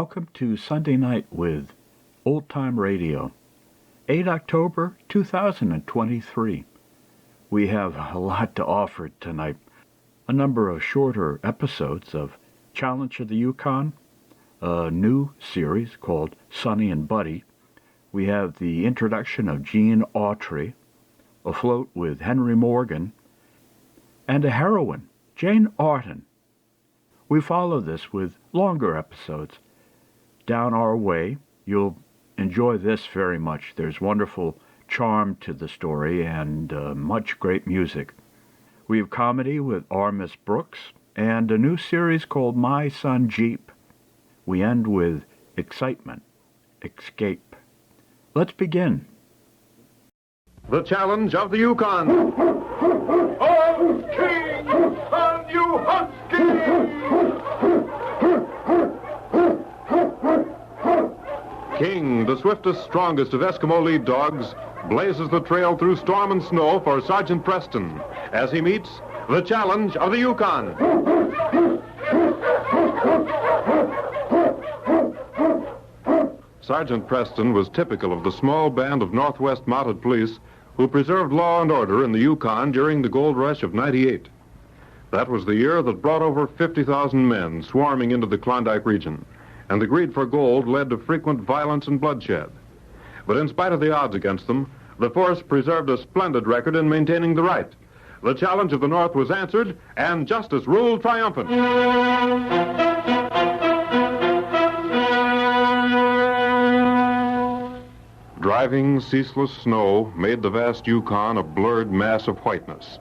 Welcome to Sunday Night with Old Time Radio, 8 October 2023. We have a lot to offer tonight. A number of shorter episodes of Challenge of the Yukon, a new series called Sonny and Buddy. We have the introduction of Gene Autry, Afloat with Henry Morgan, and a heroine, Jane Arden. We follow this with longer episodes. Down our way, you'll enjoy this very much. There's wonderful charm to the story and much great music. We have comedy with R. Miss Brooks and a new series called My Son Jeep. We end with excitement, escape. Let's begin. The Challenge of the Yukon. Oh, King, son, you husky! King, the swiftest, strongest of Eskimo lead dogs, blazes the trail through storm and snow for Sergeant Preston as he meets the Challenge of the Yukon. Sergeant Preston was typical of the small band of Northwest Mounted Police who preserved law and order in the Yukon during the gold rush of '98. That was the year that brought over 50,000 men swarming into the Klondike region, and the greed for gold led to frequent violence and bloodshed. But in spite of the odds against them, the force preserved a splendid record in maintaining the right. The challenge of the North was answered, and justice ruled triumphant. Driving, ceaseless snow made the vast Yukon a blurred mass of whiteness.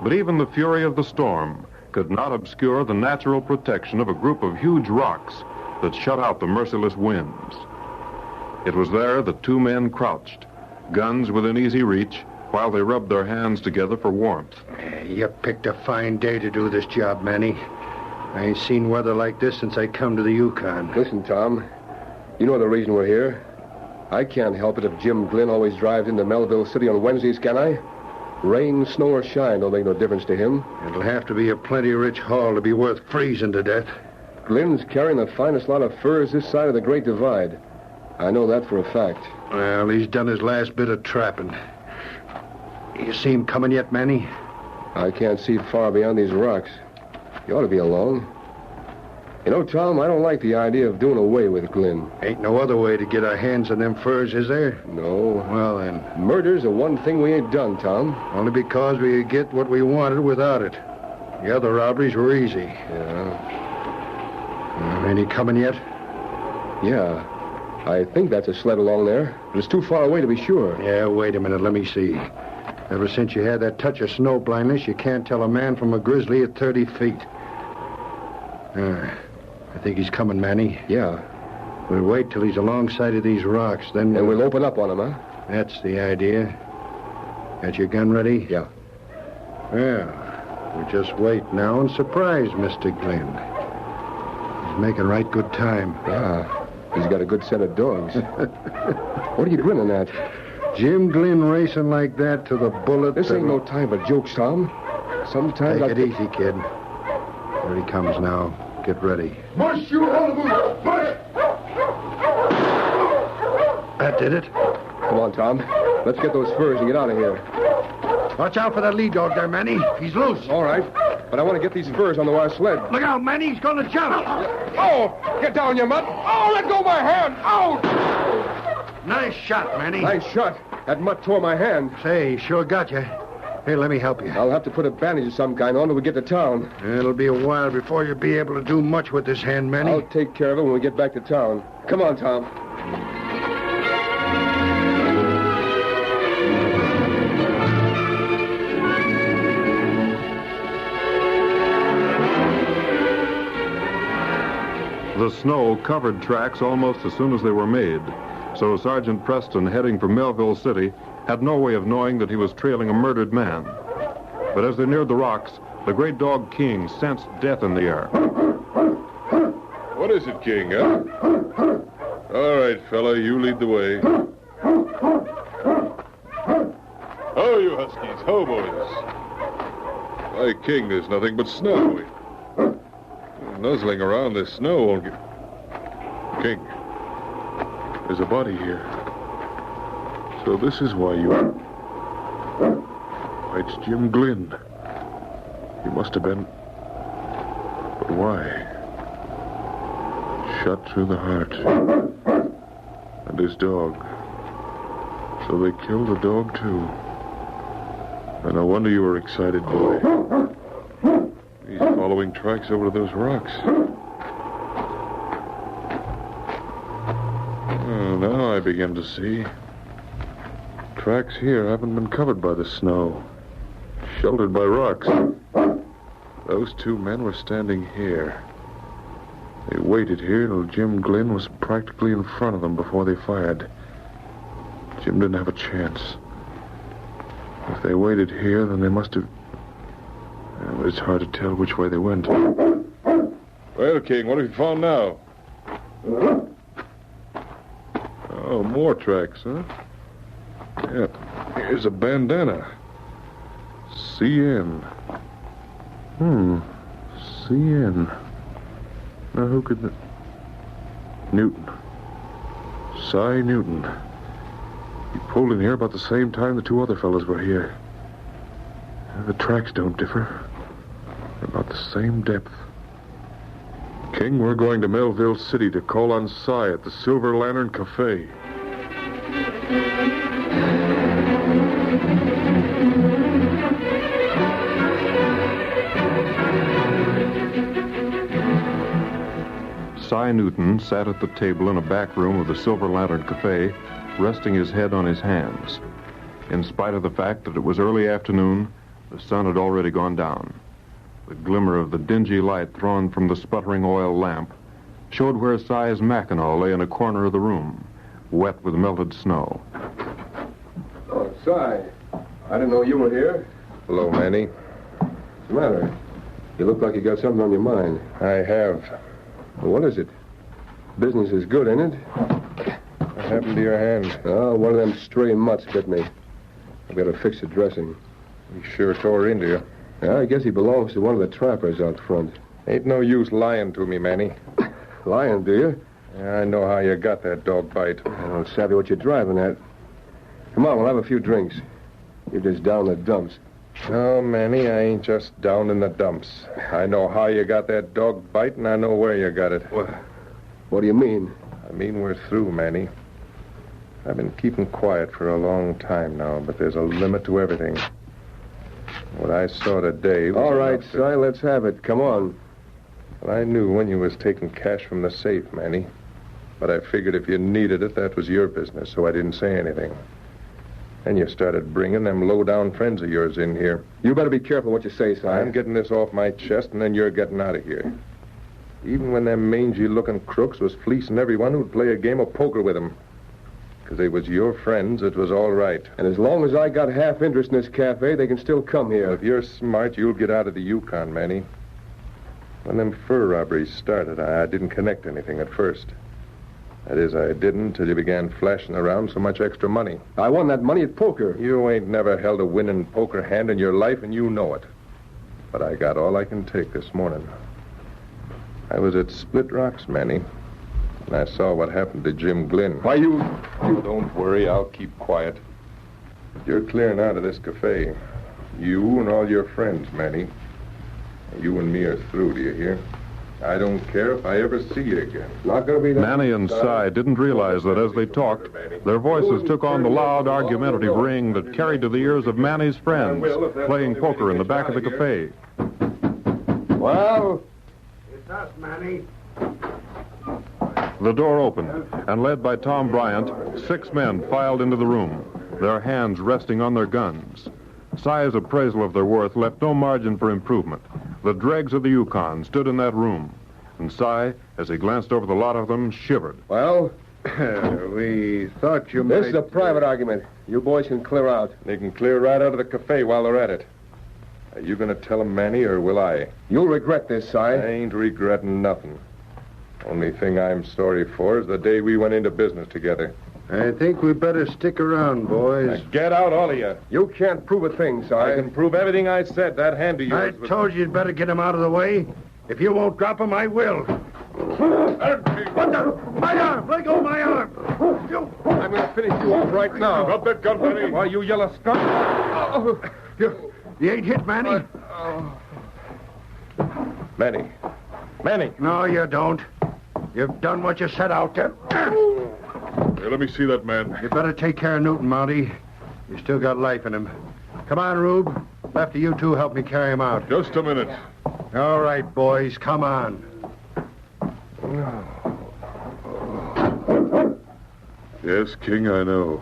But even the fury of the storm could not obscure the natural protection of a group of huge rocks that shut out the merciless winds. It was there that two men crouched, guns within easy reach, while they rubbed their hands together for warmth. You picked a fine day to do this job, Manny. I ain't seen weather like this since I come to the Yukon. Listen, Tom, you know the reason we're here. I can't help it if Jim Glynn always drives into Melville City on Wednesdays, can I? Rain, snow, or shine don't make no difference to him. It'll have to be a plenty rich haul to be worth freezing to death. Glynn's carrying the finest lot of furs this side of the Great Divide. I know that for a fact. Well, he's done his last bit of trapping. You see him coming yet, Manny? I can't see far beyond these rocks. You ought to be along. You know, Tom, I don't like the idea of doing away with Glynn. Ain't no other way to get our hands on them furs, is there? No. Well, then. Murder's the one thing we ain't done, Tom. Only because we could get what we wanted without it. The other robberies were easy. Yeah. Ain't he coming yet? Yeah. I think that's a sled along there, but it's too far away to be sure. Yeah, wait a minute. Let me see. Ever since you had that touch of snow blindness, you can't tell a man from a grizzly at 30 feet. I think he's coming, Manny. Yeah. We'll wait till he's alongside of these rocks, then And we'll open up on him, huh? That's the idea. Got your gun ready? Yeah. Well, we just wait now and surprise Mr. Glynn. He's making right good time. Yeah. He's got a good set of dogs. What are you grinning at? Jim Glynn racing like that to the bullet. This ain't no time for jokes, Tom. Sometimes Take it easy, kid. Here he comes now. Get ready. Mush, you hullabaloo! Mush! That did it. Come on, Tom. Let's get those furs and get out of here. Watch out for that lead dog there, Manny. He's loose. All right. But I want to get these furs on the wire sled. Look out, Manny. He's going to jump. Oh! Get down, you mutt! Oh, let go of my hand! Oh! Nice shot, Manny. Nice shot. That mutt tore my hand. Say, he sure got you. Here, let me help you. I'll have to put a bandage of some kind on till we get to town. It'll be a while before you'll be able to do much with this hand, Manny. I'll take care of it when we get back to town. Come on, Tom. The snow covered tracks almost as soon as they were made, so Sergeant Preston, heading for Melville City, had no way of knowing that he was trailing a murdered man. But as they neared the rocks, the great dog King sensed death in the air. What is it, King, huh? All right, fella, you lead the way. Ho, you huskies. Ho, boys. Why, King, there's nothing but snow. Nuzzling around this snow won't get... There's a body here. So this is why you... Why, it's Jim Glynn. He must have been... But why? Shot through the heart. And his dog. So they killed the dog, too. And no wonder you were excited, boy. He's following tracks over to those rocks. Oh, now I begin to see. Tracks here haven't been covered by the snow. Sheltered by rocks. Those two men were standing here. They waited here till Jim Glynn was practically in front of them before they fired. Jim didn't have a chance. If they waited here, then they must have... Well, it's hard to tell which way they went. Well, King, what have you found now? Oh, more tracks, huh? Yeah, here's a bandana. CN. CN. Now, who could... Newton. Cy Newton. He pulled in here about the same time the two other fellows were here. The tracks don't differ. They're about the same depth. King, we're going to Melville City to call on Cy at the Silver Lantern Cafe. Cy Newton sat at the table in a back room of the Silver Lantern Cafe, resting his head on his hands. In spite of the fact that it was early afternoon, the sun had already gone down. The glimmer of the dingy light thrown from the sputtering oil lamp showed where Cy's Mackinaw lay in a corner of the room, wet with melted snow. Oh, Cy. I didn't know you were here. Hello, Manny. What's the matter? You look like you got something on your mind. I have. Well, what is it? Business is good, ain't it? What happened to your hand? Oh, one of them stray mutts bit me. I've got to fix the dressing. He sure tore into you. Yeah, I guess he belongs to one of the trappers out front. Ain't no use lying to me, Manny. Lying, do you? Yeah, I know how you got that dog bite. I don't savvy what you're driving at. Come on, we'll have a few drinks. You're just down the dumps. No, Manny, I ain't just down in the dumps. I know how you got that dog bite, and I know where you got it. What do you mean? I mean we're through, Manny. I've been keeping quiet for a long time now, but there's a limit to everything. What I saw today was... All right, enough to- Si, let's have it. Come on. Well, I knew when you was taking cash from the safe, Manny. But I figured if you needed it, that was your business, so I didn't say anything. Then you started bringing them low-down friends of yours in here. You better be careful what you say, Si. I'm getting this off my chest, and then you're getting out of here. Even when them mangy-looking crooks was fleecing everyone who'd play a game of poker with them. Because they was your friends, it was all right. And as long as I got half interest in this cafe, they can still come here. If you're smart, you'll get out of the Yukon, Manny. When them fur robberies started, I didn't connect anything at first. That is, I didn't till you began flashing around so much extra money. I won that money at poker. You ain't never held a winning poker hand in your life, and you know it. But I got all I can take this morning. I was at Split Rocks, Manny, and I saw what happened to Jim Glynn. Why, you... Don't worry, I'll keep quiet. You're clearing out of this cafe. You and all your friends, Manny. You and me are through, do you hear? I don't care if I ever see you again. Not gonna be that... Manny and Cy didn't realize that as they talked, their voices took on the loud, argumentative ring that carried to the ears of Manny's friends, playing poker in the back of the cafe. Well... It's us, Manny. The door opened, and led by Tom Bryant, 6 men filed into the room, their hands resting on their guns. Cy's appraisal of their worth left no margin for improvement. The dregs of the Yukon stood in that room, and Cy, as he glanced over the lot of them, shivered. Well, We thought you might... this is a private argument. You boys can clear out. They can clear right out of the cafe while they're at it. Are you going to tell them, Manny, or will I? You'll regret this, Si. I ain't regretting nothing. Only thing I'm sorry for is the day we went into business together. I think we better stick around, boys. Now get out, all of you. You can't prove a thing, Si. I can prove everything I said. That hand of I yours was... told you you'd better get him out of the way. If you won't drop him, I will. What the? My arm! Let go of my arm! I'm going to finish you off right now. Drop that gun, Manny. Why, you yellow skunk. You ain't hit, Manny? Manny. Manny. No, you don't. You've done what you set out to. Here, let me see that man. You better take care of Newton, Mounty. He's still got life in him. Come on, Rube. After you two help me carry him out. Just a minute. All right, boys, come on. Yes, King, I know.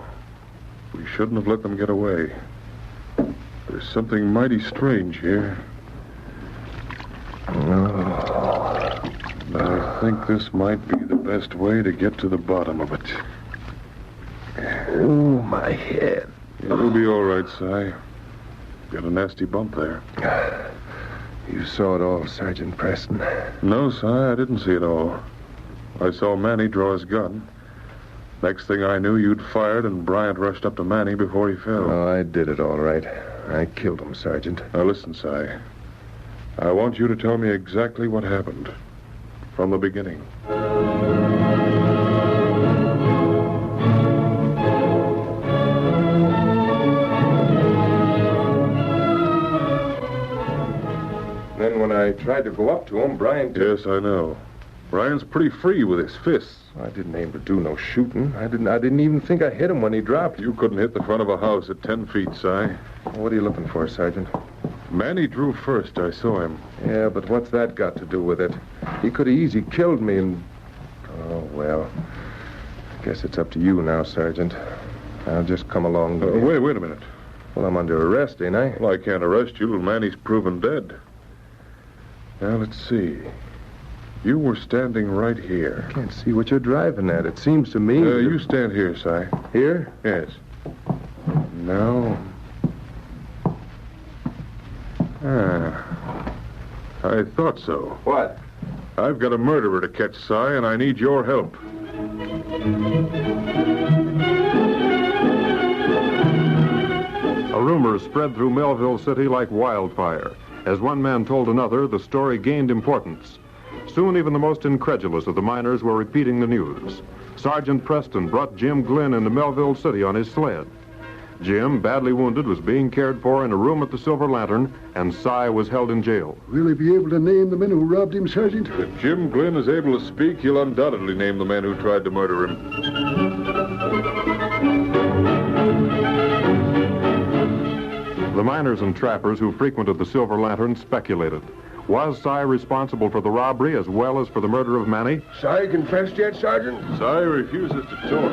We shouldn't have let them get away. There's something mighty strange here. I think this might be the best way to get to the bottom of it. Oh, my head. It'll be all right, Si. Got a nasty bump there. You saw it all, Sergeant Preston. No, Si, I didn't see it all. I saw Manny draw his gun. Next thing I knew, you'd fired, and Bryant rushed up to Manny before he fell. Oh, I did it all right. I killed him, Sergeant. Now, listen, Si. I want you to tell me exactly what happened. From the beginning. Then when I tried to go up to him, Bryant... Yes, I know. Bryant's pretty free with his fists. I didn't aim to do no shooting. I didn't even think I hit him when he dropped. You couldn't hit the front of a house at 10 feet, Si. What are you looking for, Sergeant? Manny drew first. I saw him. Yeah, but what's that got to do with it? He could have easy killed me and... Oh, well. I guess it's up to you now, Sergeant. I'll just come along with you. Wait a minute. Well, I'm under arrest, ain't I? Well, I can't arrest you till Manny's proven dead. Now, let's see. You were standing right here. I can't see what you're driving at. It seems to me... You stand here, Si. Here? Yes. Now... I thought so. What? I've got a murderer to catch, Si, and I need your help. A rumor spread through Melville City like wildfire. As one man told another, the story gained importance. Soon even the most incredulous of the miners were repeating the news. Sergeant Preston brought Jim Glynn into Melville City on his sled. Jim, badly wounded, was being cared for in a room at the Silver Lantern, and Si was held in jail. Will he be able to name the men who robbed him, Sergeant? If Jim Glynn is able to speak, he'll undoubtedly name the man who tried to murder him. The miners and trappers who frequented the Silver Lantern speculated. Was Si responsible for the robbery as well as for the murder of Manny? Si confessed yet, Sergeant? Si refuses to talk.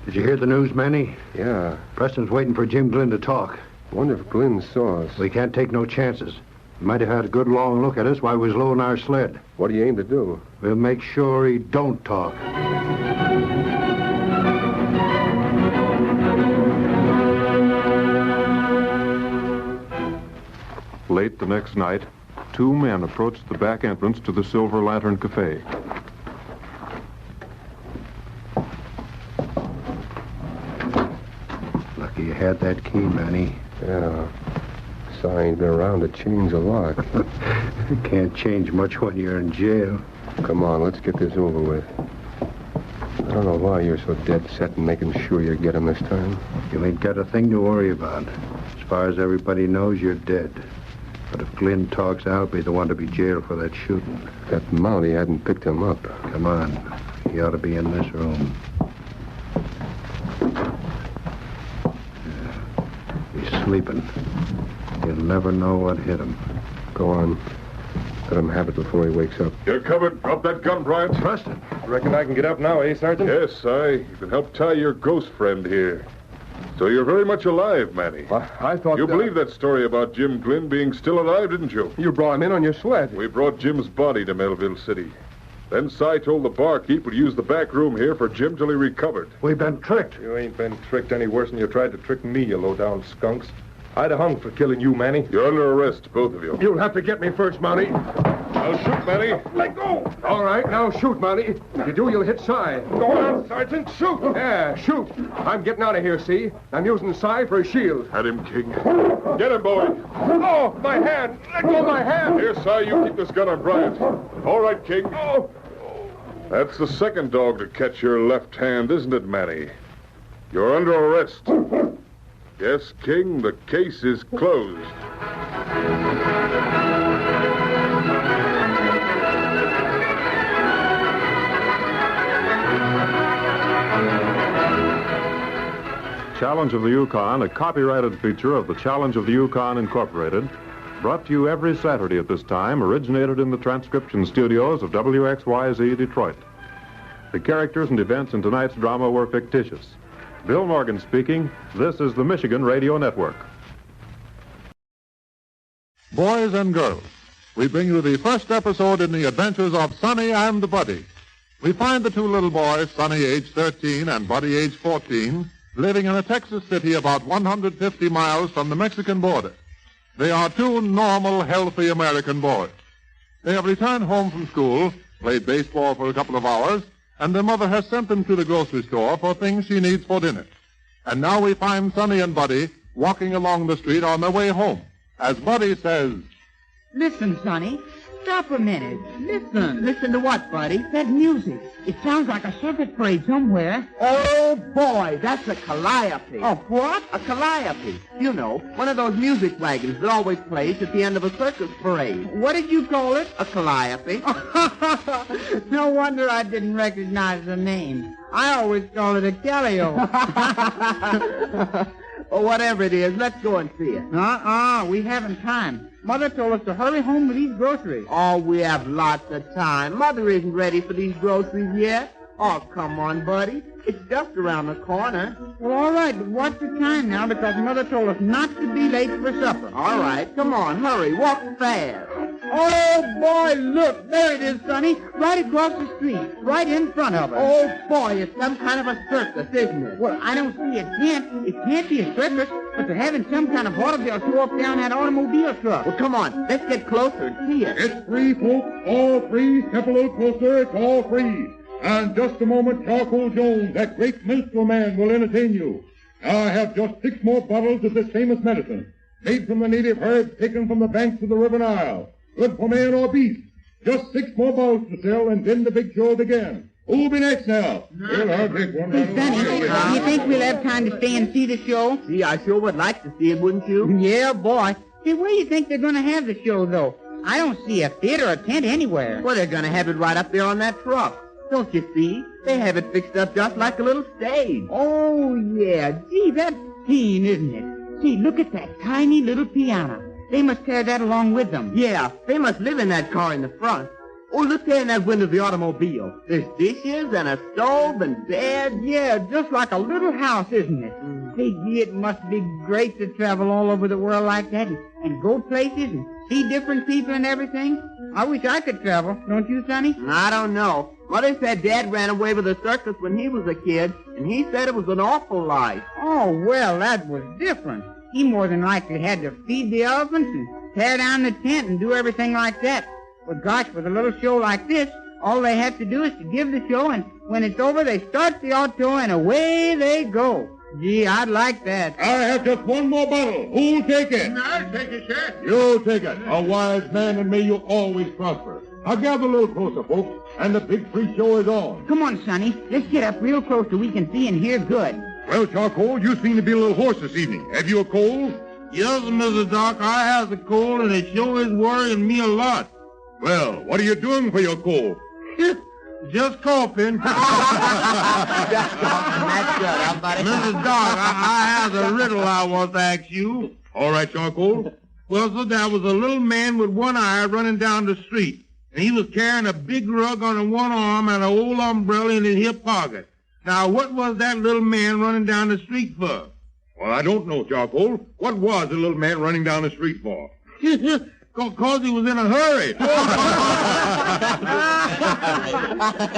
Did you hear the news, Manny? Yeah. Preston's waiting for Jim Glynn to talk. Wonder if Glynn saw us. We can't take no chances. He might have had a good long look at us while we was loading our sled. What do you aim to do? We'll make sure he don't talk. Late the next night, two men approached the back entrance to the Silver Lantern Cafe. Lucky you had that key, Manny. Yeah. Si ain't been around to change a lock. You can't change much when you're in jail. Come on, let's get this over with. I don't know why you're so dead set in making sure you get him this time. You ain't got a thing to worry about. As far as everybody knows, you're dead. But if Glynn talks, I'll be the one to be jailed for that shooting. That Mountie hadn't picked him up. Come on. He ought to be in this room. He's sleeping. He'll never know what hit him. Go on. Let him have it before he wakes up. You're covered. Drop that gun, Bryant. Preston. Reckon I can get up now, eh, Sergeant? Yes, Si. You can help tie your ghost friend here. So you're very much alive, Manny. I thought... You believe that story about Jim Glynn being still alive, didn't you? You brought him in on your sled. We brought Jim's body to Melville City. Then Si told the barkeep we'd use the back room here for Jim till he recovered. We've been tricked. You ain't been tricked any worse than you tried to trick me, you low-down skunks. I'd have hung for killing you, Manny. You're under arrest, both of you. You'll have to get me first, Manny. I'll shoot, Manny. Let go! All right, now shoot, Manny. If you do, you'll hit Cy. Go on, Sergeant, shoot! Yeah, shoot. I'm getting out of here, see? I'm using Cy for a shield. At him, King. Get him, boy. Oh, my hand! Let go of my hand! Here, Si, you keep this gun on Bryant. All right, King. Oh! That's the second dog to catch your left hand, isn't it, Manny? You're under arrest. Yes, King, the case is closed. Challenge of the Yukon, a copyrighted feature of the Challenge of the Yukon Incorporated, brought to you every Saturday at this time, originated in the transcription studios of WXYZ Detroit. The characters and events in tonight's drama were fictitious. Bill Morgan speaking. This is the Michigan Radio Network. Boys and girls, we bring you the first episode in the adventures of Sonny and Buddy. We find the two little boys, Sonny age 13 and Buddy age 14, living in a Texas city about 150 miles from the Mexican border. They are two normal, healthy American boys. They have returned home from school, played baseball for a couple of hours, and their mother has sent them to the grocery store for things she needs for dinner. And now we find Sonny and Buddy walking along the street on their way home, as Buddy says, Listen, Sonny. Stop a minute. Listen. Listen to what, Buddy? That music. It sounds like a circus parade somewhere. Oh, boy, that's a calliope. Oh, what? A calliope. You know, one of those music wagons that always plays at the end of a circus parade. What did you call it? A calliope. No wonder I didn't recognize the name. I always call it a callio. Or whatever it is, let's go and see it. We haven't time. Mother told us to hurry home with these groceries. Oh, we have lots of time. Mother isn't ready for these groceries yet. Oh, come on, Buddy. It's just around the corner. Well, all right, but what's the time now? Because Mother told us not to be late for supper. All right, come on, hurry. Walk fast. Oh, boy, look. There it is, Sonny. Right across the street. Right in front of us. Oh, boy, it's some kind of a circus, isn't it? Well, I don't see it can't. It can't be a circus, but they're having some kind of vaudeville show up down that automobile truck. Well, come on. Let's get closer and see it. It's free, folks. All free. Step a little closer. It's all free. And just a moment, Charcoal Jones, that great minstrel man, will entertain you. Now I have just 6 more bottles of this famous medicine, made from the native herbs taken from the banks of the River Nile. Good for man or beast. Just 6 more bottles to sell, and then the big show begins. Who'll be next now? Well, I'll take one. Sonny, you think we'll have time to stay and see the show? Gee, I sure would like to see it, wouldn't you? Yeah, boy. Hey, where do you think they're going to have the show, though? I don't see a theater or tent anywhere. Well, they're going to have it right up there on that truck. Don't you see? They have it fixed up just like a little stage. Oh, yeah. Gee, that's keen, isn't it? See, look at that tiny little piano. They must carry that along with them. Yeah, they must live in that car in the front. Oh, look there in that window of the automobile. There's dishes and a stove and bed. Yeah, just like a little house, isn't it? Hey, gee, it must be great to travel all over the world like that and go places and see different people and everything. I wish I could travel, don't you, Sonny? I don't know. Mother said Dad ran away with a circus when he was a kid, and he said it was an awful life. Oh, well, that was different. He more than likely had to feed the elephants and tear down the tent and do everything like that. But gosh, with a little show like this, all they have to do is to give the show, and when it's over, they start the auto, and away they go. Gee, I'd like that. I have just 1 more bottle. Who'll take it? I'll take it, sir. You take it. A wise man, and may you always prosper. Now gather a little closer, folks, and the big free show is on. Come on, Sonny. Let's get up real close so we can see and hear good. Well, Charcoal, you seem to be a little hoarse this evening. Have you a cold? Yes, Mr. Doc, I have a cold, and it sure is worrying me a lot. Well, what are you doing for your cold? Just coughing. That's good, huh, buddy? Mr. Doc, I have a riddle I want to ask you. All right, Charcoal. Well, sir, there was a little man with one eye running down the street, and he was carrying a big rug on one arm and an old umbrella in his hip pocket. Now, what was that little man running down the street for? Well, I don't know, Charcoal. What was the little man running down the street for? Because he was in a hurry.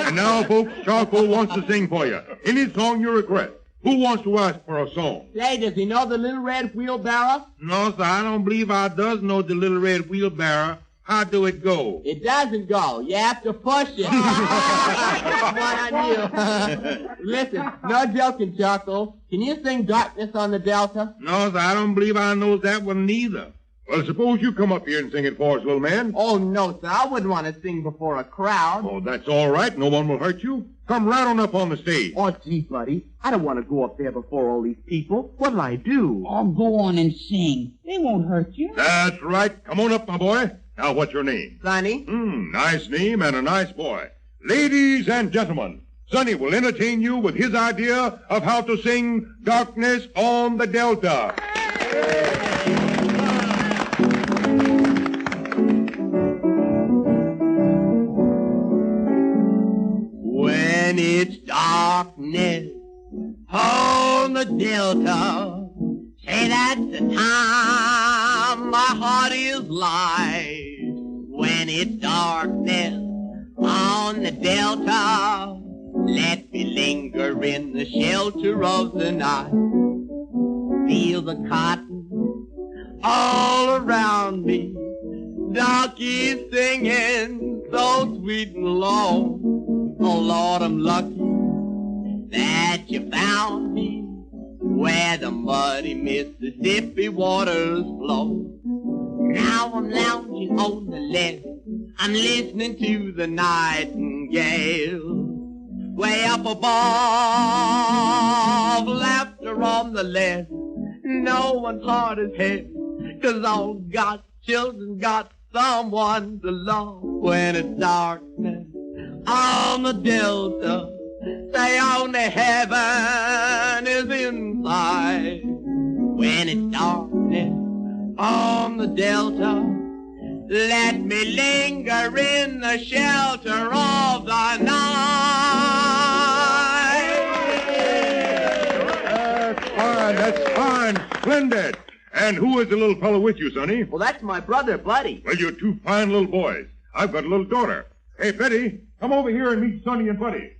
And now, folks, Charcoal wants to sing for you. Any song you request. Who wants to ask for a song? Say, does he know the little red wheelbarrow? No, sir, I don't believe I does know the little red wheelbarrow. How do it go? It doesn't go. You have to push it. That's what I knew. Listen, no joking, Chuckle. Can you sing Darkness on the Delta? No, sir, I don't believe I knows that one neither. Well, suppose you come up here and sing it for us, little man. Oh, no, sir. I wouldn't want to sing before a crowd. Oh, that's all right. No one will hurt you. Come right on up on the stage. Oh, gee, buddy. I don't want to go up there before all these people. What'll I do? Oh, go on and sing. They won't hurt you. That's right. Come on up, my boy. Now, what's your name? Sonny. Nice name and a nice boy. Ladies and gentlemen, Sonny will entertain you with his idea of how to sing Darkness on the Delta. When it's darkness on the Delta, say that's the time my heart is light. When it's darkness on the Delta, let me linger in the shelter of the night. Feel the cotton all around me, donkeys singing so sweet and low. Oh, Lord, I'm lucky that you found me where the muddy Mississippi waters flow. Now I'm lounging on the left, I'm listening to the nightingale. Way up above, laughter on the left. No one's heart is heavy, 'cause all God's children got someone to love. When it's darkness on the Delta, say only heaven is inside. When it's darkness on the Delta, let me linger in the shelter of the night. That's fine. Splendid. And who is the little fellow with you, Sonny? Well, that's my brother, Buddy. Well, you're two fine little boys. I've got a little daughter. Hey, Betty, come over here and meet Sonny and Buddy.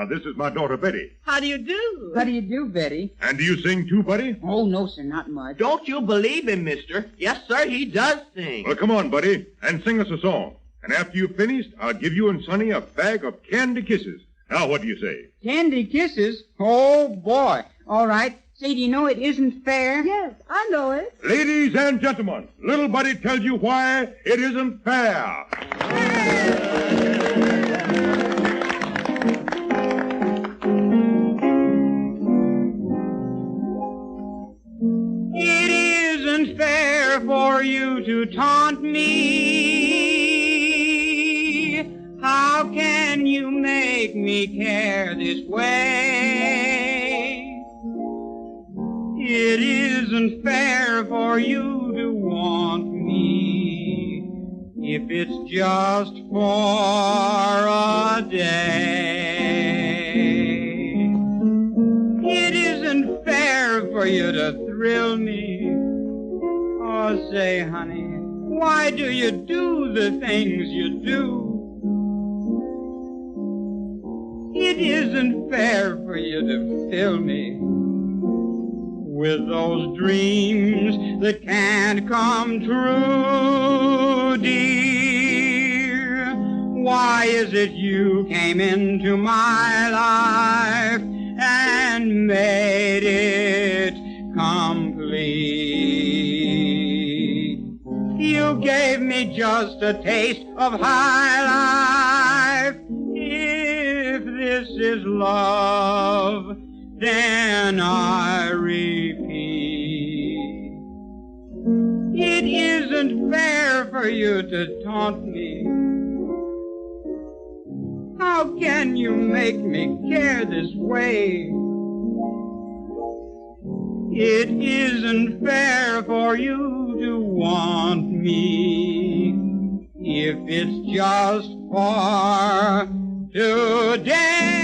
This is my daughter, Betty. How do you do? How do you do, Betty? And do you sing too, Buddy? Oh, no, sir, not much. Don't you believe him, mister? Yes, sir, he does sing. Well, come on, Buddy, and sing us a song. And after you've finished, I'll give you and Sonny a bag of candy kisses. Now, what do you say? Candy kisses? Oh, boy. All right. Say, do you know it isn't fair? Yes, I know it. Ladies and gentlemen, little Buddy tells you why it isn't fair. It isn't fair for you to taunt me. How can you make me care this way? It isn't fair for you to want me if it's just for a day. It isn't fair for you to thrill me. Oh, say, honey, why do you do the things you do? It isn't fair for you to fill me with those dreams that can't come true, dear. Why is it you came into my life and made it complete? You gave me just a taste of high life. If this is love, then I repeat, it isn't fair for you to taunt me. How can you make me care this way? It isn't fair for you to want me if it's just for today.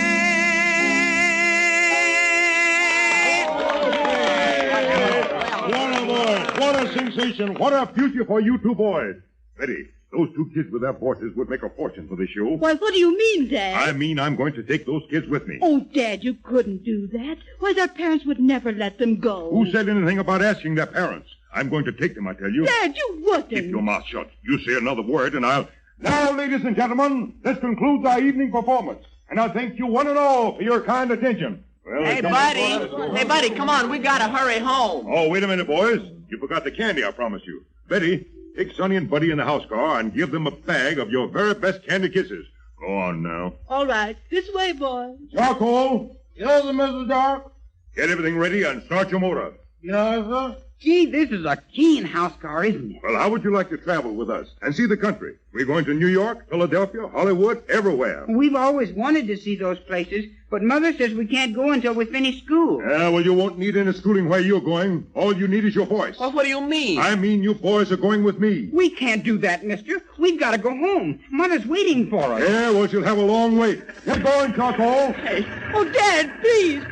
What a sensation. What a future for you two boys. Betty, Those 2 kids with their horses would make a fortune for the show. Why, what do you mean, Dad? I mean I'm going to take those kids with me. Oh, Dad, you couldn't do that. Why, their parents would never let them go. Who said anything about asking their parents? I'm going to take them, I tell you. Dad, you wouldn't. Keep your mouth shut. You say another word and I'll... Now, ladies and gentlemen, this concludes our evening performance. And I thank you one and all for your kind attention. Well, Hey, Buddy, come on. We gotta hurry home. Oh, wait a minute, boys. You forgot the candy I promised you. Betty, take Sonny and Buddy in the house car and give them a bag of your very best candy kisses. Go on now. All right. This way, boys. Charcoal, Yes, Mr. Dark. get everything ready and start your motor. Yes, sir. Gee, this is a keen house car, isn't it? Well, how would you like to travel with us and see the country? We're going to New York, Philadelphia, Hollywood, everywhere. We've always wanted to see those places, but Mother says we can't go until we finish school. Yeah, well, you won't need any schooling where you're going. All you need is your voice. Well, what do you mean? I mean you boys are going with me. We can't do that, mister. We've got to go home. Mother's waiting for us. Yeah, well, she'll have a long wait. Get going, Charcoal. Hey, Oh, Dad, please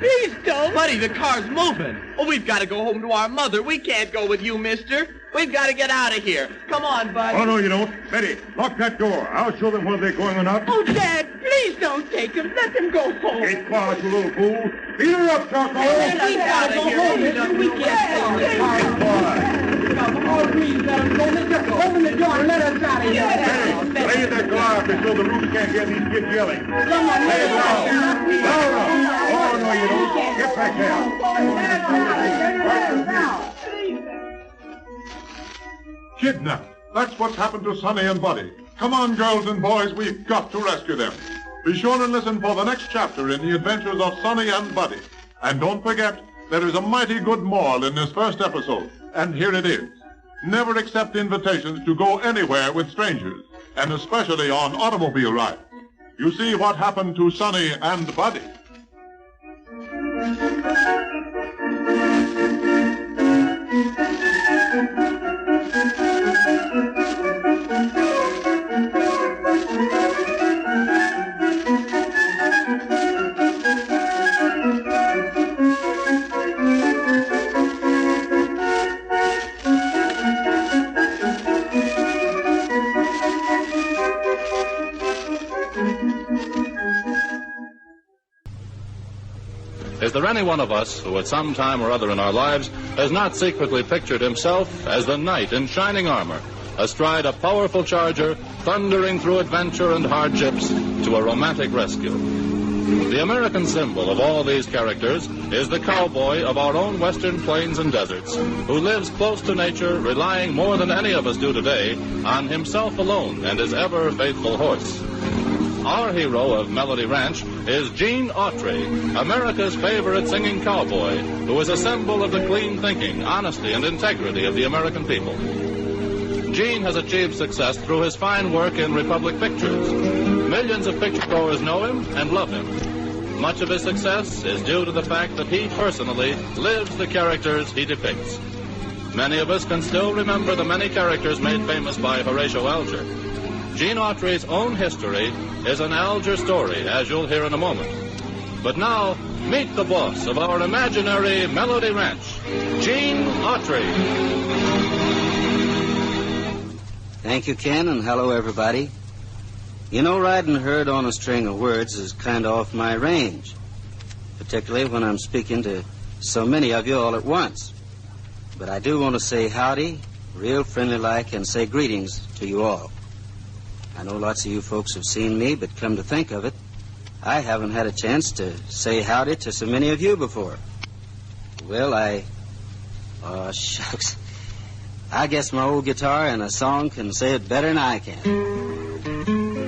don't. Buddy, the car's moving. Oh, we've got to go home to our mother. We can't go with you, mister. We've got to get out of here. Come on, Buddy. Oh, no, you don't. Betty, lock that door. I'll show them whether they're going or not. Oh, Dad, please don't take them. Let them go home. Get quiet, you little fool. Beat her up, Charcoal. We gotta go home. We can't Get quiet. Oh, please, let them go. Mister, open the door and let us out of here. Betty, lay in that car up so the roof can't hear these kids yelling. Come on, Lay it let us down. Oh, no, you don't. Get back there. Kidnapped. That's what's happened to Sonny and Buddy. Come on, girls and boys, we've got to rescue them. Be sure and listen for the next chapter in the adventures of Sonny and Buddy. And don't forget, there is a mighty good moral in this first episode. And here it is. Never accept invitations to go anywhere with strangers, and especially on automobile rides. You see what happened to Sonny and Buddy. Is there any one of us who at some time or other in our lives has not secretly pictured himself as the knight in shining armor, astride a powerful charger, thundering through adventure and hardships to a romantic rescue? The American symbol of all these characters is the cowboy of our own western plains and deserts, who lives close to nature, relying more than any of us do today on himself alone and his ever faithful horse. Our hero of Melody Ranch is Gene Autry, America's favorite singing cowboy, who is a symbol of the clean thinking, honesty, and integrity of the American people. Gene has achieved success through his fine work in Republic Pictures. Millions of picturegoers know him and love him. Much of his success is due to the fact that he personally lives the characters he depicts. Many of us can still remember the many characters made famous by Horatio Alger. Gene Autry's own history is an Alger story, as you'll hear in a moment. But now, meet the boss of our imaginary Melody Ranch, Gene Autry. Thank you, Ken, and hello, everybody. You know, riding herd on a string of words is kind of off my range, particularly when I'm speaking to so many of you all at once. But I do want to say howdy, real friendly-like, and say greetings to you all. I know lots of you folks have seen me, but come to think of it, I haven't had a chance to say howdy to so many of you before. Well, oh, shucks. I guess my old guitar and a song can say it better than I can.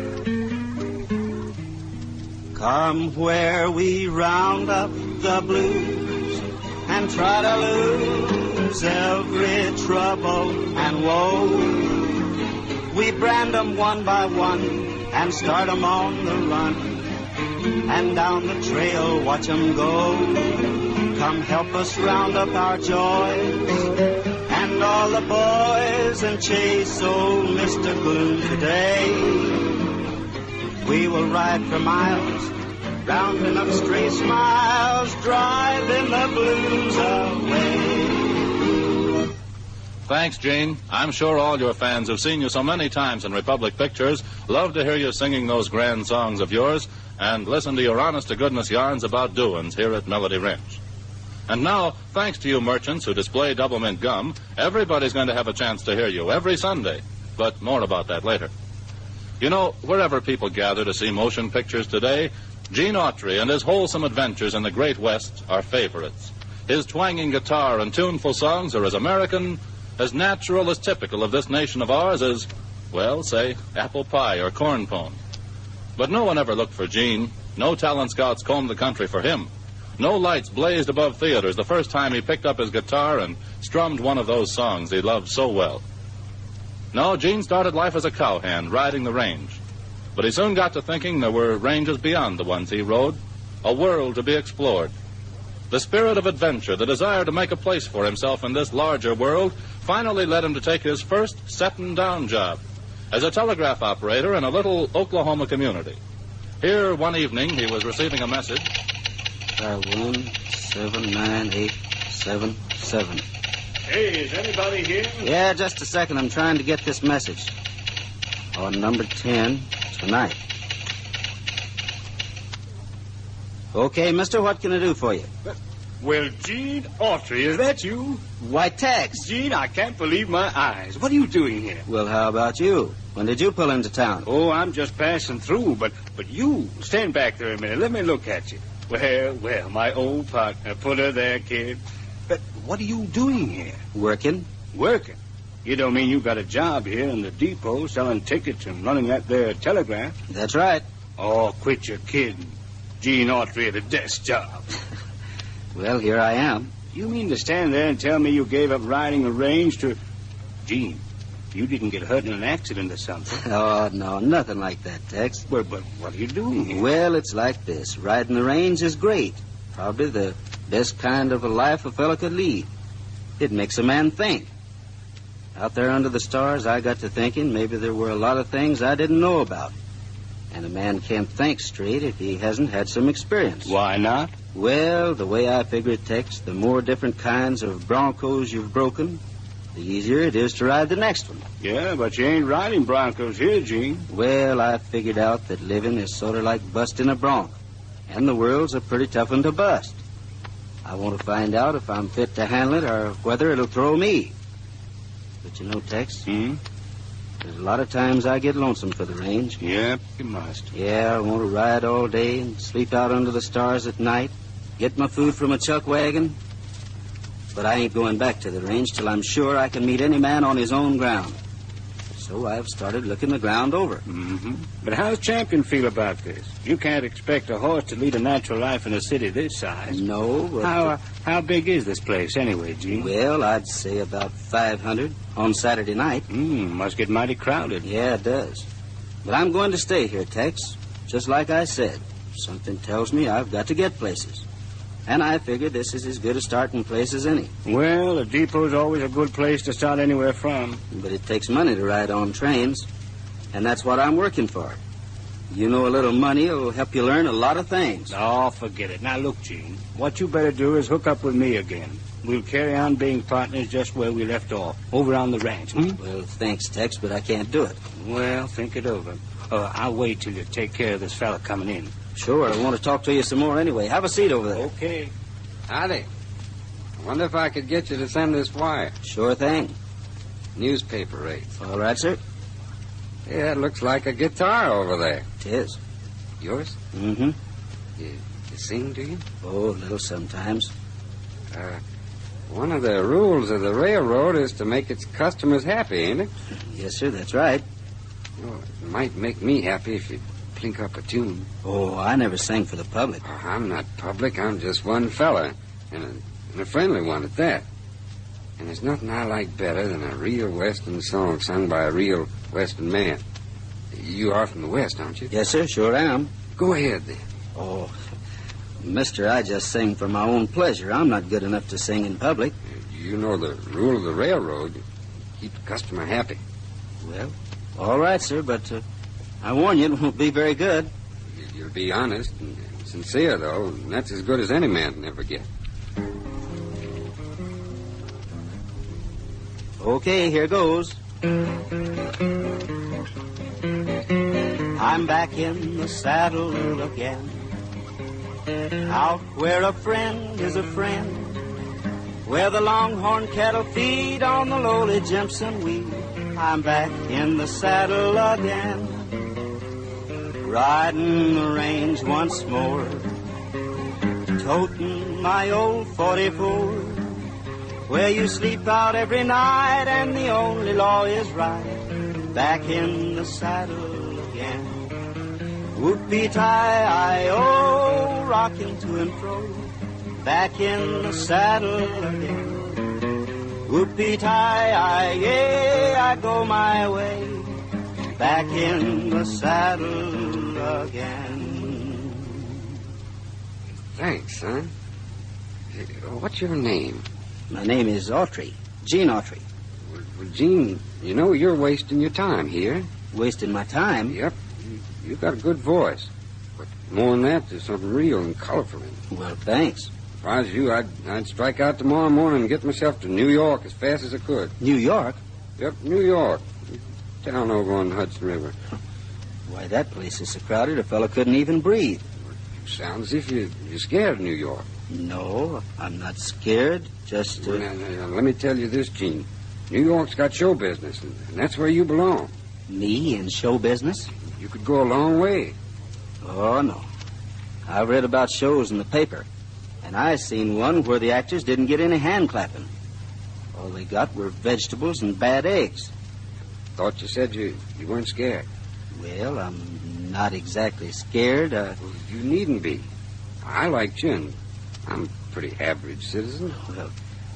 Come where we round up the blues and try to lose every trouble and woe. We brand 'em one by one and start 'em on the run, and down the trail watch 'em go. Come help us round up our joys and all the boys and chase old Mr. Gloom today. We will ride for miles, rounding up stray smiles, driving the blues away. Thanks, Gene. I'm sure all your fans who've seen you so many times in Republic pictures love to hear you singing those grand songs of yours and listen to your honest-to-goodness yarns about doings here at Melody Ranch. And now, thanks to you merchants who display double mint gum, everybody's going to have a chance to hear you every Sunday. But more about that later. You know, wherever people gather to see motion pictures today, Gene Autry and his wholesome adventures in the Great West are favorites. His twanging guitar and tuneful songs are as American, as natural, as typical of this nation of ours as, well, say, apple pie or corn pone. But no one ever looked for Gene. No talent scouts combed the country for him. No lights blazed above theaters the first time he picked up his guitar and strummed one of those songs he loved so well. No, Gene started life as a cowhand riding the range. But he soon got to thinking there were ranges beyond the ones he rode, a world to be explored. The spirit of adventure, the desire to make a place for himself in this larger world, finally led him to take his first setting-down job as a telegraph operator in a little Oklahoma community. Here, one evening, he was receiving a message. 179877. Hey, is anybody here? Yeah, just a second. I'm trying to get this message. On number 10 tonight. Okay, mister, what can I do for you? Well, Gene Autry, is that you? Why, Tex. Gene, I can't believe my eyes. What are you doing here? Well, how about you? When did you pull into town? Oh, I'm just passing through, but you, stand back there a minute. Let me look at you. Well, my old partner. Put her there, kid. But what are you doing here? Working. Working? You don't mean you got a job here in the depot selling tickets and running that there telegraph? That's right. Oh, quit your kidding. Gene Autry at a desk job. Well, here I am. You mean to stand there and tell me you gave up riding the range to... Gene, you didn't get hurt in an accident or something? Oh, no, nothing like that, Tex. But what are you doing here? Well, it's like this. Riding the range is great. Probably the best kind of a life a fellow could lead. It makes a man think. Out there under the stars, I got to thinking maybe there were a lot of things I didn't know about. And a man can't think straight if he hasn't had some experience. Why not? Well, the way I figure it, Tex, the more different kinds of broncos you've broken, the easier it is to ride the next one. Yeah, but you ain't riding broncos here, Gene. Well, I figured out that living is sort of like busting a bronc. And the world's a pretty tough one to bust. I want to find out if I'm fit to handle it or whether it'll throw me. But you know, Tex, there's a lot of times I get lonesome for the range. Yep, you must. Yeah, I want to ride all day and sleep out under the stars at night, get my food from a chuck wagon. But I ain't going back to the range till I'm sure I can meet any man on his own ground. So I've started looking the ground over. But how's Champion feel about this? You can't expect a horse to lead a natural life in a city this size. No, but... How big is this place anyway, Gene? Well, I'd say about 500 on Saturday night. Must get mighty crowded. Yeah, it does. But I'm going to stay here, Tex. Just like I said. Something tells me I've got to get places. And I figure this is as good a starting place as any. Well, a depot's always a good place to start anywhere from. But it takes money to ride on trains. And that's what I'm working for. You know, a little money will help you learn a lot of things. Oh, forget it. Now, look, Gene. What you better do is hook up with me again. We'll carry on being partners just where we left off, over on the ranch. Well, thanks, Tex, but I can't do it. Well, think it over. I'll wait till you take care of this fella coming in. Sure, I want to talk to you some more anyway. Have a seat over there. Okay. Howdy. I wonder if I could get you to send this wire. Sure thing. Newspaper rates. All right, sir. Yeah, it looks like a guitar over there. It is. Yours? Mm-hmm. You sing, do you? Oh, a little sometimes. One of the rules of the railroad is to make its customers happy, ain't it? Yes, sir, that's right. Oh, it might make me happy if you'd plink up a tune. Oh, I never sang for the public. Oh, I'm not public. I'm just one fella, and a friendly one at that. And there's nothing I like better than a real Western song sung by a real Western man. You are from the West, aren't you? Yes, sir, sure am. Go ahead, then. Oh, mister, I just sing for my own pleasure. I'm not good enough to sing in public. You know the rule of the railroad. Keep the customer happy. Well, all right, sir, but I warn you, it won't be very good. You'll be honest and sincere, though, and that's as good as any man can ever get. Okay, here goes. I'm back in the saddle again, out where a friend is a friend, where the longhorn cattle feed on the lowly Jimson weed. I'm back in the saddle again, riding the range once more, toting my old 44, where you sleep out every night and the only law is right. Back in the saddle again. Whoopee-tie-I-O, rocking to and fro, back in the saddle again. Whoopee-tie-I-yay, I go my way, back in the saddle again. Thanks, son. What's your name? My name is Autry, Gene Autry. Well, Gene, you know you're wasting your time here. Wasting my time? Yep. You've got a good voice. But more than that, there's something real and colorful in it. Well, thanks. If I was you, I'd strike out tomorrow morning and get myself to New York as fast as I could. New York? Yep, New York. Town over on the Hudson River. Why, that place is so crowded a fellow couldn't even breathe. You sound as if you're scared of New York. No, I'm not scared. Just, Now, let me tell you this, Gene. New York's got show business, and that's where you belong. Me in show business? You could go a long way. Oh, no. I've read about shows in the paper, and I seen one where the actors didn't get any hand clapping. All they got were vegetables and bad eggs. Thought you said you weren't scared. Well, I'm not exactly scared. Well, you needn't be. I liked you, and I'm a pretty average citizen. Well,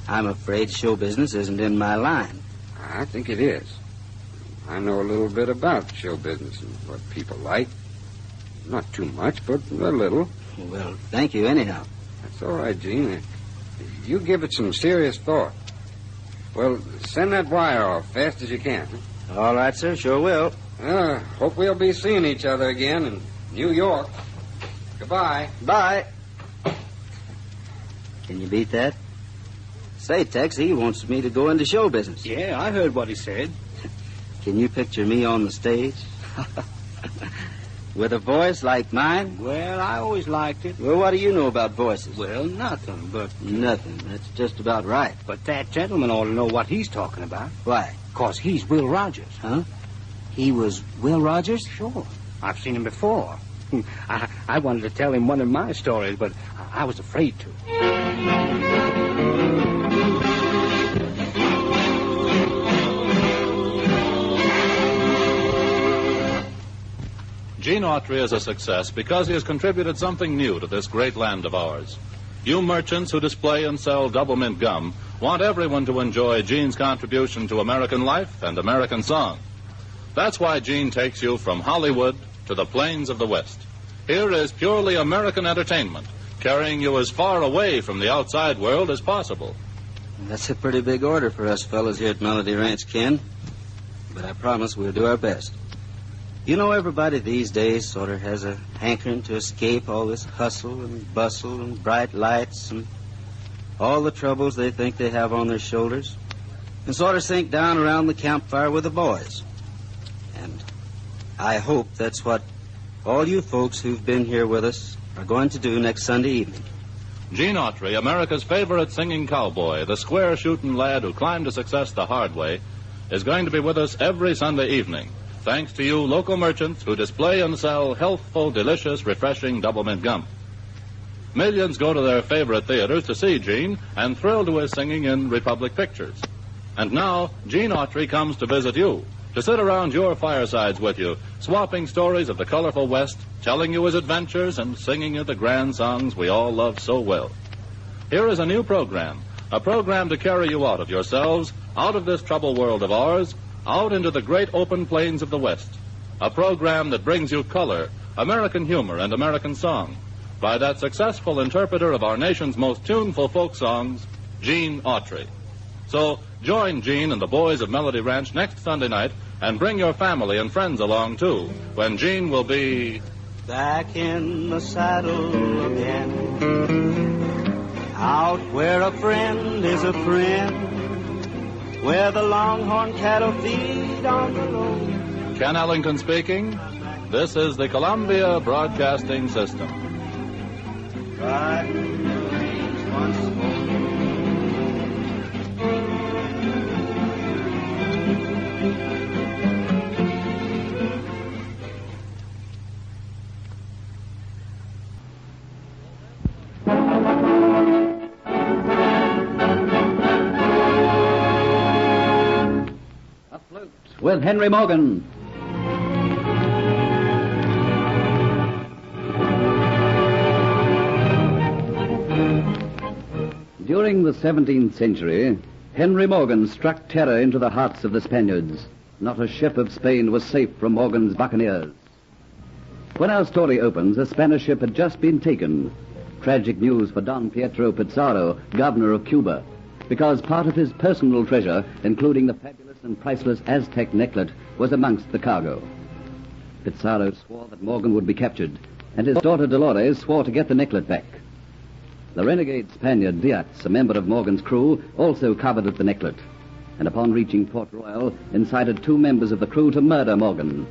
I'm afraid show business isn't in my line. I think it is. I know a little bit about show business and what people like. Not too much, but a little. Well, thank you anyhow. That's all right, Gene. You give it some serious thought. Well, send that wire off fast as you can. All right, sir. Sure will. Hope we'll be seeing each other again in New York. Goodbye. Bye. Can you beat that? Say, Tex, he wants me to go into show business. Yeah, I heard what he said. Can you picture me on the stage? With a voice like mine? Well, I always liked it. Well, what do you know about voices? Well, nothing, but... Nothing. That's just about right. But that gentleman ought to know what he's talking about. Why? 'Cause he's Will Rogers. Huh? He was Will Rogers? Sure. I've seen him before. I wanted to tell him one of my stories, but I was afraid to. Gene Autry is a success because he has contributed something new to this great land of ours. You merchants who display and sell double mint gum want everyone to enjoy Gene's contribution to American life and American song. That's why Gene takes you from Hollywood to the plains of the West. Here is purely American entertainment, carrying you as far away from the outside world as possible. That's a pretty big order for us fellas here at Melody Ranch, Ken. But I promise we'll do our best. You know, everybody these days sort of has a hankering to escape all this hustle and bustle and bright lights and all the troubles they think they have on their shoulders, and sort of sink down around the campfire with the boys. And I hope that's what all you folks who've been here with us are going to do next Sunday evening. Gene Autry, America's favorite singing cowboy, the square-shooting lad who climbed to success the hard way, is going to be with us every Sunday evening, thanks to you local merchants who display and sell healthful, delicious, refreshing double mint gum. Millions go to their favorite theaters to see Gene and thrill to his singing in Republic pictures. And now, Gene Autry comes to visit you, to sit around your firesides with you, swapping stories of the colorful West, telling you his adventures and singing you the grand songs we all love so well. Here is a new program, a program to carry you out of yourselves, out of this troubled world of ours, out into the great open plains of the West. A program that brings you color, American humor, and American song by that successful interpreter of our nation's most tuneful folk songs, Gene Autry. So join Gene and the boys of Melody Ranch next Sunday night and bring your family and friends along, too, when Gene will be... Back in the saddle again, out where a friend is a friend, where the longhorn cattle feed on the road. Ken Ellington speaking. This is the Columbia Broadcasting System. Riding the range once more. Afloat with Henry Morgan. During the 17th century, Henry Morgan struck terror into the hearts of the Spaniards. Not a ship of Spain was safe from Morgan's buccaneers. When our story opens, a Spanish ship had just been taken. Tragic news for Don Pietro Pizarro, governor of Cuba, because part of his personal treasure, including the fabulous and priceless Aztec necklet, was amongst the cargo. Pizarro swore that Morgan would be captured, and his daughter Dolores swore to get the necklet back. The renegade Spaniard Diaz, a member of Morgan's crew, also coveted the necklet, and upon reaching Port Royal, incited 2 members of the crew to murder Morgan.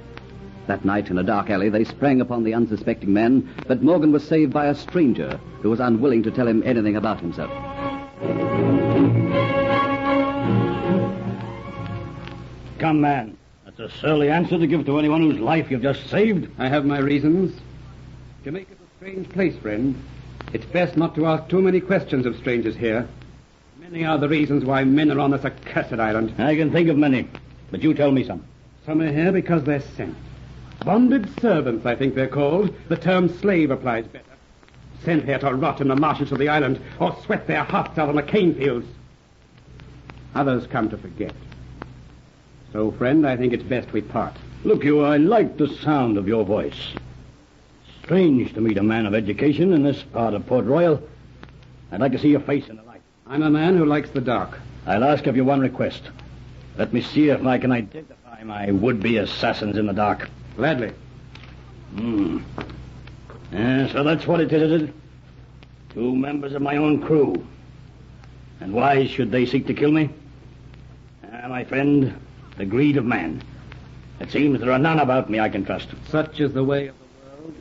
That night, in a dark alley, they sprang upon the unsuspecting men, but Morgan was saved by a stranger who was unwilling to tell him anything about himself. Come, man. That's a surly answer to give to anyone whose life you've just saved. I have my reasons. Jamaica's a strange place, friend. It's best not to ask too many questions of strangers here. Many are the reasons why men are on this accursed island. I can think of many, but you tell me some. Some are here because they're sent. Bonded servants, I think they're called. The term slave applies better. Sent here to rot in the marshes of the island or sweat their hearts out on the cane fields. Others come to forget. So, friend, I think it's best we part. Look, you, I like the sound of your voice. Strange to meet a man of education in this part of Port Royal. I'd like to see your face in the light. I'm a man who likes the dark. I'll ask of you one request. Let me see if I can identify my would-be assassins in the dark. Gladly. So that's what it is it? 2 members of my own crew. And why should they seek to kill me? My friend, the greed of man. It seems there are none about me I can trust. Such is the way of the world.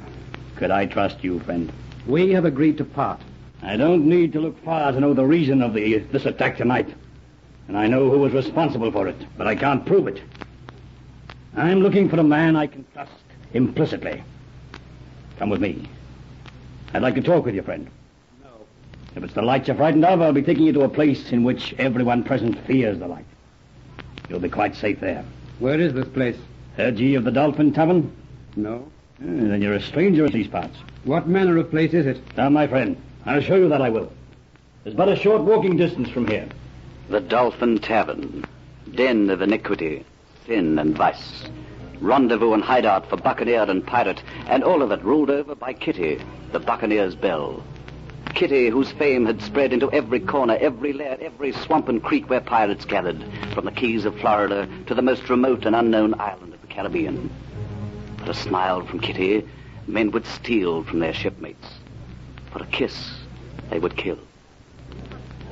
Could I trust you, friend? We have agreed to part. I don't need to look far to know the reason of this attack tonight. And I know who was responsible for it, but I can't prove it. I'm looking for a man I can trust implicitly. Come with me. I'd like to talk with you, friend. No. If it's the light you're frightened of, I'll be taking you to a place in which everyone present fears the light. You'll be quite safe there. Where is this place? Heard ye of the Dolphin Tavern? No. Then you're a stranger in these parts. What manner of place is it? Now, my friend, I'll show you that I will. There's but a short walking distance from here. The Dolphin Tavern, den of iniquity, sin and vice, rendezvous and hideout for buccaneer and pirate, and all of it ruled over by Kitty, the buccaneer's belle. Kitty, whose fame had spread into every corner, every lair, every swamp and creek where pirates gathered, from the Keys of Florida to the most remote and unknown island of the Caribbean. For a smile from Kitty, men would steal from their shipmates. For a kiss, they would kill.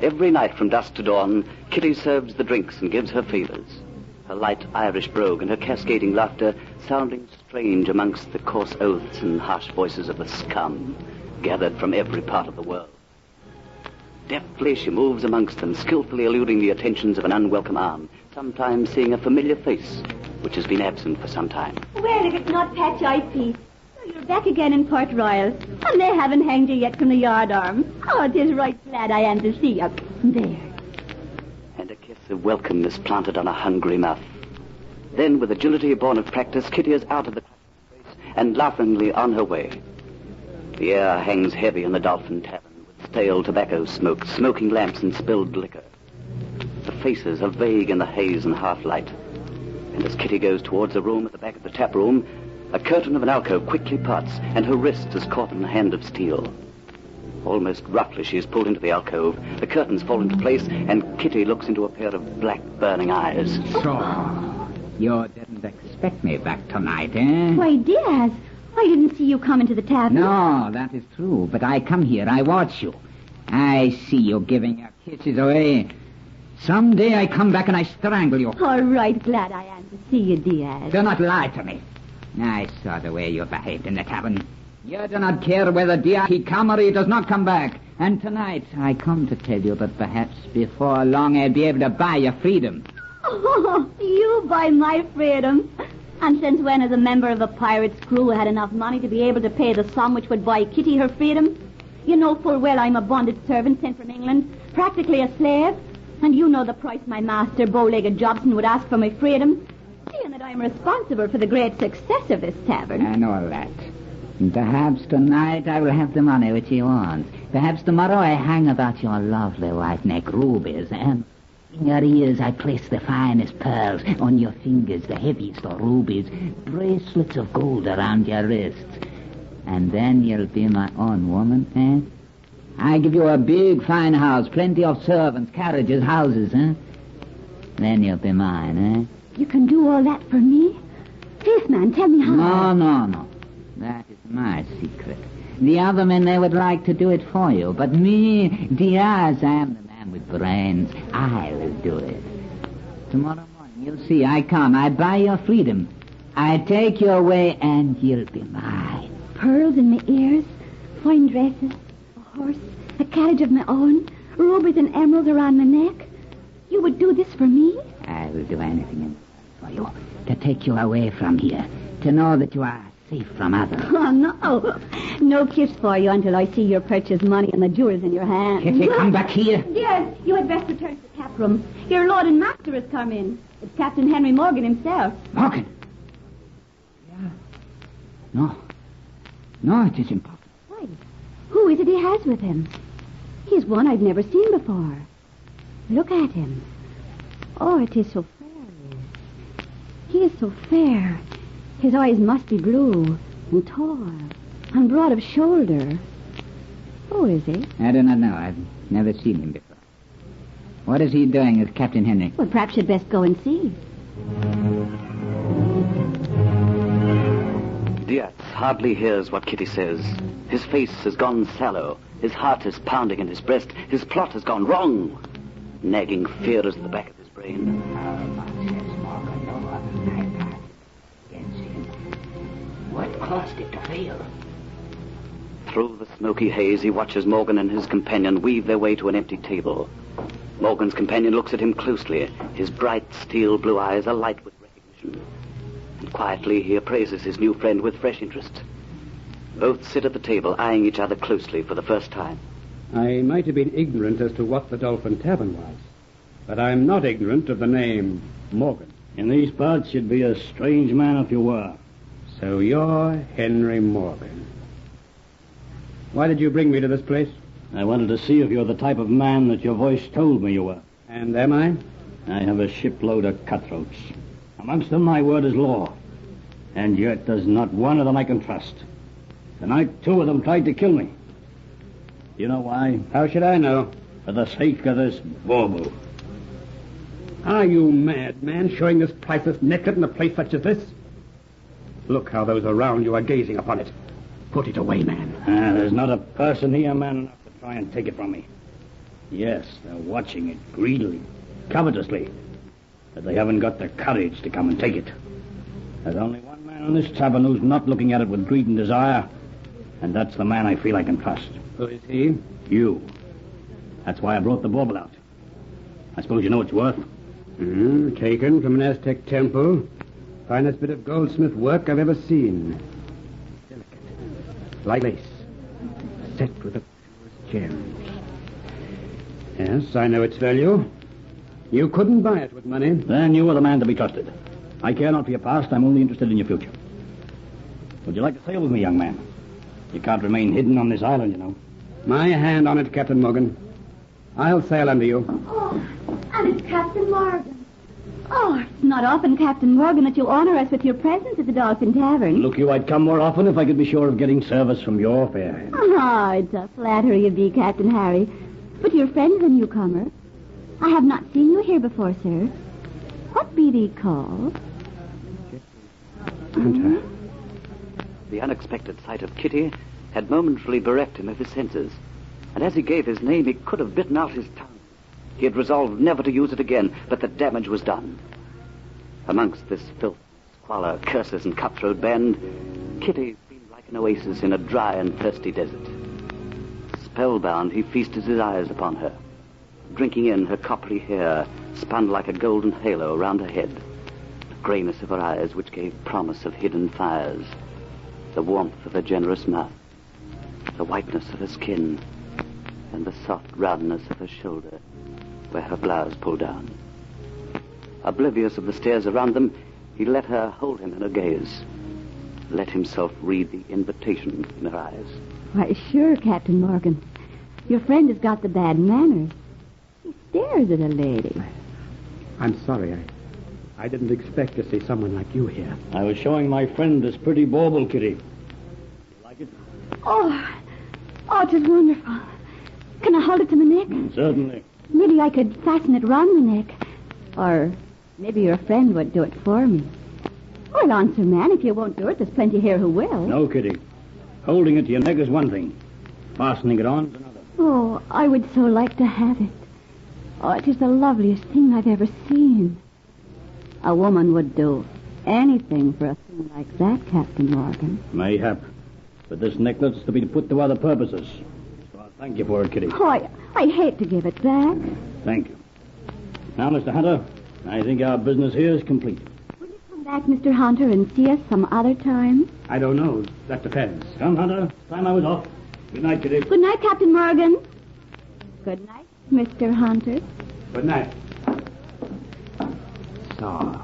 Every night from dusk to dawn, Kitty serves the drinks and gives her favors. Her light Irish brogue and her cascading laughter sounding strange amongst the coarse oaths and harsh voices of the scum gathered from every part of the world. Deftly she moves amongst them, skillfully eluding the attentions of an unwelcome arm, sometimes seeing a familiar face which has been absent for some time. Well, if it's not Patch Eyepiece. You're back again in Port Royal, and they haven't hanged you yet from the yardarm. Oh, it is right glad I am to see you. There. And a kiss of welcome is planted on a hungry mouth. Then, with agility born of practice, Kitty is out of the place and laughingly on her way. The air hangs heavy in the Dolphin Tavern with stale tobacco smoke, smoking lamps, and spilled liquor. The faces are vague in the haze and half-light. And as Kitty goes towards a room at the back of the tap room, a curtain of an alcove quickly parts, and her wrist is caught in a hand of steel. Almost roughly she is pulled into the alcove. The curtains fall into place, and Kitty looks into a pair of black, burning eyes. So, you didn't expect me back tonight, eh? Why, Diaz, I didn't see you come into the tavern. No, that is true, but I come here, I watch you. I see you giving your kisses away. Someday I come back and I strangle you. All right, glad I am to see you, Diaz. Do not lie to me. I saw the way you behaved in the tavern. You do not care whether Diaz he come or he does not come back. And tonight I come to tell you that perhaps before long I'll be able to buy your freedom. Oh, you buy my freedom. And since when has a member of a pirate's crew had enough money to be able to pay the sum which would buy Kitty her freedom? You know full well I'm a bonded servant sent from England, practically a slave. And you know the price my master, bow-legged Jobson, would ask for my freedom. Seeing that I'm responsible for the great success of this tavern. I know that. Perhaps tonight I will have the money which you want. Perhaps tomorrow I hang about your lovely white neck rubies, and in your ears I place the finest pearls, on your fingers the heaviest of rubies, bracelets of gold around your wrists. And then you'll be my own woman, eh? I give you a big, fine house, plenty of servants, carriages, houses, eh? Then you'll be mine, eh? You can do all that for me? Yes, man, tell me how. No. That is my secret. The other men, they would like to do it for you. But me, Diaz, I am the man with brains. I will do it. Tomorrow morning, you'll see, I come. I buy your freedom. I take you away, and you'll be mine. Pearls in my ears, fine dresses, a horse, a carriage of my own, rubies and emeralds around my neck. You would do this for me? I will do anything for you. To take you away from here. To know that you are safe from others. Oh, no. No kiss for you until I see your purchase money and the jewels in your hand. Kitty, come back here. Yes, you had best return to the tap room. Your lord and master has come in. It's Captain Henry Morgan himself. Morgan? Yeah. No, it is impossible. Why? Who is it he has with him? He's one I've never seen before. Look at him. Oh, it is so fair. He is so fair. His eyes must be blue and tall and broad of shoulder. Who is he? I do not know. I've never seen him before. What is he doing with Captain Henry? Well, perhaps you'd best go and see. Diaz hardly hears what Kitty says. His face has gone sallow. His heart is pounding in his breast. His plot has gone wrong. Nagging fear is at the back of his brain. What caused it to fail? Through the smoky haze, he watches Morgan and his companion weave their way to an empty table. Morgan's companion looks at him closely, his bright steel blue eyes alight with recognition. And quietly he appraises his new friend with fresh interest. Both sit at the table, eyeing each other closely for the first time. I might have been ignorant as to what the Dolphin Tavern was, but I'm not ignorant of the name Morgan. In these parts, you'd be a strange man if you were. So you're Henry Morgan. Why did you bring me to this place? I wanted to see if you're the type of man that your voice told me you were. And am I? I have a shipload of cutthroats. Amongst them, my word is law. And yet there's not one of them I can trust. Tonight, 2 of them tried to kill me. You know why? How should I know? For the sake of this bauble. Are you mad, man, showing this priceless necklet in a place such as this? Look how those around you are gazing upon it. Put it away, man. There's not a person here man enough to try and take it from me. Yes, they're watching it greedily, covetously, but they haven't got the courage to come and take it. There's only one man in this tavern who's not looking at it with greed and desire, and that's the man I feel I can trust. Who is he? You. That's why I brought the bauble out. I suppose you know what it's worth? Taken from an Aztec temple. Finest bit of goldsmith work I've ever seen. Delicate. Like lace. Set with the purest gems. Yes, I know its value. You couldn't buy it with money. Then you were the man to be trusted. I care not for your past. I'm only interested in your future. Would you like to sail with me, young man? You can't remain hidden on this island, you know. My hand on it, Captain Morgan. I'll sail under you. Oh, and it's Captain Morgan. Oh, it's not often, Captain Morgan, that you honor us with your presence at the Dolphin Tavern. Look, I'd come more often if I could be sure of getting service from your fair hand. Oh, it's a flattery of thee, Captain Harry. But your friend's a newcomer. I have not seen you here before, sir. What be thee called? Hunter. The unexpected sight of Kitty had momentarily bereft him of his senses, and as he gave his name, he could have bitten out his tongue. He had resolved never to use it again, but the damage was done. Amongst this filth, squalor, curses, and cutthroat band, Kitty seemed like an oasis in a dry and thirsty desert. Spellbound, he feasted his eyes upon her, drinking in her coppery hair, spun like a golden halo around her head, the grayness of her eyes which gave promise of hidden fires, the warmth of her generous mouth, the whiteness of her skin, and the soft roundness of her shoulder, where her blouse pulled down. Oblivious of the stares around them, he let her hold him in her gaze, let himself read the invitation in her eyes. Why, sure, Captain Morgan. Your friend has got the bad manners. He stares at a lady. I'm sorry. I didn't expect to see someone like you here. I was showing my friend this pretty bauble, Kitty. You like it? Oh, it is wonderful. Can I hold it to my neck? Certainly. Maybe I could fasten it round my neck. Or maybe your friend would do it for me. Well, answer, man, if you won't do it, there's plenty here who will. No, Kitty. Holding it to your neck is one thing. Fastening it on is another. Oh, I would so like to have it. Oh, it is the loveliest thing I've ever seen. A woman would do anything for a thing like that, Captain Morgan. Mayhap. But this necklace to be put to other purposes. So I'll thank you for it, Kitty. Oh, I hate to give it back. Thank you. Now, Mr. Hunter, I think our business here is complete. Come back, Mr. Hunter, and see us some other time. I don't know. That depends. Come, Hunter. Time I was off. Good night, Kitty. Good night, Captain Morgan. Good night, Mr. Hunter. Good night. So,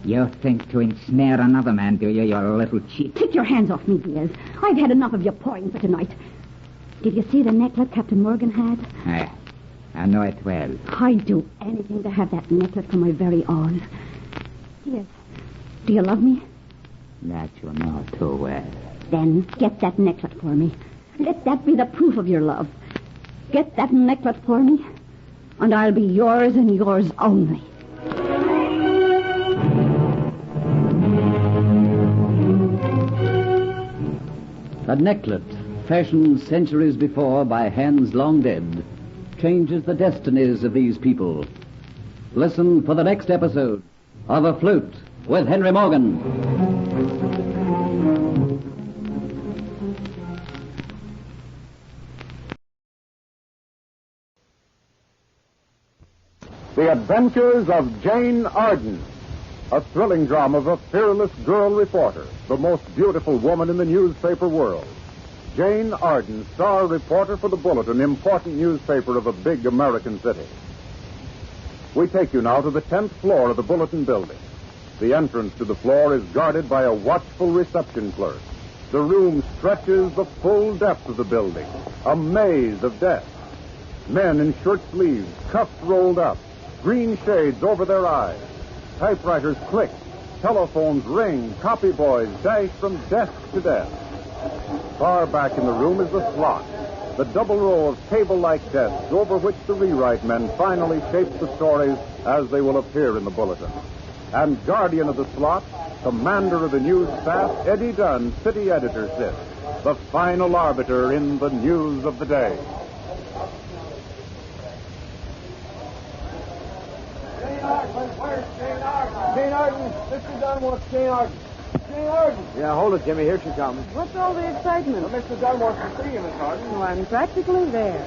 you think to ensnare another man, do you, you little cheat? Take your hands off me, Diaz. I've had enough of your pawing for tonight. Did you see the necklace Captain Morgan had? I know it well. I'd do anything to have that necklace for my very own. Diaz, do you love me? That you know too well. Then get that necklace for me. Let that be the proof of your love. Get that necklace for me, and I'll be yours and yours only. A necklet, fashioned centuries before by hands long dead, changes the destinies of these people. Listen for the next episode of Afloat with Henry Morgan. The Adventures of Jane Arden, a thrilling drama of a fearless girl reporter, the most beautiful woman in the newspaper world. Jane Arden, star reporter for the Bulletin, important newspaper of a big American city. We take you now to the 10th floor of the Bulletin building. The entrance to the floor is guarded by a watchful reception clerk. The room stretches the full depth of the building, a maze of desks. Men in shirt sleeves, cuffs rolled up, green shades over their eyes. Typewriters click, telephones ring, copy boys dash from desk to desk. Far back in the room is the slot, the double row of table-like desks over which the rewrite men finally shape the stories as they will appear in the Bulletin. And guardian of the slot, commander of the news staff, Eddie Dunn, city editor, sits, the final arbiter in the news of the day. Jane Arden. Mr. Dunn wants Jane Arden. Jane Arden. Yeah, hold it, Jimmy. Here she comes. What's all the excitement? Well, Mr. Dunn wants to see you, Miss Arden. Oh, I'm practically there.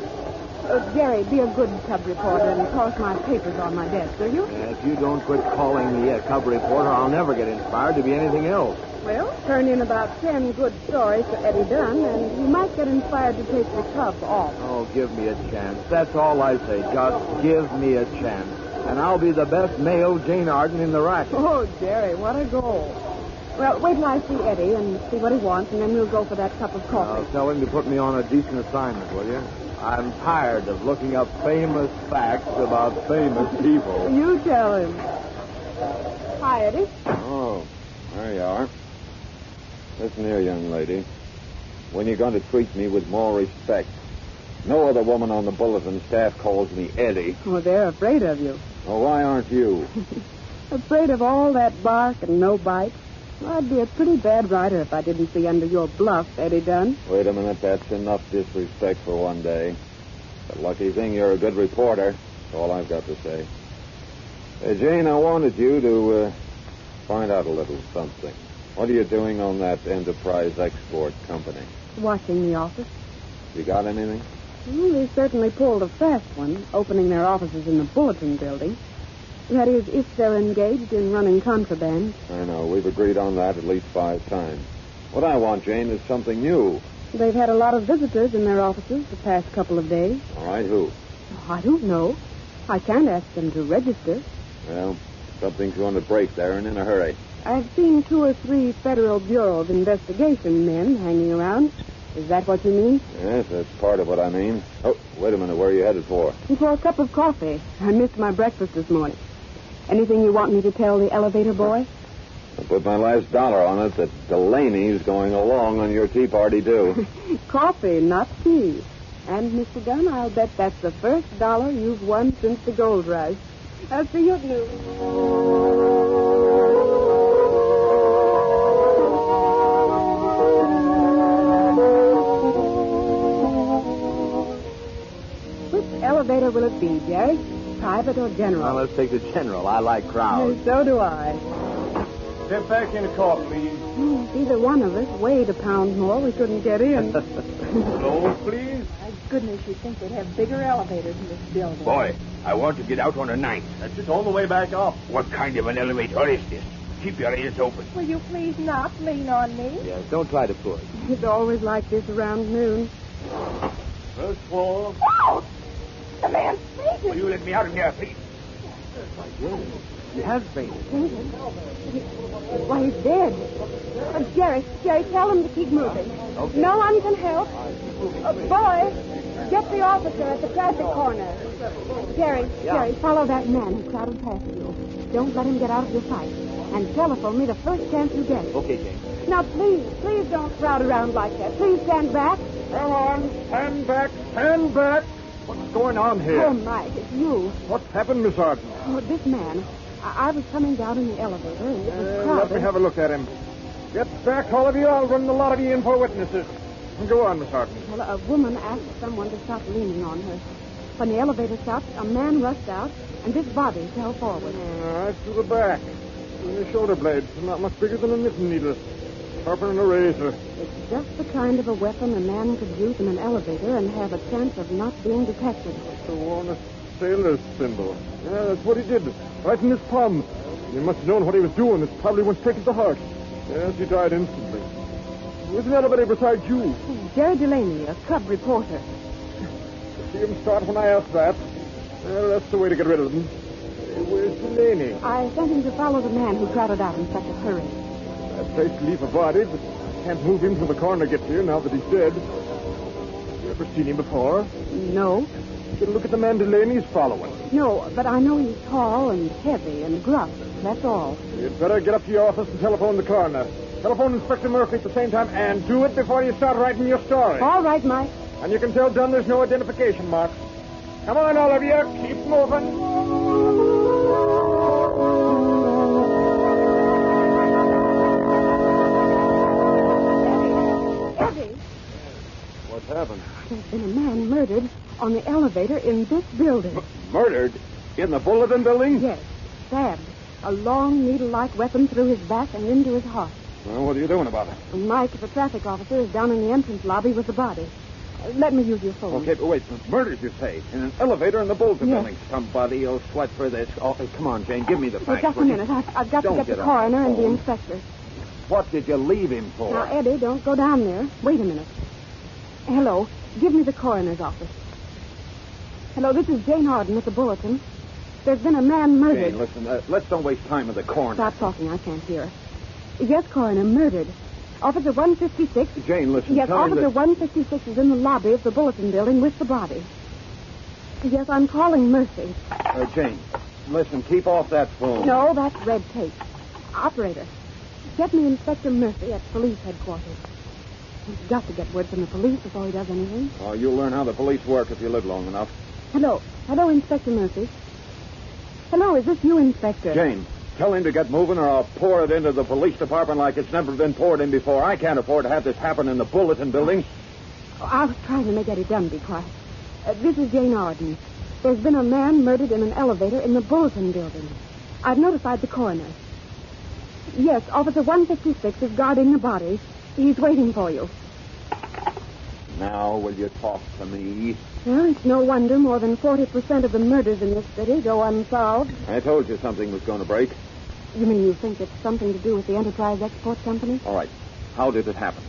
Jerry, be a good cub reporter and toss my papers on my desk, will you? If you don't quit calling me a cub reporter, I'll never get inspired to be anything else. Well, turn in about 10 good stories to Eddie Dunn, and you might get inspired to take the cub off. Oh, give me a chance. That's all I say. Just give me a chance. And I'll be the best male Jane Arden in the racket. Oh, Jerry, what a goal. Well, wait till I see Eddie and see what he wants, and then we'll go for that cup of coffee. I'll tell him to put me on a decent assignment, will you? I'm tired of looking up famous facts about famous people. You tell him. Hi, Eddie. Oh, there you are. Listen here, young lady. When you're going to treat me with more respect, no other woman on the Bulletin staff calls me Eddie. Oh, they're afraid of you. Oh, why aren't you? Afraid of all that bark and no bite? Well, I'd be a pretty bad writer if I didn't see under your bluff, Eddie Dunn. Wait a minute, that's enough disrespect for one day. The lucky thing you're a good reporter. That's all I've got to say. Hey, Jane, I wanted you to find out a little something. What are you doing on that Enterprise Export Company? Watching the office. You got anything? Well, they certainly pulled a fast one, opening their offices in the Bulletin Building. That is, if they're engaged in running contraband. I know. We've agreed on that at least 5 times. What I want, Jane, is something new. They've had a lot of visitors in their offices the past couple of days. All right, who? Oh, I don't know. I can't ask them to register. Well, something's going to break there and in a hurry. I've seen 2 or 3 Federal Bureau of Investigation men hanging around. Is that what you mean? Yes, that's part of what I mean. Oh, wait a minute. Where are you headed for? For a cup of coffee. I missed my breakfast this morning. Anything you want me to tell the elevator boy? I put my last dollar on it that Delaney's going along on your tea party, too. Coffee, not tea. And, Mr. Dunn, I'll bet that's the first dollar you've won since the gold rush. I'll see you at noon. Which elevator will it be, Jerry? Private or general? Well, let's take the general. I like crowds. So do I. Step back in the car, please. If either one of us weighed a pound more, we couldn't get in. Slow, please. My goodness, you'd think they'd have bigger elevators in this building. Boy, I want to get out on a 9th. That's it, all the way back up. What kind of an elevator is this? Keep your ears open. Will you please not lean on me? Yeah, don't try to push. It's always like this around noon. First floor. Oh! The man's fainted. Will you let me out of here, please? He has fainted. Why, he's dead. Jerry, tell him to keep moving. Okay. No one can help. Boy, get the officer at the traffic corner. Jerry, follow that man who crowded past you. Don't let him get out of your sight. And telephone me the first chance you get. Okay, Jane. Now, please don't crowd around like that. Please stand back. Come on, stand back, stand back. What's going on here? Oh, Mike, it's you. What's happened, Miss Arden? Oh, this man. I was coming down in the elevator and it was crowded. Let me have a look at him. Get back, all of you. I'll run the lot of you in for witnesses. Go on, Miss Arden. Well, a woman asked someone to stop leaning on her. When the elevator stopped, a man rushed out, and this body fell forward. Right to the back. And the shoulder blades, not much bigger than a knitting needle. Sharper than a razor. It's just the kind of a weapon a man could use in an elevator and have a chance of not being detected. So on a sailor's symbol. Yeah, that's what he did. Right in his palm. He must have known what he was doing. It probably went straight to the heart. Yes, he died instantly. Where's an elevator besides you? Jerry Delaney, a cub reporter. See him start when I asked that. Well, that's the way to get rid of them. Where's Delaney? I sent him to follow the man who crowded out in such a hurry. That place to leave a body, but can't move him till the coroner gets here now that he's dead. You ever seen him before? No. Get a look at the man Delaney's following. No, but I know he's tall and heavy and gruff. That's all. You'd better get up to your office and telephone the coroner. Telephone Inspector Murphy at the same time, and do it before you start writing your story. All right, Mike. And you can tell Dunn there's no identification marks. Come on, all of you. Keep moving. What's happened? There's been a man murdered on the elevator in this building. Murdered? In the Bulletin Building? Yes, stabbed. A long needle-like weapon through his back and into his heart. Well, what are you doing about it? And Mike, the traffic officer, is down in the entrance lobby with the body. Let me use your phone. Okay, but wait. Murdered, you say? In an elevator in the Bulletin Building? Somebody will sweat for this. Oh, come on, Jane. Give me the facts. Just a minute. I've got to get the coroner and the inspector. What did you leave him for? Now, Eddie, don't go down there. Wait a minute. Hello. Give me the coroner's office. Hello, this is Jane Arden at the Bulletin. There's been a man murdered. Jane, listen, let's don't waste time with the coroner. Stop talking. I can't hear. Yes, coroner, murdered. Officer 156. Jane, listen. Yes, tell him Officer that... 156 is in the lobby of the Bulletin Building with the body. Yes, I'm calling Mercy. Jane, listen, keep off that phone. No, that's red tape. Operator, get me Inspector Murphy at police headquarters. He's got to get word from the police before he does anything. Oh, you'll learn how the police work if you live long enough. Hello, Inspector Murphy. Hello, is this you, Inspector? Jane, tell him to get moving or I'll pour it into the police department like it's never been poured in before. I can't afford to have this happen in the Bulletin Building. Oh, I was trying to make Eddie Dunn be quiet. This is Jane Arden. There's been a man murdered in an elevator in the Bulletin building. I've notified the coroner. Yes, Officer 156 is guarding the body. He's waiting for you. Now, will you talk to me? Well, it's no wonder more than 40% of the murders in this city go unsolved. I told you something was going to break. You mean you think it's something to do with the Enterprise Export Company? All right. How did it happen?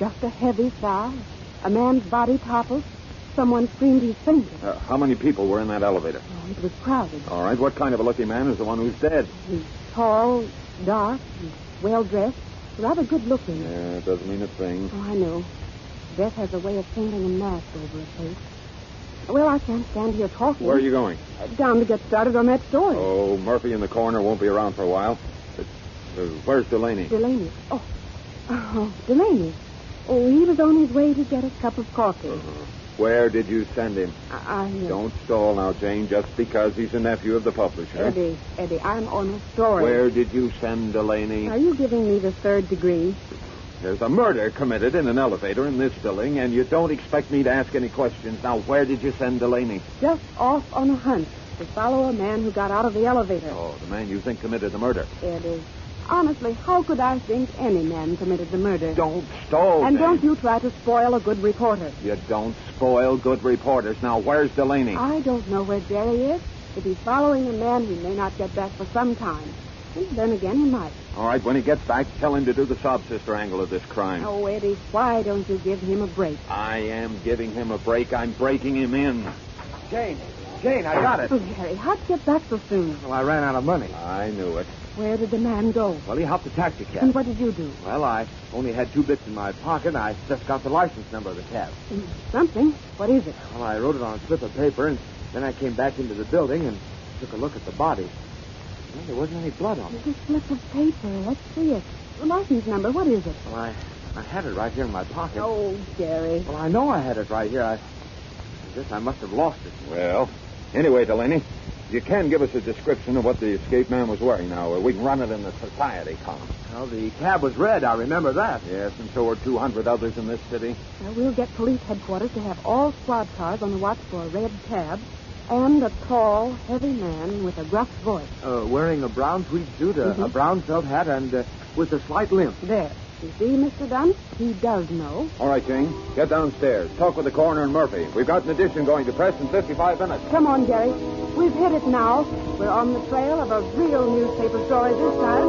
Just a heavy sigh. A man's body toppled. Someone screamed he's fainted. How many people were in that elevator? Oh, it was crowded. All right. What kind of a looking man is the one who's dead? He's tall, dark, well-dressed, rather good-looking. Yeah, it doesn't mean a thing. Oh, I know. Death has a way of painting a mask over a face. Well, I can't stand here talking. Where are you going? Down to get started on that story. Oh, Murphy in the corner won't be around for a while. Where's Delaney? Delaney? Oh, Delaney. Oh, he was on his way to get a cup of coffee. Where did you send him? Don't stall now, Jane, just because he's a nephew of the publisher. Eddie, I'm on a story. Where did you send Delaney? Are you giving me the third degree? There's a murder committed in an elevator in this building, and you don't expect me to ask any questions. Now, where did you send Delaney? Just off on a hunt to follow a man who got out of the elevator. Oh, the man you think committed the murder. Eddie, honestly, how could I think any man committed the murder? Don't stall, And Jane. don't you try to spoil a good reporter. You don't spoil good reporters. Now, where's Delaney? I don't know where Jerry is. If he's following a man, he may not get back for some time. And then again, he might. All right, when he gets back, tell him to do the sob-sister angle of this crime. Oh, Eddie, why don't you give him a break? I am giving him a break. I'm breaking him in. Jane, I got it. Oh, Jerry, how'd you get back so soon? Well, I ran out of money. I knew it. Where did the man go? Well, he hopped a taxi cab. And what did you do? Well, I only had 2 bits in my pocket. I just got the license number of the cab. Something. What is it? Well, I wrote it on a slip of paper, and then I came back into the building and took a look at the body. Well, there wasn't any blood on it. It's a slip of paper. Let's see it. The license number. What is it? Well, I had it right here in my pocket. Oh, Jerry. Well, I know I had it right here. I guess I must have lost it. Well, anyway, Delaney, you can give us a description of what the escaped man was wearing now. We can run it in the society column. Well, the cab was red. I remember that. Yes, and so are 200 others in this city. Well, we'll get police headquarters to have all squad cars on the watch for a red cab and a tall, heavy man with a gruff voice. Wearing a brown tweed suit, a brown felt hat, and with a slight limp. There. You see, Mr. Dunn? He does know. All right, Jane, get downstairs. Talk with the coroner and Murphy. We've got an edition going to press in 55 minutes. Come on, Jerry. We've hit it now. We're on the trail of a real newspaper story this time.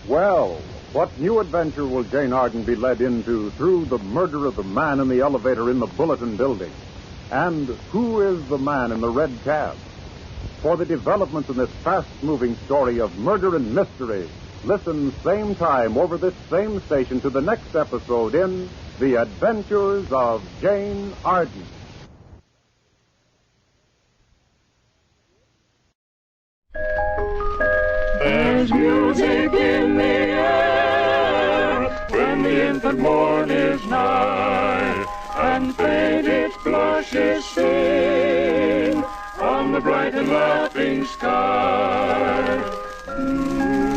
Well, what new adventure will Jane Arden be led into through the murder of the man in the elevator in the Bulletin building? And who is the man in the red cab? For the developments in this fast-moving story of murder and mystery, listen same time over this same station to the next episode in The Adventures of Jane Arden. There's music in the air when the infant morn is nigh, and faint its blushes seen on the bright and laughing sky.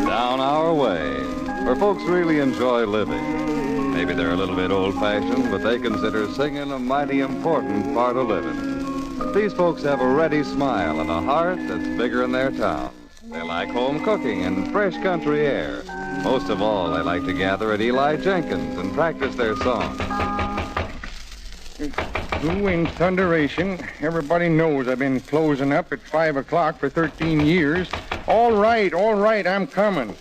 Down our way, where folks really enjoy living. Maybe they're a little bit old-fashioned, but they consider singing a mighty important part of living. These folks have a ready smile and a heart that's bigger than their town. They like home cooking and fresh country air. Most of all, they like to gather at Eli Jenkins and practice their songs. Who in thunderation? Everybody knows I've been closing up at 5 o'clock for 13 years. All right, I'm coming.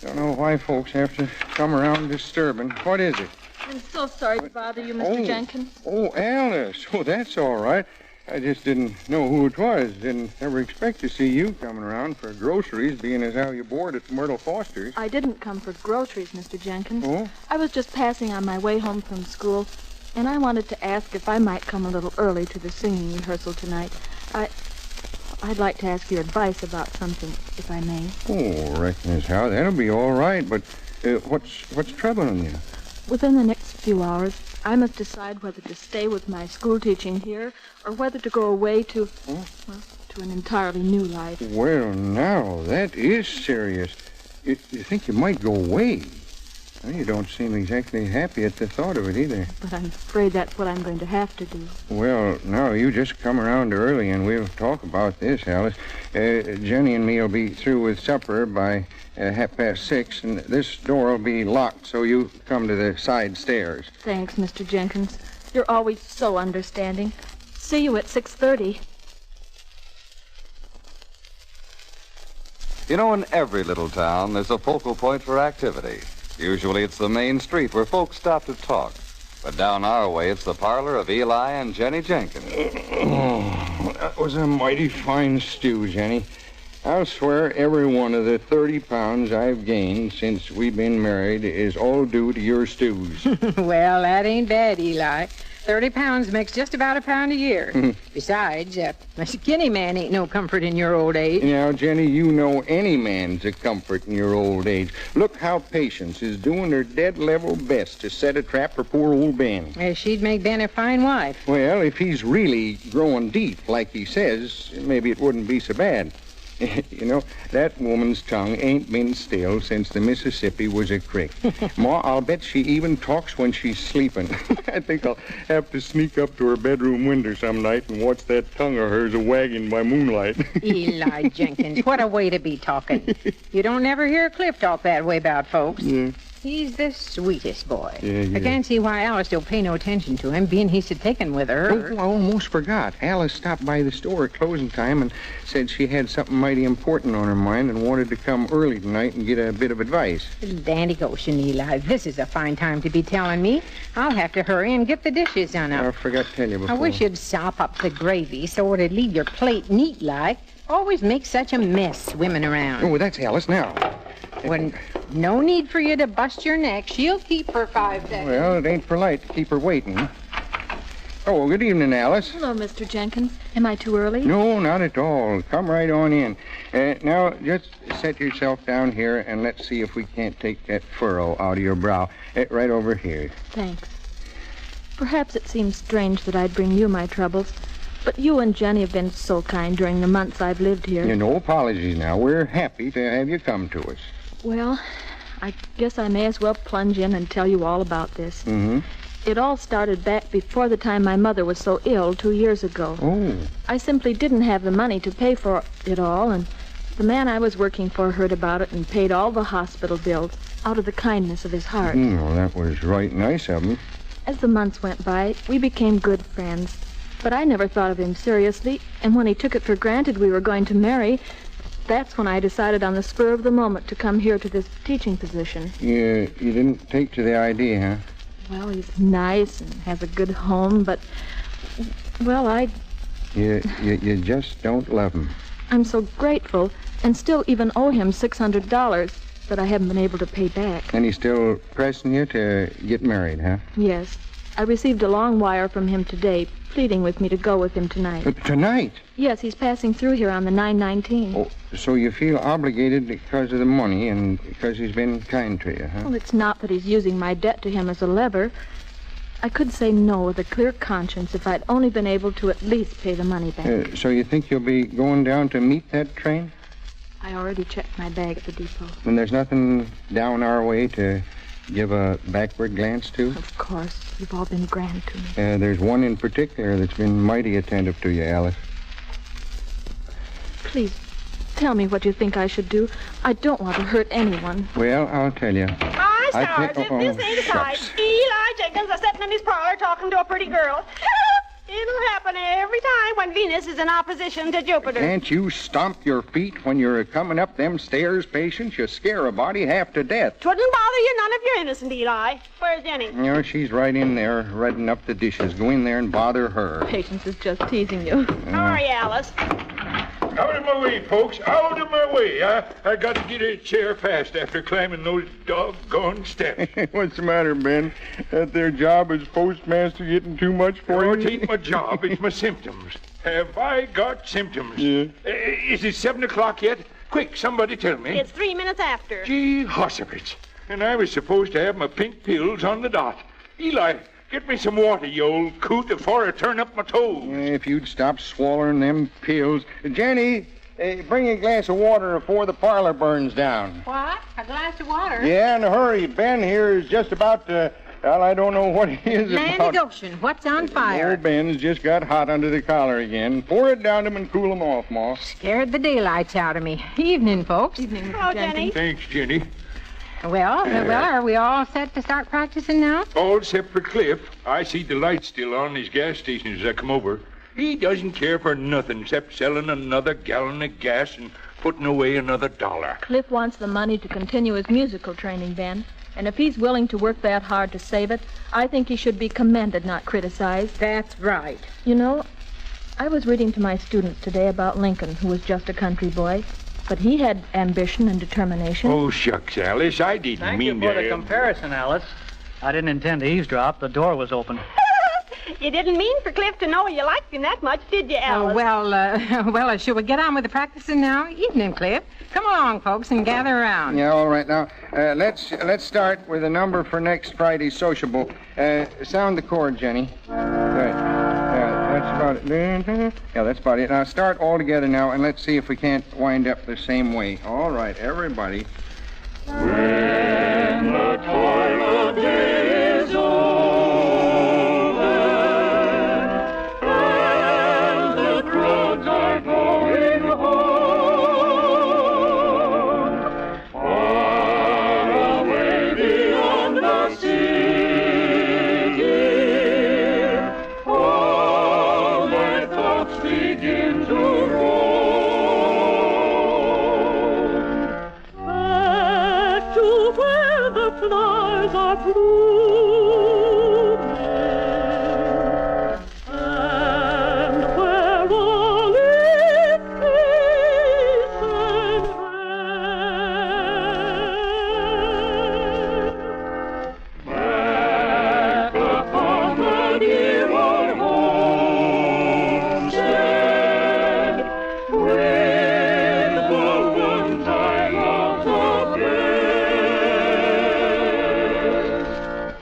Don't know why folks have to come around disturbing. What is it? I'm so sorry to bother you, Mr. Jenkins. Oh, Alice. Oh, that's all right. I just didn't know who it was. Didn't ever expect to see you coming around for groceries, being as how you board at Myrtle Foster's. I didn't come for groceries, Mr. Jenkins. Oh? I was just passing on my way home from school, and I wanted to ask if I might come a little early to the singing rehearsal tonight. I'd like to ask your advice about something, if I may. Oh, reckon as how. That'll be all right, but what's troubling you? Within the next few hours, I must decide whether to stay with my school teaching here or whether to go away to an entirely new life. Well, now, that is serious. You think you might go away? Well, you don't seem exactly happy at the thought of it either. But I'm afraid that's what I'm going to have to do. Well, no, you just come around early and we'll talk about this, Alice. Jenny and me will be through with supper by 6:30, and this door will be locked, so you come to the side stairs. Thanks, Mr. Jenkins. You're always so understanding. See you at 6:30. You know, in every little town, there's a focal point for activity. Usually it's the main street where folks stop to talk. But down our way, it's the parlor of Eli and Jenny Jenkins. Oh, that was a mighty fine stew, Jenny. I'll swear every one of the 30 pounds I've gained since we've been married is all due to your stews. Well, that ain't bad, Eli. 30 pounds makes just about a pound a year. Besides, a skinny man ain't no comfort in your old age. Now, Jenny, you know any man's a comfort in your old age. Look how Patience is doing her dead level best to set a trap for poor old Ben. She'd make Ben a fine wife. Well, if he's really growing deep, like he says, maybe it wouldn't be so bad. You know, that woman's tongue ain't been still since the Mississippi was a creek. Ma, I'll bet she even talks when she's sleeping. I think I'll have to sneak up to her bedroom window some night and watch that tongue of hers a-wagging by moonlight. Eli Jenkins, what a way to be talking. You don't never hear Cliff talk that way about folks. Yeah. He's the sweetest boy. Yeah. I can't see why Alice don't pay no attention to him, being he's taken with her. Oh, I almost forgot. Alice stopped by the store at closing time and said she had something mighty important on her mind and wanted to come early tonight and get a bit of advice. Dandy Goshen, Eli. This is a fine time to be telling me. I'll have to hurry and get the dishes done up. I forgot to tell you before. I wish you'd sop up the gravy so it'd leave your plate neat like. Always make such a mess swimming around. Oh, that's Alice now. When no need for you to bust your neck. She'll keep for 5 seconds. Well, it ain't polite to keep her waiting. Oh, good evening, Alice. Hello, Mr. Jenkins. Am I too early? No, not at all. Come right on in. Now, just set yourself down here and let's see if we can't take that furrow out of your brow. Right over here. Thanks. Perhaps it seems strange that I'd bring you my troubles, but you and Jenny have been so kind during the months I've lived here. No apologies now. We're happy to have you come to us. Well, I guess I may as well plunge in and tell you all about this. Mm-hmm. It all started back before the time my mother was so ill 2 years ago. Oh. I simply didn't have the money to pay for it all, and the man I was working for heard about it and paid all the hospital bills out of the kindness of his heart. Well, that was right nice of him. As the months went by, we became good friends. But I never thought of him seriously, and when he took it for granted we were going to marry, that's when I decided on the spur of the moment to come here to this teaching position. You didn't take to the idea, huh? Well, he's nice and has a good home, but, well, You just don't love him. I'm so grateful and still even owe him $600 that I haven't been able to pay back. And he's still pressing you to get married, huh? Yes. I received a long wire from him today, pleading with me to go with him tonight. Tonight? Yes, he's passing through here on the 9:19. Oh, so you feel obligated because of the money and because he's been kind to you, huh? Well, it's not that he's using my debt to him as a lever. I could say no with a clear conscience if I'd only been able to at least pay the money back. So you think you'll be going down to meet that train? I already checked my bag at the depot. And there's nothing down our way to give a backward glance to? Of course. You've all been grand to me. There's one in particular that's been mighty attentive to you, Alice. Please, tell me what you think I should do. I don't want to hurt anyone. Well, I'll tell you. Hi, Sergeant. This ain't a fight. Eli Jenkins is sitting in his parlor talking to a pretty girl. It'll happen every time when Venus is in opposition to Jupiter. Can't you stomp your feet when you're coming up them stairs, Patience? You scare a body half to death. Twouldn't bother you none if you're innocent, Eli. Where's Jenny? You know, she's right in there, redding up the dishes. Go in there and bother her. Patience is just teasing you. How are you, Alice? Out of my way, folks. Out of my way. I got to get a chair fast after climbing those doggone steps. What's the matter, Ben? That their job as postmaster getting too much for you? It ain't my job. It's my symptoms. Have I got symptoms? Yeah. Is it 7 o'clock yet? Quick, somebody tell me. It's 3 minutes after. Gee, hossabits. And I was supposed to have my pink pills on the dot. Eli, get me some water, you old coot, before I turn up my toes. If you'd stop swallowing them pills. Jenny, Bring a glass of water before the parlor burns down. What? A glass of water? Yeah, in a hurry. Ben here is just about to... Well, I don't know what he is Landy about. Goshen, what's on fire? Old Ben's just got hot under the collar again. Pour it down to him and cool him off, Ma. Scared the daylights out of me. Evening, folks. Evening, Hello, Jenny. Thanks, Jenny. Well, are we all set to start practicing now? All except for Cliff. I see the lights still on his gas station as I come over. He doesn't care for nothing except selling another gallon of gas and putting away another $1. Cliff wants the money to continue his musical training, Ben. And if he's willing to work that hard to save it, I think he should be commended, not criticized. That's right. You know, I was reading to my students today about Lincoln, who was just a country boy. But he had ambition and determination. Oh, shucks, Alice, I didn't mean Thank you for to... the comparison, Alice. I didn't intend to eavesdrop. The door was open. You didn't mean for Cliff to know you liked him that much, did you, Alice? Shall we get on with the practicing now? Evening, Cliff. Come along, folks, and gather around. Yeah, all right. Now, let's start with a number for next Friday's sociable. Sound the chord, Jenny. Right. That's about it. Yeah, that's about it. Now, start all together now, and let's see if we can't wind up the same way. All right, everybody. When the toil of day is over, and the crowds are going home, far away beyond the city, all my thoughts begin to roam. Back to where the flowers are blooming, and where all is peace and rest. Back upon the dear old homestead, with the ones I love so best.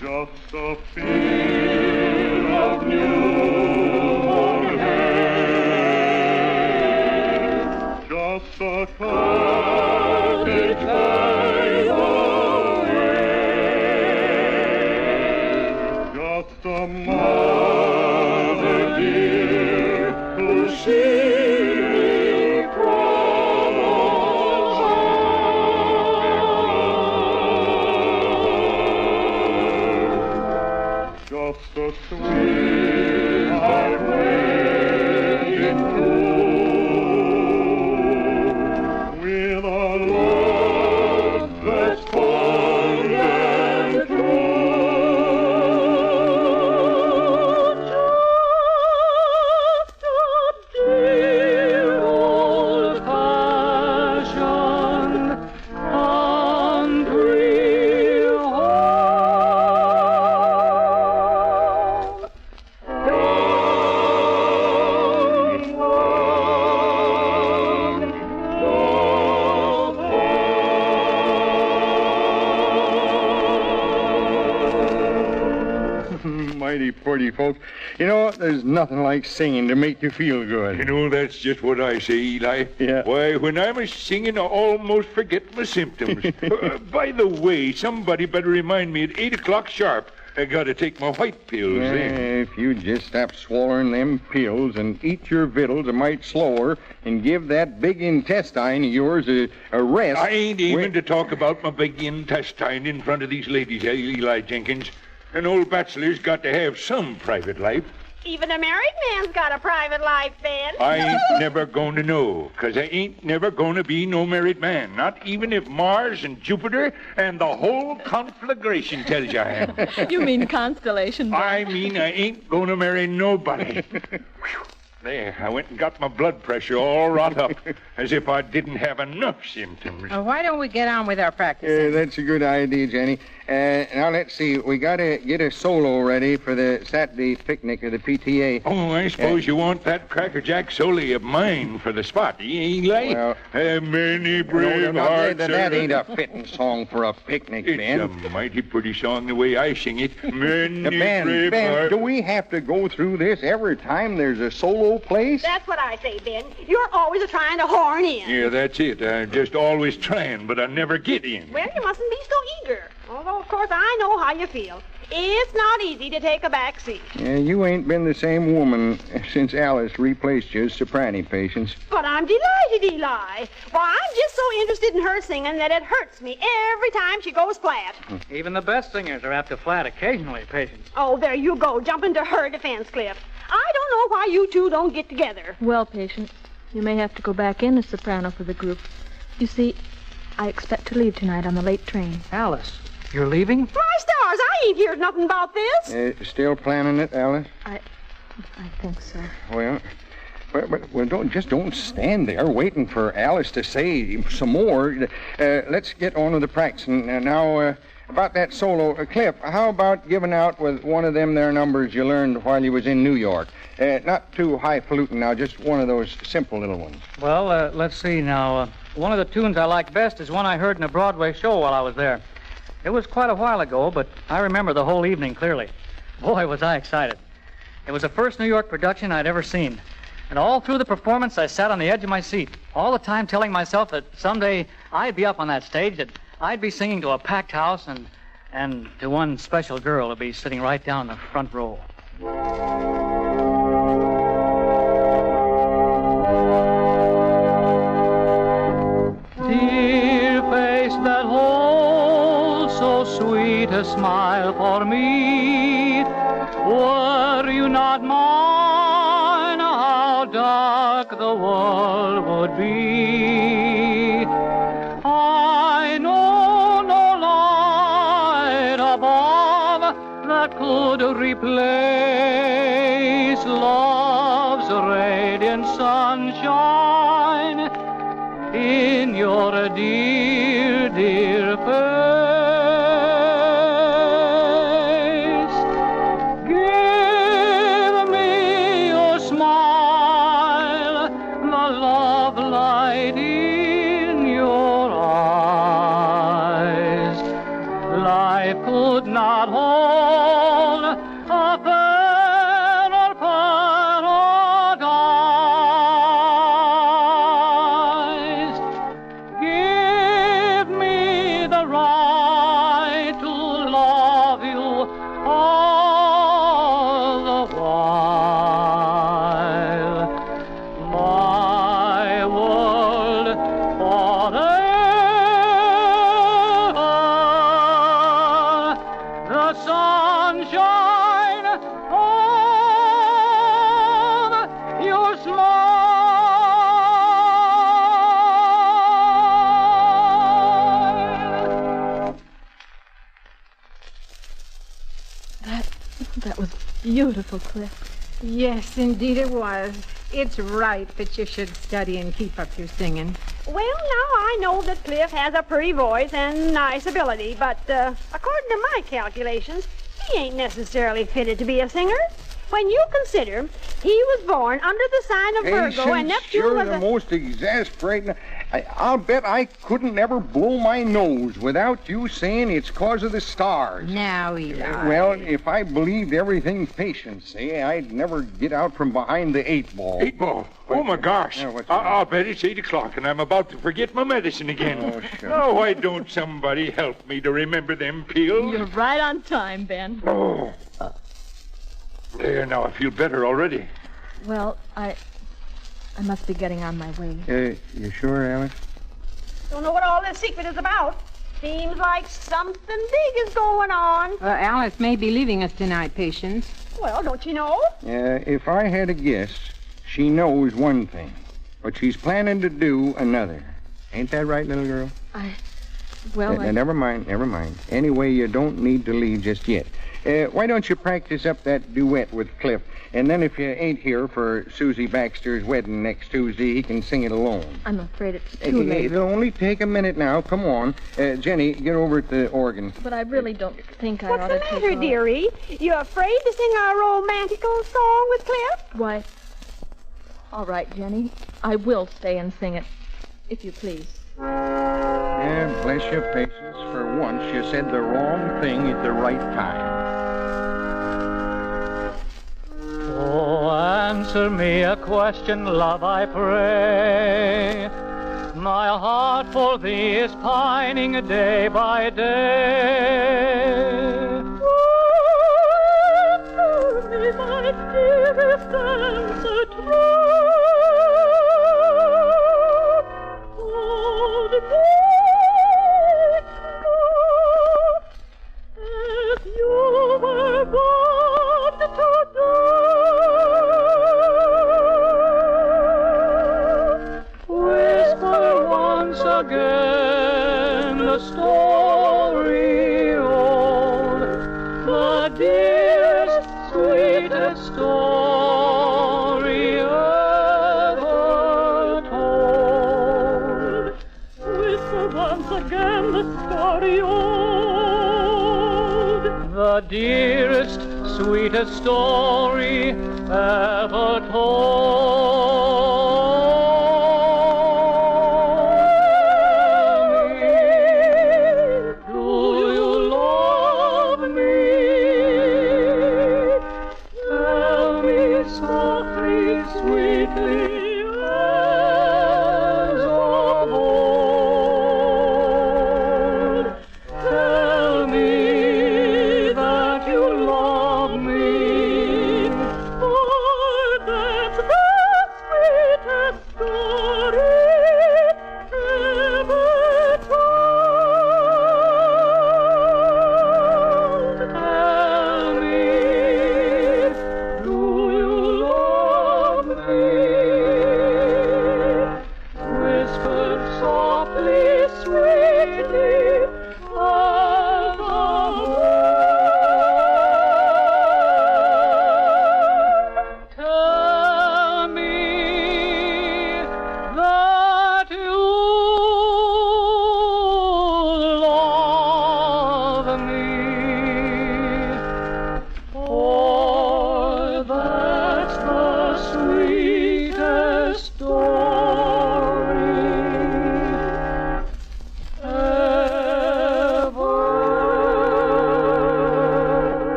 Just a field of newborn hay, just a cottage by the way, just a mother dear who sees me from afar. Just a sweetheart waiting through, with a love that's fond and true. Just a dear old-fashioned country home. Mighty pretty, folks. You know, there's nothing like singing to make you feel good. You know, that's just what I say, Eli. Yeah. Why, when I'm a-singing, I almost forget my symptoms. By the way, somebody better remind me at 8 o'clock sharp. I gotta take my white pills then. If you just stop swallowing them pills and eat your victuals a mite slower and give that big intestine of yours a rest... I ain't even to talk about my big intestine in front of these ladies, Eli Jenkins. An old bachelor's got to have some private life. Even a married man's got a private life, Ben. I ain't never going to know, 'cause I ain't never going to be no married man. Not even if Mars and Jupiter and the whole conflagration tells you I am. You mean constellation, Ben. I mean I ain't going to marry nobody. Whew. There, I went and got my blood pressure all wrought up, as if I didn't have enough symptoms. Why don't we get on with our practicing? That's a good idea, Jenny. Now, let's see. We got to get a solo ready for the Saturday picnic of the PTA. Oh, I suppose you want that Cracker Jack solo of mine for the spot, Eli? Well, many brave hearts. That ain't a fitting song for a picnic, Ben. It's a mighty pretty song the way I sing it. Many brave Ben, hearts. do we have to go through this every time there's a solo place? That's what I say, Ben. You're always trying to horn in. Yeah, that's it. I'm just always trying, but I never get in. Well, you mustn't be so eager. Although, of course, I know how you feel. It's not easy to take a back seat. Yeah, you ain't been the same woman since Alice replaced you as soprano patients. But I'm delighted, Eli. Why, I'm just so interested in her singing that it hurts me every time she goes flat. Even the best singers are apt to flat occasionally, Patience. Oh, there you go, jumping to her defense, Cliff. I don't know why you two don't get together. Well, Patience, you may have to go back in as soprano for the group. You see, I expect to leave tonight on the late train. Alice, you're leaving? My stars, I ain't heard nothing about this. Still planning it, Alice? I think so. Well, don't stand there waiting for Alice to say some more. Let's get on with the practice. Now, about that solo, Cliff, how about giving out with one of them there numbers you learned while you was in New York? Not too highfalutin now, just one of those simple little ones. Well, let's see now. One of the tunes I like best is one I heard in a Broadway show while I was there. It was quite a while ago, but I remember the whole evening clearly. Boy, was I excited. It was the first New York production I'd ever seen. And all through the performance, I sat on the edge of my seat, all the time telling myself that someday I'd be up on that stage, that I'd be singing to a packed house and to one special girl who'd be sitting right down the front row. Dear face that holds so sweet a smile for me, were you not mine, how dark the world would be. I know no light above that could replace love's radiant sunshine in your dear, dear face. Give me your smile, the love light in your eyes. Life could not hold a fairer paradise. Give me the right to love you all the while. My world forever, the sunshine of your smile. That was beautiful, Cliff. Yes, indeed it was. It's right that you should study and keep up your singing. Well, now I know that Cliff has a pretty voice and nice ability, but according to my calculations, he ain't necessarily fitted to be a singer. When you consider he was born under the sign of Virgo and Neptune You're was the most exasperating. I'll bet I couldn't ever blow my nose without you saying it's 'cause of the stars. Now, Eli. Well, if I believed everything patients say, I'd never get out from behind the 8-ball. 8-ball? Oh, my gosh. Yeah, what's I'll bet it's 8 o'clock, and I'm about to forget my medicine again. Oh, sure. Oh, why don't somebody help me to remember them pills? You're right on time, Ben. Oh. There, now I feel better already. Well, I must be getting on my way. You sure, Alice? Don't know what all this secret is about. Seems like something big is going on. Alice may be leaving us tonight, Patience. Well, don't you know? If I had a guess, she knows one thing, but she's planning to do another. Ain't that right, little girl? Well, Never mind. Anyway, you don't need to leave just yet. Why don't you practice up that duet with Cliff? And then if you ain't here for Susie Baxter's wedding next Tuesday, he can sing it alone. I'm afraid it's too late. It'll only take a minute now. Come on. Jenny, get over at the organ. But I really don't think I What's ought the to take matter, off. dearie? You afraid to sing a romantical song with Cliff? Why, all right, Jenny. I will stay and sing it, if you please. Bless your patience. For once, you said the wrong thing at the right time. Oh, answer me a question, love, I pray. My heart for thee is pining day by day. Answer me, my dearest, answer true. Hold me as you were born to do. Whisper once again the story old, the dearest, sweetest story ever told. Whisper once again the story old, the dearest, sweetest story ever told.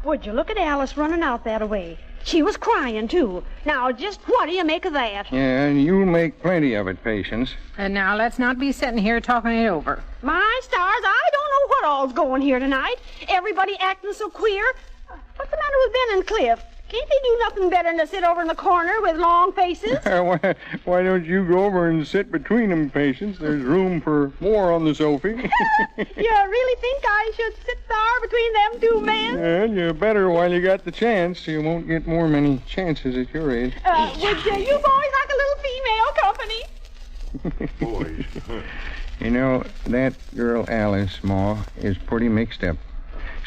Would you look at Alice running out that way? She was crying, too. Now, just what do you make of that? Yeah, and you'll make plenty of it, Patience. And now let's not be sitting here talking it over. My stars, I don't know what all's going here tonight. Everybody acting so queer. What's the matter with Ben and Cliff? Can't they do nothing better than to sit over in the corner with long faces? Why don't you go over and sit between them, Patience? There's room for more on the sofa. You really think I should sit there between them two men? Well, you better while you got the chance. You won't get many chances at your age. Would you boys like a little female company? Boys. You know, that girl Alice, Ma, is pretty mixed up.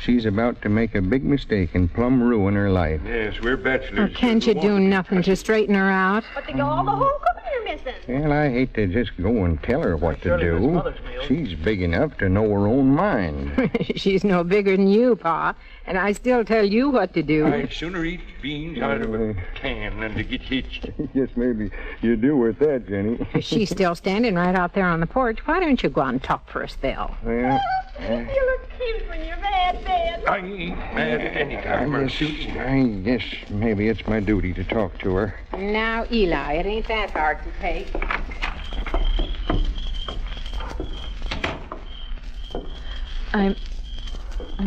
She's about to make a big mistake and plumb ruin her life. Yes, we're bachelors. Oh, can't you do nothing to straighten her out? But they got all the home cooking you're missing. Well, I hate to just go and tell her what to do. She's big enough to know her own mind. She's no bigger than you, Pa, and I still tell you what to do. I'd sooner eat beans out of a can than to get hitched. Yes, maybe you do with that, Jenny. She's still standing right out there on the porch. Why don't you go on and talk for a spell? Well, you look cute when you're mad, Ben. I ain't mad at any time. I guess maybe it's my duty to talk to her. Now, Eli, it ain't that hard to take. I'm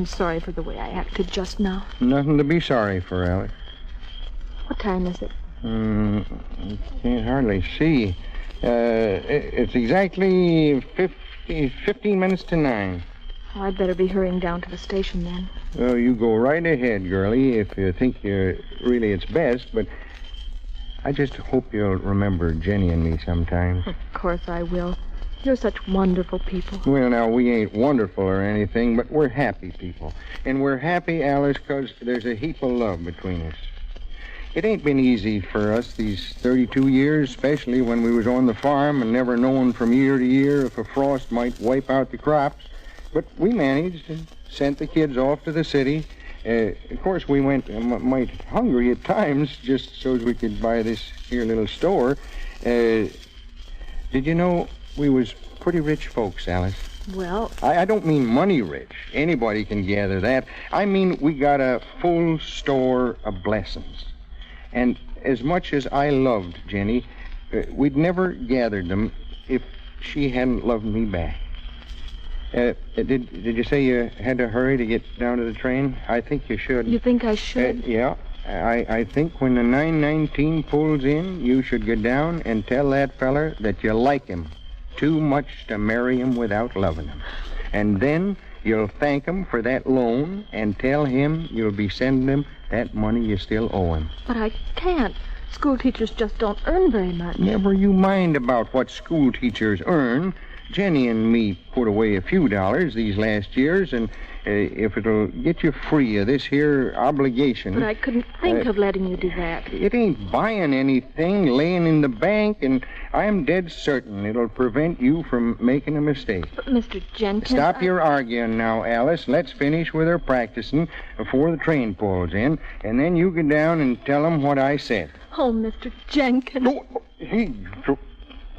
sorry for the way I acted just now. Nothing to be sorry for, Alex. What time is it? I can't hardly see. It's exactly 15 minutes to 9. Oh, I'd better be hurrying down to the station then. Well, you go right ahead, girlie, if you think really it's best, but I just hope you'll remember Jenny and me sometime. Of course I will. You're such wonderful people. Well, now, we ain't wonderful or anything, but we're happy people. And we're happy, Alice, 'cause there's a heap of love between us. It ain't been easy for us these 32 years, especially when we was on the farm and never knowing from year to year if a frost might wipe out the crops. But we managed and sent the kids off to the city. Of course, we went might hungry at times just so as we could buy this here little store. Did you know we was pretty rich folks, Alice? Well, I don't mean money rich. Anybody can gather that. I mean we got a full store of blessings. And as much as I loved Jenny, we'd never gathered them if she hadn't loved me back. Did you say you had to hurry to get down to the train? I think you should. You think I should? Yeah. I think when the 919 pulls in, you should go down and tell that feller that you like him too much to marry him without loving him. And then you'll thank him for that loan and tell him you'll be sending him that money you still owe him. But I can't. School teachers just don't earn very much. Never you mind about what school teachers earn. Jenny and me put away a few dollars these last years, and if it'll get you free of this here obligation... But I couldn't think of letting you do that. It ain't buying anything, laying in the bank, and I'm dead certain it'll prevent you from making a mistake. But, Mr. Jenkins... Stop your arguing now, Alice. Let's finish with our practicing before the train pulls in, and then you go down and tell them what I said. Oh, Mr. Jenkins... Hey,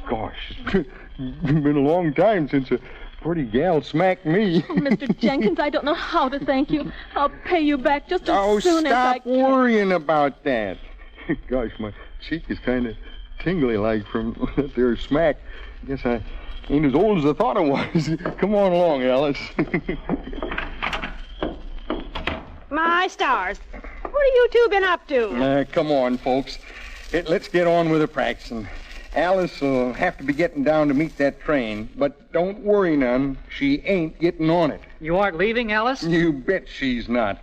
gosh... It's been a long time since a pretty gal smacked me. Oh, Mr. Jenkins, I don't know how to thank you. I'll pay you back just as soon as I can. Oh, stop worrying about that. Gosh, my cheek is kind of tingly-like from that there smack. Guess I ain't as old as I thought I was. Come on along, Alice. My stars. What have you two been up to? Come on, folks. Let's get on with the practicing. Alice will have to be getting down to meet that train, but don't worry none. She ain't getting on it. You aren't leaving, Alice? You bet she's not.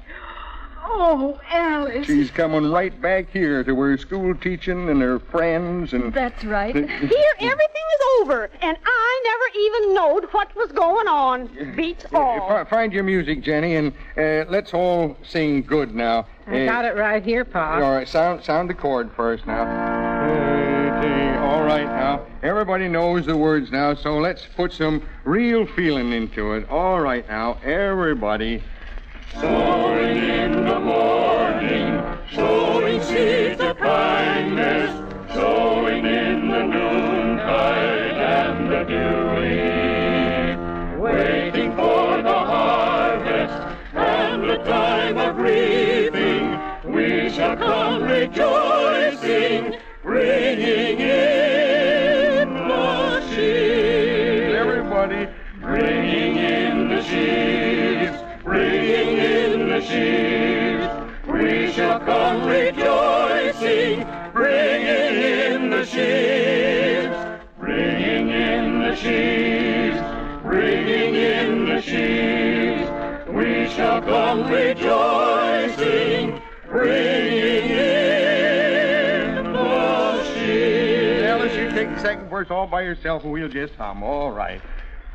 Oh, Alice. She's coming right back here to her school teaching and her friends and... That's right. Here, everything is over, and I never even knowed what was going on. Beats all. Find your music, Jenny, and let's all sing good now. I got it right here, Pa. All right, sound the chord first now. All right, now, everybody knows the words now, so let's put some real feeling into it. All right, now, everybody. Sowing in the morning, sowing seeds of kindness, sowing in the noontide and the dewy, waiting for the harvest and the time of reaping, we shall come rejoicing, bringing in the sheaves. Everybody. Bringing in the sheaves, bringing in the sheaves. We shall come rejoicing, bringing in the sheaves. Bringing in the sheaves, bringing in the sheaves. We shall come rejoicing, bringing in the sheaves. Alice, you take the second verse all by yourself and we'll just hum. All right.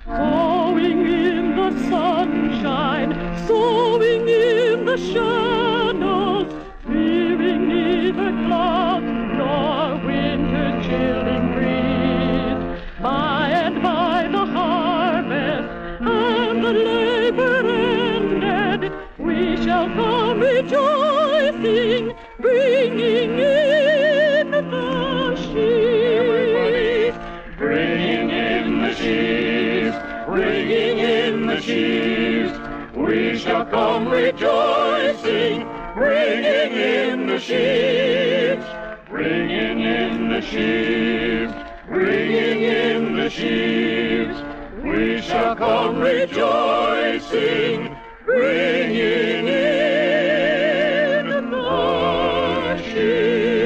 Sowing in the sunshine, sowing in the shadows, fearing neither cloud nor winter's chilling breeze. By and by the harvest and the labor ended, we shall come rejoicing, bringing in the sheaves. Bringing in the sheaves, bringing in the sheaves. We shall come rejoicing, bringing in the sheaves. Bringing in the sheaves, bringing in the sheaves. We shall come rejoicing, bringing in the sheaves.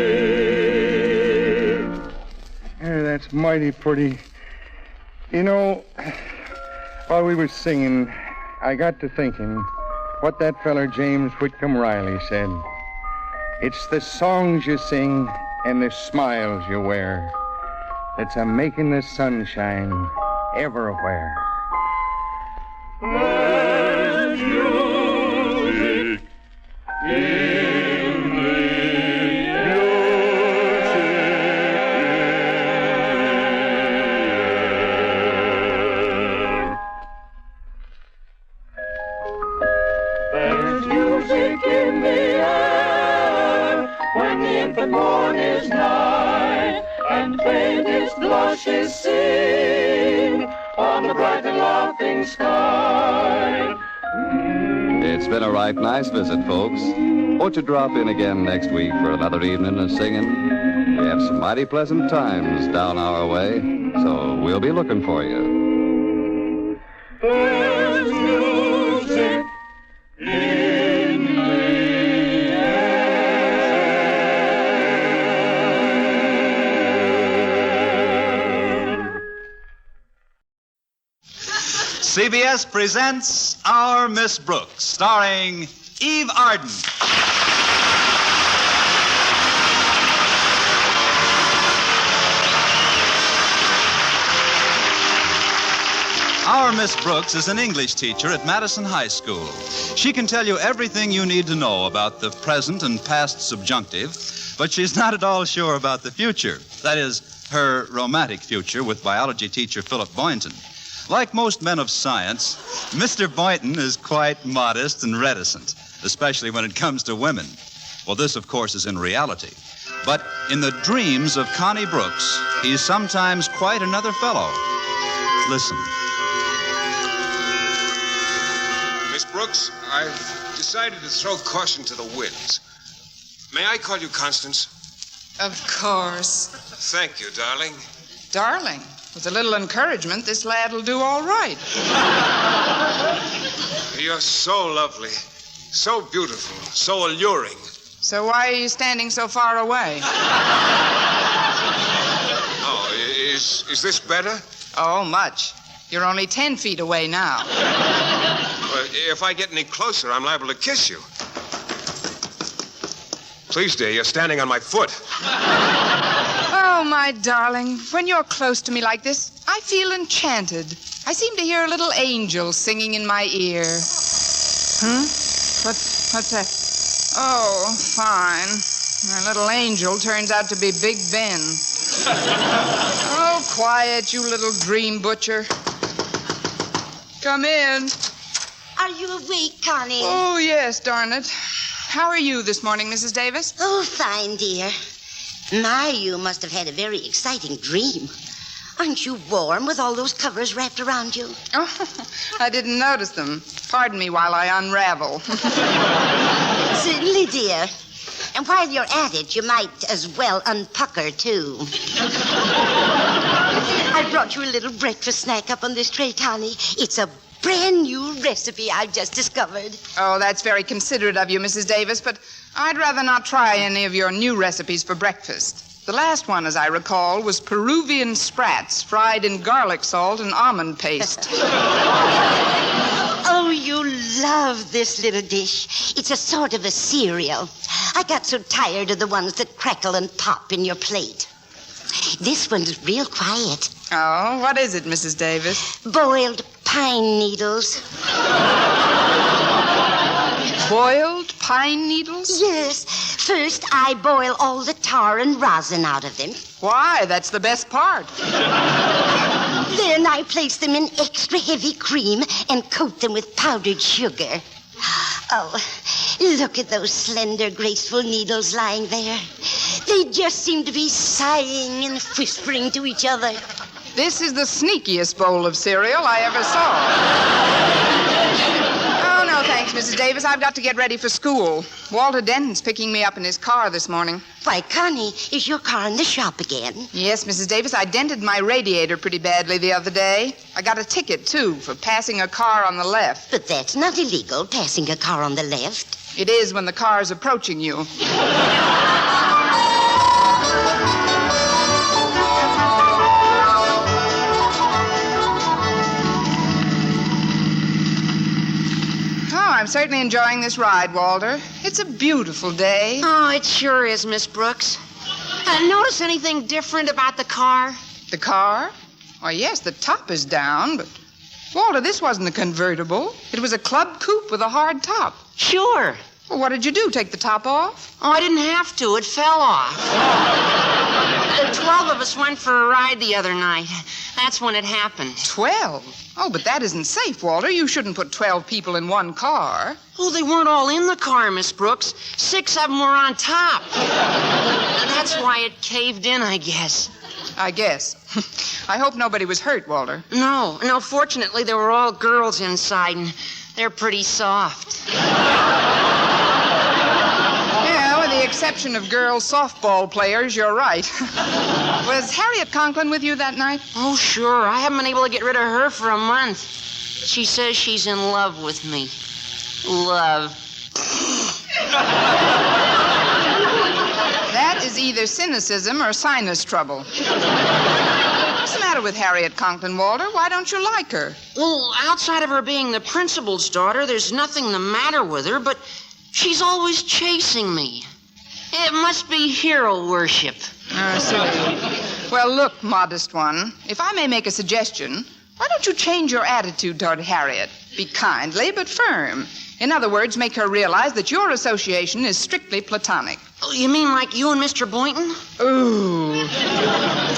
That's mighty pretty. You know, while we were singing, I got to thinking what that feller James Whitcomb Riley said. It's the songs you sing and the smiles you wear that's a-making the sunshine everywhere. There's music in the air. There's music in the air when the infant morn is nigh, and faintest blushes sing on the bright and laughing sky. It's been a right nice visit, folks. Won't you drop in again next week for another evening of singing? We have some mighty pleasant times down our way, so we'll be looking for you. There's music in the CBS presents Our Miss Brooks, starring Eve Arden. Our Miss Brooks is an English teacher at Madison High School. She can tell you everything you need to know about the present and past subjunctive, but she's not at all sure about the future. That is, her romantic future with biology teacher Philip Boynton. Like most men of science, Mr. Boynton is quite modest and reticent, especially when it comes to women. Well, this, of course, is in reality. But in the dreams of Connie Brooks, he's sometimes quite another fellow. Listen. Miss Brooks, I've decided to throw caution to the winds. May I call you Constance? Of course. Thank you, darling. Darling, with a little encouragement, this lad'll do all right. You're so lovely, so beautiful, so alluring. So why are you standing so far away? Oh, is this better? Oh, much. You're only 10 feet away now. Well, if I get any closer, I'm liable to kiss you. Please, dear, you're standing on my foot. Oh, my darling, when you're close to me like this, I feel enchanted. I seem to hear a little angel singing in my ear. What's that? Oh, fine. My little angel turns out to be Big Ben. Oh, quiet, you little dream butcher. Come in. Are you awake, Connie? Oh, yes, darn it. How are you this morning, Mrs. Davis? Oh, fine, dear. My, you must have had a very exciting dream. Aren't you warm with all those covers wrapped around you? Oh, I didn't notice them. Pardon me while I unravel. Certainly, dear. And while you're at it, you might as well unpucker, too. I brought you a little breakfast snack up on this tray, Connie. It's a brand new recipe I've just discovered. Oh, that's very considerate of you, Mrs. Davis, but I'd rather not try any of your new recipes for breakfast. The last one, as I recall, was Peruvian sprats fried in garlic salt and almond paste. Oh, you love this little dish. It's a sort of a cereal. I got so tired of the ones that crackle and pop in your plate. This one's real quiet. Oh, what is it, Mrs. Davis? Boiled pine needles. Boiled pine needles? Yes. First, I boil all the tar and rosin out of them. Why? That's the best part. Then I place them in extra heavy cream and coat them with powdered sugar. Oh, look at those slender, graceful needles lying there. They just seem to be sighing and whispering to each other. This is the sneakiest bowl of cereal I ever saw. Oh, no, thanks, Mrs. Davis. I've got to get ready for school. Walter Denton's picking me up in his car this morning. Why, Connie, is your car in the shop again? Yes, Mrs. Davis. I dented my radiator pretty badly the other day. I got a ticket, too, for passing a car on the left. But that's not illegal, passing a car on the left. It is when the car's approaching you. I'm certainly enjoying this ride, Walter. It's a beautiful day. Oh, it sure is, Miss Brooks. Notice anything different about the car? The car? Why, yes, the top is down, but... Walter, this wasn't a convertible. It was a club coupe with a hard top. Sure. Well, what did you do, take the top off? Oh, I didn't have to. It fell off. 12 of us went for a ride the other night. That's when it happened. 12? Oh, but that isn't safe, Walter. You shouldn't put 12 people in one car. Oh, they weren't all in the car, Miss Brooks. 6 of them were on top. That's why it caved in, I guess. I guess. I hope nobody was hurt, Walter. No, fortunately, there were all girls inside, and they're pretty soft. Yeah, with the exception of girl softball players, you're right. Was Harriet Conklin with you that night? Oh, sure. I haven't been able to get rid of her for a month. She says she's in love with me. Love. That is either cynicism or sinus trouble. What's the matter with Harriet Conklin, Walter? Why don't you like her? Well, outside of her being the principal's daughter, there's nothing the matter with her, but she's always chasing me. It must be hero worship. Oh, silly. Well, look, modest one, if I may make a suggestion, why don't you change your attitude toward Harriet? Be kindly but firm. In other words, make her realize that your association is strictly platonic. Oh, you mean like you and Mr. Boynton? Ooh.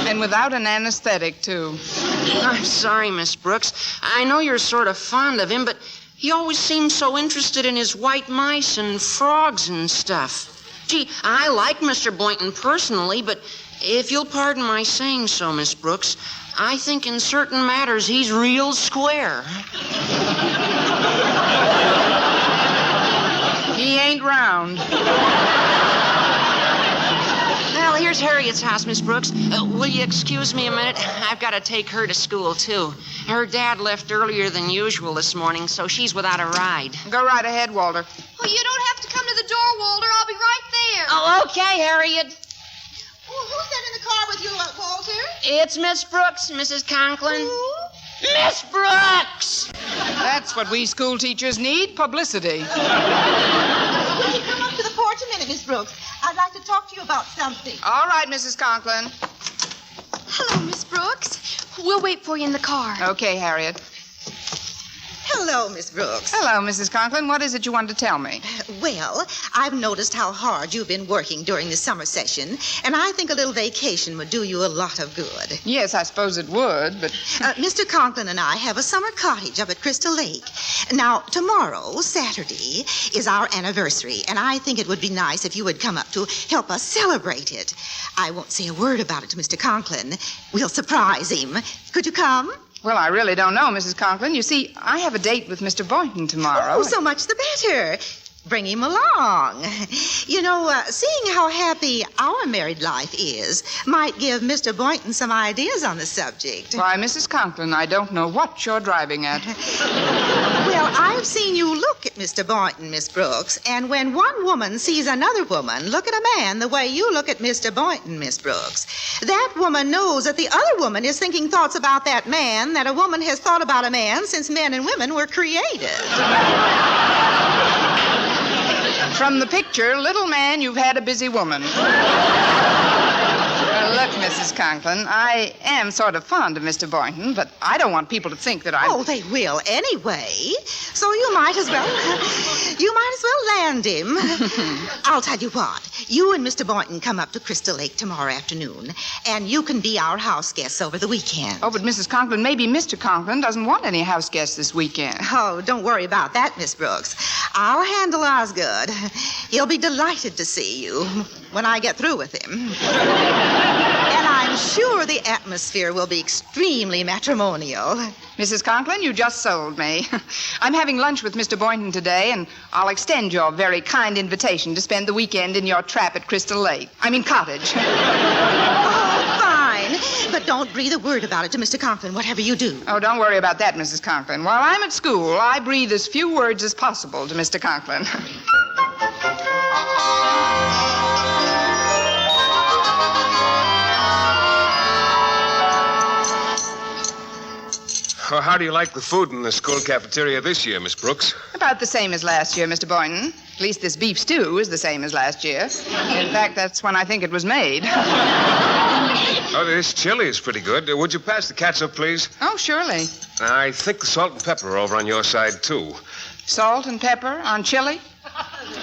And without an anesthetic, too. I'm sorry, Miss Brooks. I know you're sort of fond of him, but he always seems so interested in his white mice and frogs and stuff. Gee, I like Mr. Boynton personally, but if you'll pardon my saying so, Miss Brooks, I think in certain matters he's real square. He ain't round. Well, here's Harriet's house, Miss Brooks. Will you excuse me a minute? I've got to take her to school, too. Her dad left earlier than usual this morning, so she's without a ride. Go right ahead, Walter. Oh, you don't have to come to the door, Walter. I'll be right there. Oh, okay, Harriet. Oh, who's that in the car with you, Walter? It's Miss Brooks, Mrs. Conklin. Who? Miss Brooks! That's what we school teachers need, publicity. Will you come up to the porch a minute, Miss Brooks? I'd like to talk to you about something. All right, Mrs. Conklin. Hello, Miss Brooks. We'll wait for you in the car. Okay, Harriet. Hello, Miss Brooks. Hello, Mrs. Conklin. What is it you wanted to tell me? Well, I've noticed how hard you've been working during the summer session, and I think a little vacation would do you a lot of good. Yes, I suppose it would, but... Mr. Conklin and I have a summer cottage up at Crystal Lake. Now, tomorrow, Saturday, is our anniversary, and I think it would be nice if you would come up to help us celebrate it. I won't say a word about it to Mr. Conklin. We'll surprise him. Could you come? Well, I really don't know, Mrs. Conklin. You see, I have a date with Mr. Boynton tomorrow. Oh, so much the better. Bring him along. You know, seeing how happy our married life is might give Mr. Boynton some ideas on the subject. Why, Mrs. Conklin, I don't know what you're driving at. Well, I've seen you look at Mr. Boynton, Miss Brooks, and when one woman sees another woman look at a man the way you look at Mr. Boynton, Miss Brooks, that woman knows that the other woman is thinking thoughts about that man that a woman has thought about a man since men and women were created. From the picture, little man, you've had a busy woman. Look, Mrs. Conklin, I am sort of fond of Mr. Boynton, but I don't want people to think that I'm... Oh, they will anyway. So you might as well land him. I'll tell you what. You and Mr. Boynton come up to Crystal Lake tomorrow afternoon, and you can be our house guests over the weekend. Oh, but Mrs. Conklin, maybe Mr. Conklin doesn't want any house guests this weekend. Oh, don't worry about that, Miss Brooks. I'll handle Osgood. He'll be delighted to see you when I get through with him. And I'm sure the atmosphere will be extremely matrimonial. Mrs. Conklin, you just sold me. I'm having lunch with Mr. Boynton today, and I'll extend your very kind invitation to spend the weekend in your trap at Crystal Lake. Cottage. Oh, fine. But don't breathe a word about it to Mr. Conklin, whatever you do. Oh, don't worry about that, Mrs. Conklin. While I'm at school, I breathe as few words as possible to Mr. Conklin. Well, how do you like the food in the school cafeteria this year, Miss Brooks? About the same as last year, Mr. Boynton. At least this beef stew is the same as last year. In fact, that's when I think it was made. Oh, this chili is pretty good. Would you pass the catsup, please? Oh, surely. I think the salt and pepper are over on your side, too. Salt and pepper on chili?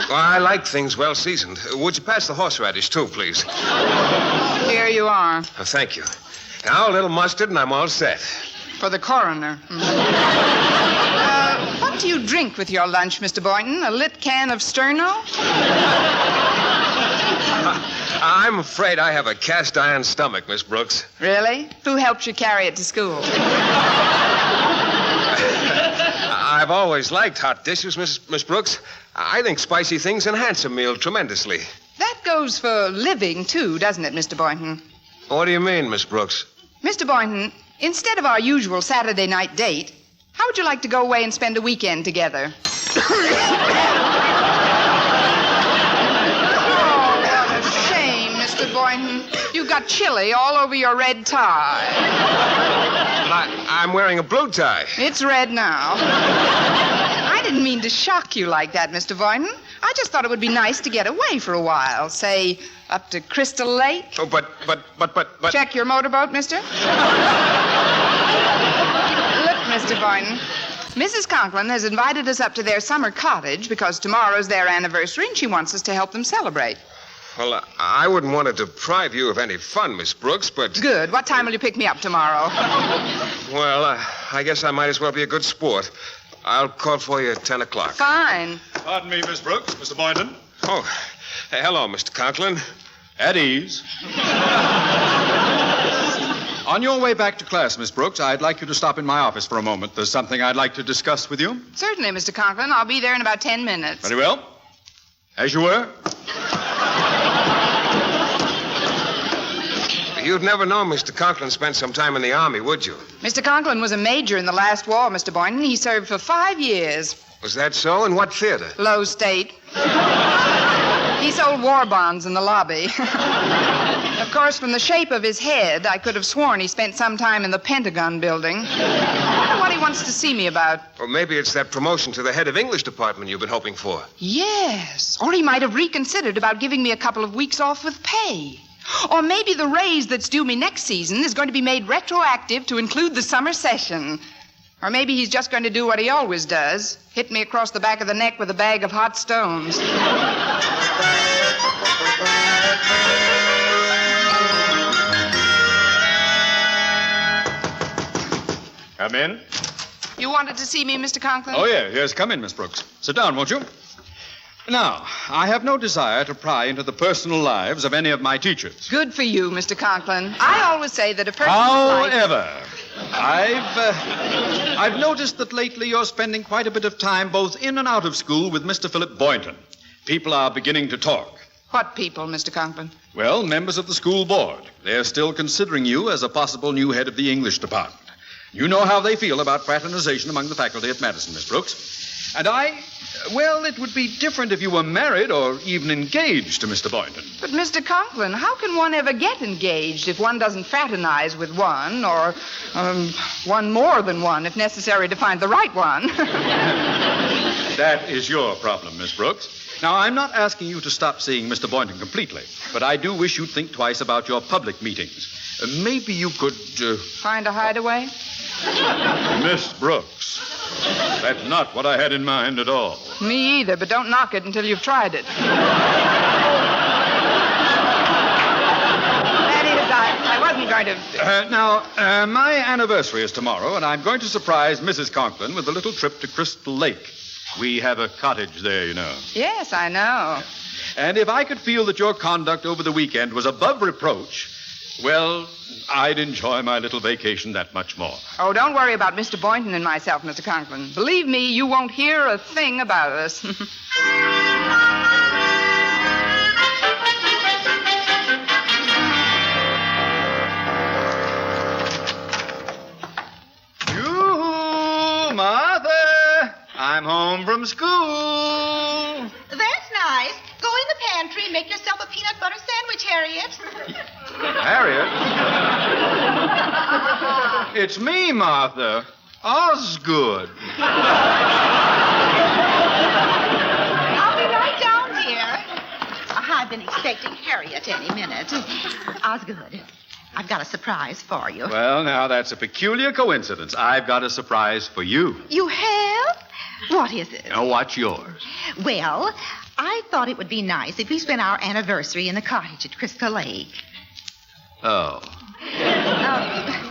Well, I like things well seasoned. Would you pass the horseradish, too, please? Here you are. Oh, thank you. Now, a little mustard, and I'm all set. For the coroner. What do you drink with your lunch, Mr. Boynton? A lit can of Sterno? I'm afraid I have a cast iron stomach, Miss Brooks. Really? Who helped you carry it to school? I've always liked hot dishes, Miss Brooks. I think spicy things enhance a meal tremendously. That goes for living, too, doesn't it, Mr. Boynton? What do you mean, Miss Brooks? Mr. Boynton, instead of our usual Saturday night date, how would you like to go away and spend a weekend together? Oh, what a shame, Mr. Boynton. You've got chili all over your red tie. But I'm wearing a blue tie. It's red now. I didn't mean to shock you like that, Mr. Boynton. I just thought it would be nice to get away for a while. Say, up to Crystal Lake. Oh, but... Check your motorboat, mister. Look, Mr. Boynton, Mrs. Conklin has invited us up to their summer cottage because tomorrow's their anniversary and she wants us to help them celebrate. Well, I wouldn't want to deprive you of any fun, Miss Brooks, but... Good. What time will you pick me up tomorrow? Well, I guess I might as well be a good sport. I'll call for you at 10 o'clock. Fine. Pardon me, Miss Brooks. Mr. Boynton. Oh, hello, Mr. Conklin. At ease. On your way back to class, Miss Brooks, I'd like you to stop in my office for a moment. There's something I'd like to discuss with you. Certainly, Mr. Conklin. I'll be there in about 10 minutes. Very well. As you were. You'd never know Mr. Conklin spent some time in the Army, would you? Mr. Conklin was a major in the last war, Mr. Boynton. He served for 5 years. Was that so? In what theater? Low State. He sold war bonds in the lobby. Of course, from the shape of his head, I could have sworn he spent some time in the Pentagon building. I wonder what he wants to see me about. Or maybe it's that promotion to the head of English department you've been hoping for. Yes. Or he might have reconsidered about giving me a couple of weeks off with pay. Or maybe the raise that's due me next season is going to be made retroactive to include the summer session. Or maybe he's just going to do what he always does, hit me across the back of the neck with a bag of hot stones. Come in. You wanted to see me, Mr. Conklin? Oh, yes. Come in, Miss Brooks. Sit down, won't you? Now, I have no desire to pry into the personal lives of any of my teachers. Good for you, Mr. Conklin. I always say that a person's life... However, I've noticed that lately you're spending quite a bit of time both in and out of school with Mr. Philip Boynton. People are beginning to talk. What people, Mr. Conklin? Well, members of the school board. They're still considering you as a possible new head of the English department. You know how they feel about fraternization among the faculty at Madison, Miss Brooks. And well, it would be different if you were married or even engaged to Mr. Boynton. But, Mr. Conklin, how can one ever get engaged if one doesn't fraternize with one, or one more than one, if necessary, to find the right one? That is your problem, Miss Brooks. Now, I'm not asking you to stop seeing Mr. Boynton completely, but I do wish you'd think twice about your public meetings. Maybe you could... Find a hideaway? Miss Brooks, that's not what I had in mind at all. Me either, but don't knock it until you've tried it. That is, I wasn't going to... Now, my anniversary is tomorrow, and I'm going to surprise Mrs. Conklin with a little trip to Crystal Lake. We have a cottage there, you know. Yes, I know. And if I could feel that your conduct over the weekend was above reproach, well, I'd enjoy my little vacation that much more. Oh, don't worry about Mr. Boynton and myself, Mr. Conklin. Believe me, you won't hear a thing about us. You, Martha, I'm home from school. That's nice. Go in the pantry and make yourself a peanut butter sandwich, Harriet. Harriet? It's me, Martha. Osgood. I'll be right down, dear. I've been expecting Harriet any minute. Osgood, I've got a surprise for you. Well, now, that's a peculiar coincidence. I've got a surprise for you. You have? What is it? Now, what's yours? Well, I thought it would be nice if we spent our anniversary in the cottage at Crystal Lake. Oh.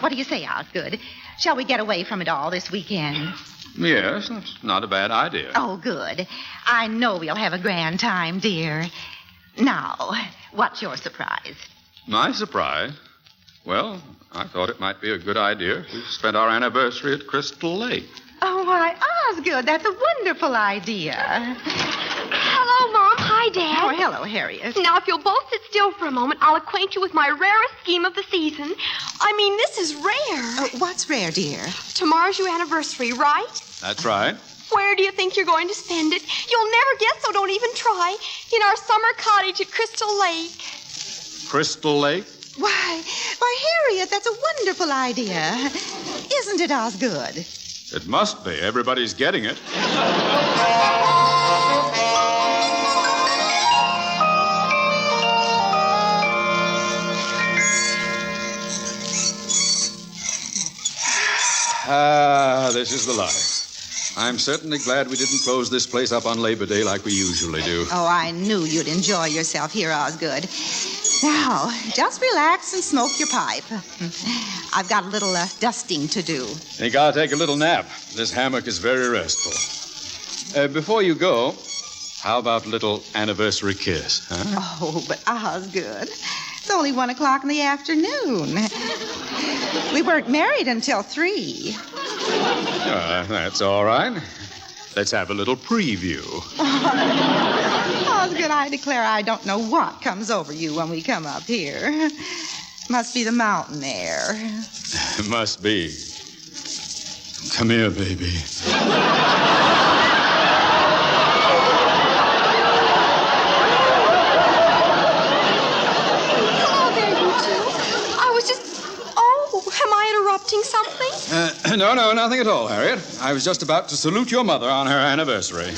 What do you say, Osgood? Shall we get away from it all this weekend? Yes, that's not a bad idea. Oh, good. I know we'll have a grand time, dear. Now, what's your surprise? My surprise? Well, I thought it might be a good idea if we spent our anniversary at Crystal Lake. Oh, why, Osgood, that's a wonderful idea. Hello, Mom. Hi, Dad. Oh, hello, Harriet. Now, if you'll both sit still for a moment, I'll acquaint you with my rarest scheme of the season. I mean, this is rare. What's rare, dear? Tomorrow's your anniversary, right? That's right. Where do you think you're going to spend it? You'll never guess, so don't even try. In our summer cottage at Crystal Lake. Crystal Lake? Why, Harriet, that's a wonderful idea. Isn't it, Osgood? It must be. Everybody's getting it. This is the life. I'm certainly glad we didn't close this place up on Labor Day like we usually do. Oh, I knew you'd enjoy yourself here, Osgood. Now, just relax and smoke your pipe. I've got a little dusting to do. Think I'll take a little nap. This hammock is very restful. Before you go, how about a little anniversary kiss, huh? Oh, but Osgood, it's only 1 o'clock in the afternoon. We weren't married until 3. That's all right. Let's have a little preview. Osgood, I declare I don't know what comes over you when we come up here. Must be the mountain air. It must be. Come here, baby. Hello there, you two. I was just... Oh, am I interrupting something? No, nothing at all, Harriet. I was just about to salute your mother on her anniversary.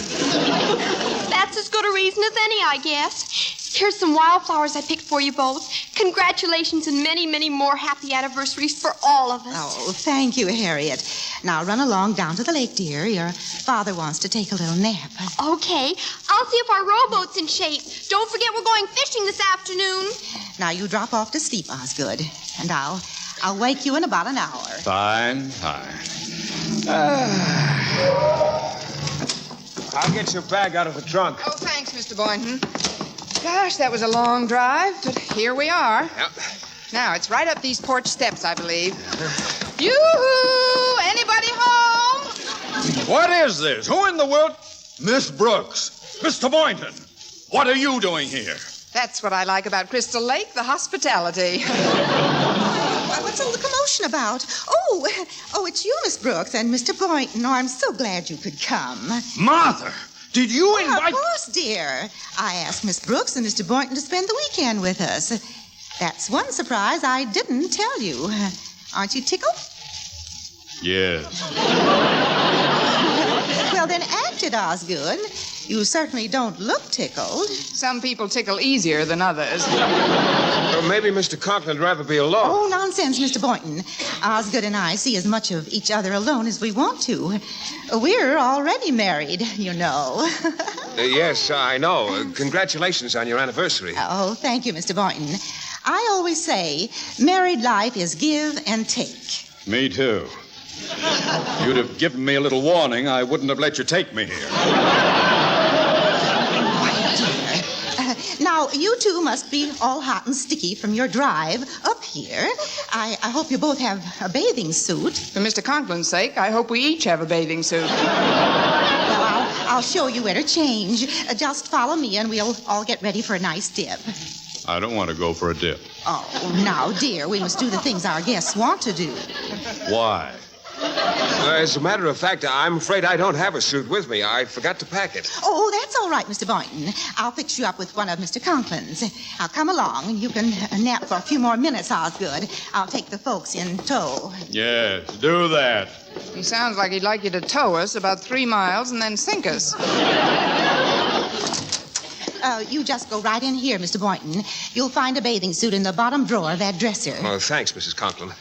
That's as good a reason as any, I guess. Here's some wildflowers I picked for you both. Congratulations and many, many more happy anniversaries for all of us. Oh, thank you, Harriet. Now run along down to the lake, dear. Your father wants to take a little nap. Okay. I'll see if our rowboat's in shape. Don't forget we're going fishing this afternoon. Now you drop off to sleep, Osgood. And I'll wake you in about an hour. Fine. I'll get your bag out of the trunk. Oh, thanks, Mr. Boynton. Gosh, that was a long drive, but here we are. Yep. Now, it's right up these porch steps, I believe. Yoo-hoo! Anybody home? What is this? Who in the world? Miss Brooks. Mr. Boynton. What are you doing here? That's what I like about Crystal Lake, the hospitality. What's all the commotion about? Oh, it's you, Miss Brooks, and Mr. Boynton. Oh, I'm so glad you could come. Martha, did you invite... Of course, dear. I asked Miss Brooks and Mr. Boynton to spend the weekend with us. That's one surprise I didn't tell you. Aren't you tickled? Yes. Well, then act it, Osgood. You certainly don't look tickled. Some people tickle easier than others. Well, maybe Mr. Conklin'd rather be alone. Oh, nonsense, Mr. Boynton. Osgood and I see as much of each other alone as we want to. We're already married, you know. Yes, I know. Congratulations on your anniversary. Oh, thank you, Mr. Boynton. I always say married life is give and take. Me too. If you'd have given me a little warning, I wouldn't have let you take me here. Now, you two must be all hot and sticky from your drive up here. I hope you both have a bathing suit. For Mr. Conklin's sake, I hope we each have a bathing suit. Well, I'll show you where to change. Just follow me and we'll all get ready for a nice dip. I don't want to go for a dip. Oh, now, dear, we must do the things our guests want to do. Why? As a matter of fact, I'm afraid I don't have a suit with me. I forgot to pack it. Oh, that's all right, Mr. Boynton. I'll fix you up with one of Mr. Conklin's. Now, come along, and you can nap for a few more minutes, Osgood. I'll take the folks in tow. Yes, do that. He sounds like he'd like you to tow us about 3 miles and then sink us. You just go right in here, Mr. Boynton. You'll find a bathing suit in the bottom drawer of that dresser. Oh, thanks, Mrs. Conklin.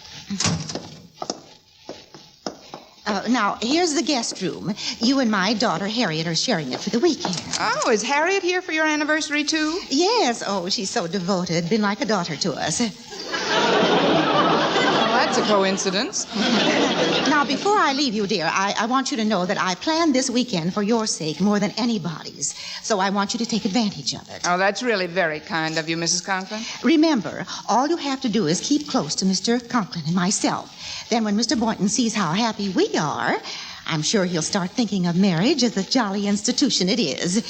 Now, here's the guest room. You and my daughter, Harriet, are sharing it for the weekend. Oh, is Harriet here for your anniversary, too? Yes. Oh, she's so devoted. Been like a daughter to us. Well, that's a coincidence. Now, before I leave you, dear, I want you to know that I planned this weekend for your sake more than anybody's. So I want you to take advantage of it. Oh, that's really very kind of you, Mrs. Conklin. Remember, all you have to do is keep close to Mr. Conklin and myself. Then when Mr. Boynton sees how happy we are, I'm sure he'll start thinking of marriage as the jolly institution it is.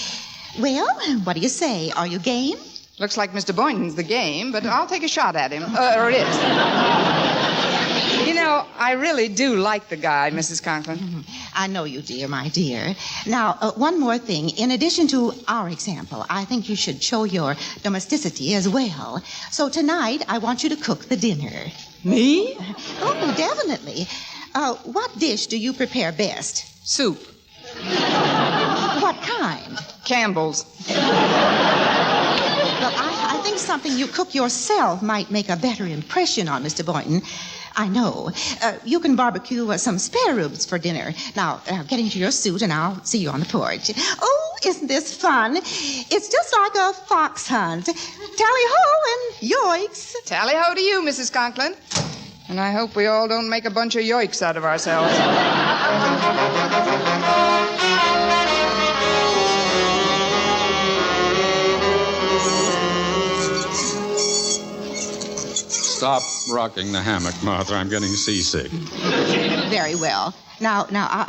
Well, what do you say? Are you game? Looks like Mr. Boynton's the game, but I'll take a shot at him. Or it. You know, I really do like the guy, Mrs. Conklin. I know you, dear, my dear. Now, one more thing. In addition to our example, I think you should show your domesticity as well. So tonight, I want you to cook the dinner. Me? Oh, definitely. What dish do you prepare best? Soup. What kind? Campbell's. Well, I think something you cook yourself might make a better impression on Mr. Boynton. I know. You can barbecue some spare ribs for dinner. Now, get into your suit and I'll see you on the porch. Oh, isn't this fun? It's just like a fox hunt. Tally-ho and yoicks. Tally-ho to you, Mrs. Conklin. And I hope we all don't make a bunch of yoiks out of ourselves. Stop rocking the hammock, Martha. I'm getting seasick. Very well. Now,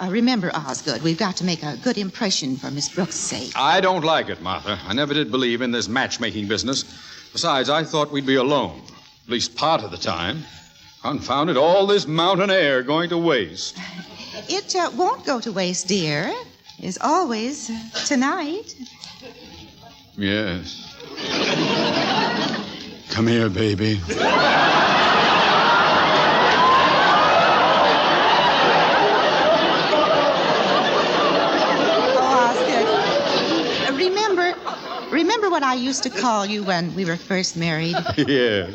remember, Osgood, we've got to make a good impression for Miss Brooks' sake. I don't like it, Martha. I never did believe in this matchmaking business. Besides, I thought we'd be alone, at least part of the time. Confound it, all this mountain air going to waste. It won't go to waste, dear. As always, tonight. Yes. Come here, baby. Remember what I used to call you when we were first married? Yeah.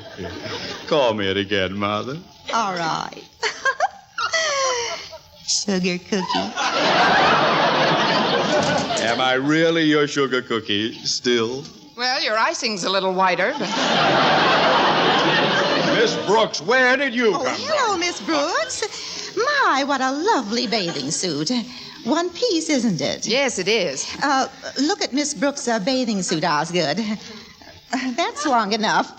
Call me it again, Martha. All right. Sugar cookie. Am I really your sugar cookie still? Well, your icing's a little whiter, but... Miss Brooks, where did you come from? Hello, Miss Brooks. My, what a lovely bathing suit. One piece, isn't it? Yes, it is. Look at Miss Brooks' bathing suit, Osgood. That's long enough.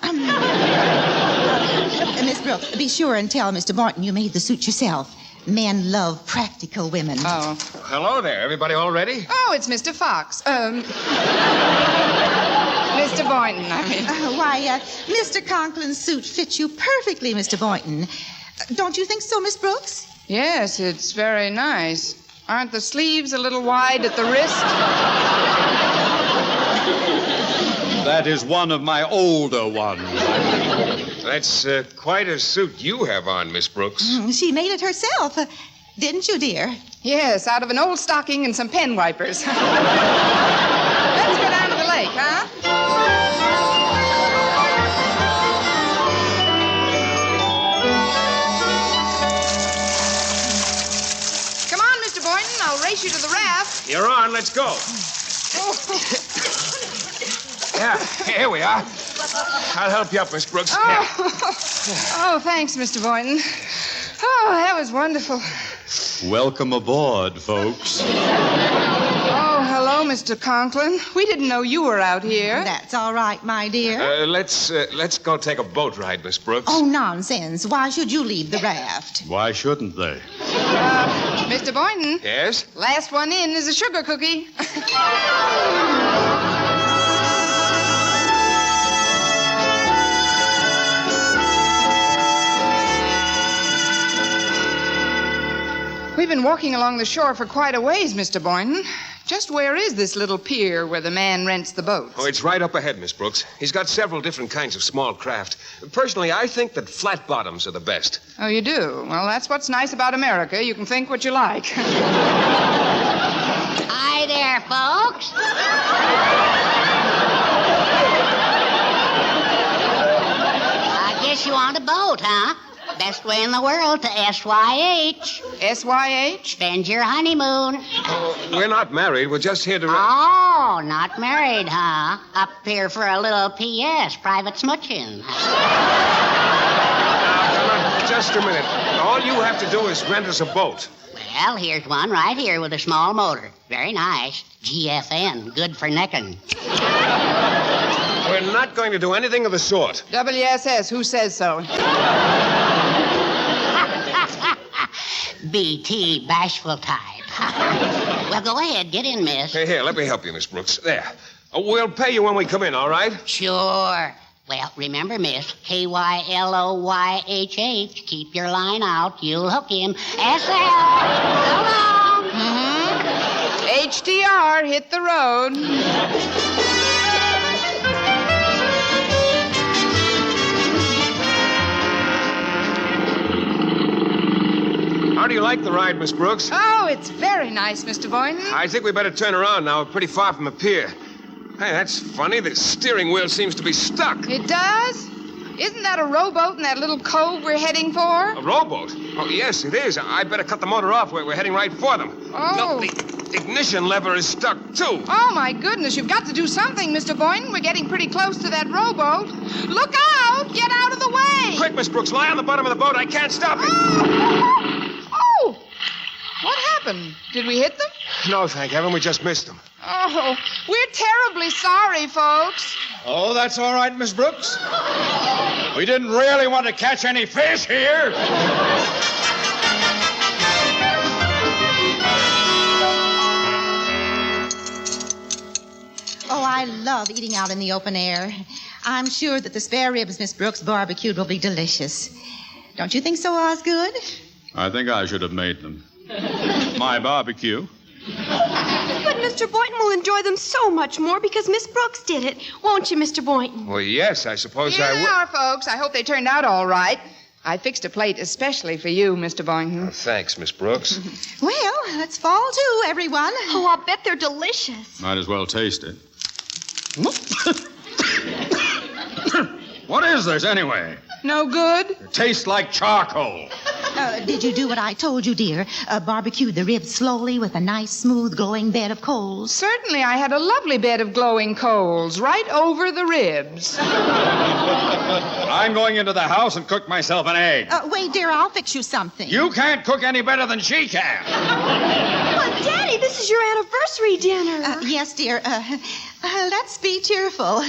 Miss Brooks, be sure and tell Mr. Boynton you made the suit yourself. Men love practical women. Oh. Hello there. Everybody all ready? Oh, it's Mr. Fox. Mr. Boynton, I mean. Why, Mr. Conklin's suit fits you perfectly, Mr. Boynton. Don't you think so, Miss Brooks? Yes, it's very nice. Aren't the sleeves a little wide at the wrist? That is one of my older ones. That's quite a suit you have on, Miss Brooks. She made it herself. Didn't you, dear? Yes, out of an old stocking and some pen wipers. Let's go down to the lake, huh? Come on, Mr. Boynton. I'll race you to the raft. You're on. Let's go. Yeah, here we are. I'll help you up, Miss Brooks. Oh, thanks, Mr. Boynton. Oh, that was wonderful. Welcome aboard, folks. Oh, hello, Mr. Conklin. We didn't know you were out here. That's all right, my dear. Let's go take a boat ride, Miss Brooks. Oh, nonsense. Why should you leave the raft? Why shouldn't they? Mr. Boynton. Yes? Last one in is a sugar cookie. been walking along the shore for quite a ways, Mr. Boynton. Just where is this little pier where the man rents the boats? Oh, it's right up ahead, Miss Brooks. He's got several different kinds of small craft. Personally, I think that flat bottoms are the best. Oh, you do? Well, that's what's nice about America. You can think what you like. Hi there, folks. I guess you want a boat, huh? Best way in the world to SYH. SYH? Spend your honeymoon. Oh, we're not married. We're just here to... Oh, not married, huh? Up here for a little P.S., private smooching. Just a minute. All you have to do is rent us a boat. Well, here's one right here with a small motor. Very nice. GFN, good for necking. We're not going to do anything of the sort. WSS, who says so? BT, bashful type. Well, go ahead. Get in, miss. Here, let me help you, Miss Brooks. There. We'll pay you when we come in, all right? Sure. Well, remember, miss, KYLOYHH. Keep your line out. You'll hook him. SL. So long. HDR, hit the road. How do you like the ride, Miss Brooks? Oh, it's very nice, Mr. Boynton. I think we better turn around now. We're pretty far from the pier. Hey, that's funny. The steering wheel seems to be stuck. It does? Isn't that a rowboat in that little cove we're heading for? A rowboat? Oh, yes, it is. I better cut the motor off. We're heading right for them. Oh. Look, the ignition lever is stuck, too. Oh, my goodness. You've got to do something, Mr. Boynton. We're getting pretty close to that rowboat. Look out! Get out of the way! Quick, Miss Brooks. Lie on the bottom of the boat. I can't stop it. Oh! What happened? Did we hit them? No, thank heaven. We just missed them. Oh, we're terribly sorry, folks. Oh, that's all right, Miss Brooks. We didn't really want to catch any fish here. Oh, I love eating out in the open air. I'm sure that the spare ribs Miss Brooks barbecued will be delicious. Don't you think so, Osgood? I think I should have made them. My barbecue. But Mr. Boynton will enjoy them so much more because Miss Brooks did it. Won't you, Mr. Boynton? Well, yes, I suppose Here I they would. are, folks. I hope they turned out all right. I fixed a plate especially for you, Mr. Boynton. Thanks, Miss Brooks. Well, let's fall to, everyone. Oh, I'll bet they're delicious. Might as well taste it. What is this, anyway? No good? It tastes like charcoal. Did you do what I told you, dear? Barbecued the ribs slowly with a nice, smooth, glowing bed of coals. Certainly, I had a lovely bed of glowing coals right over the ribs. I'm going into the house and cook myself an egg. Wait, dear, I'll fix you something. You can't cook any better than she can. But, Daddy, this is your anniversary dinner. Yes, dear. Let's be cheerful.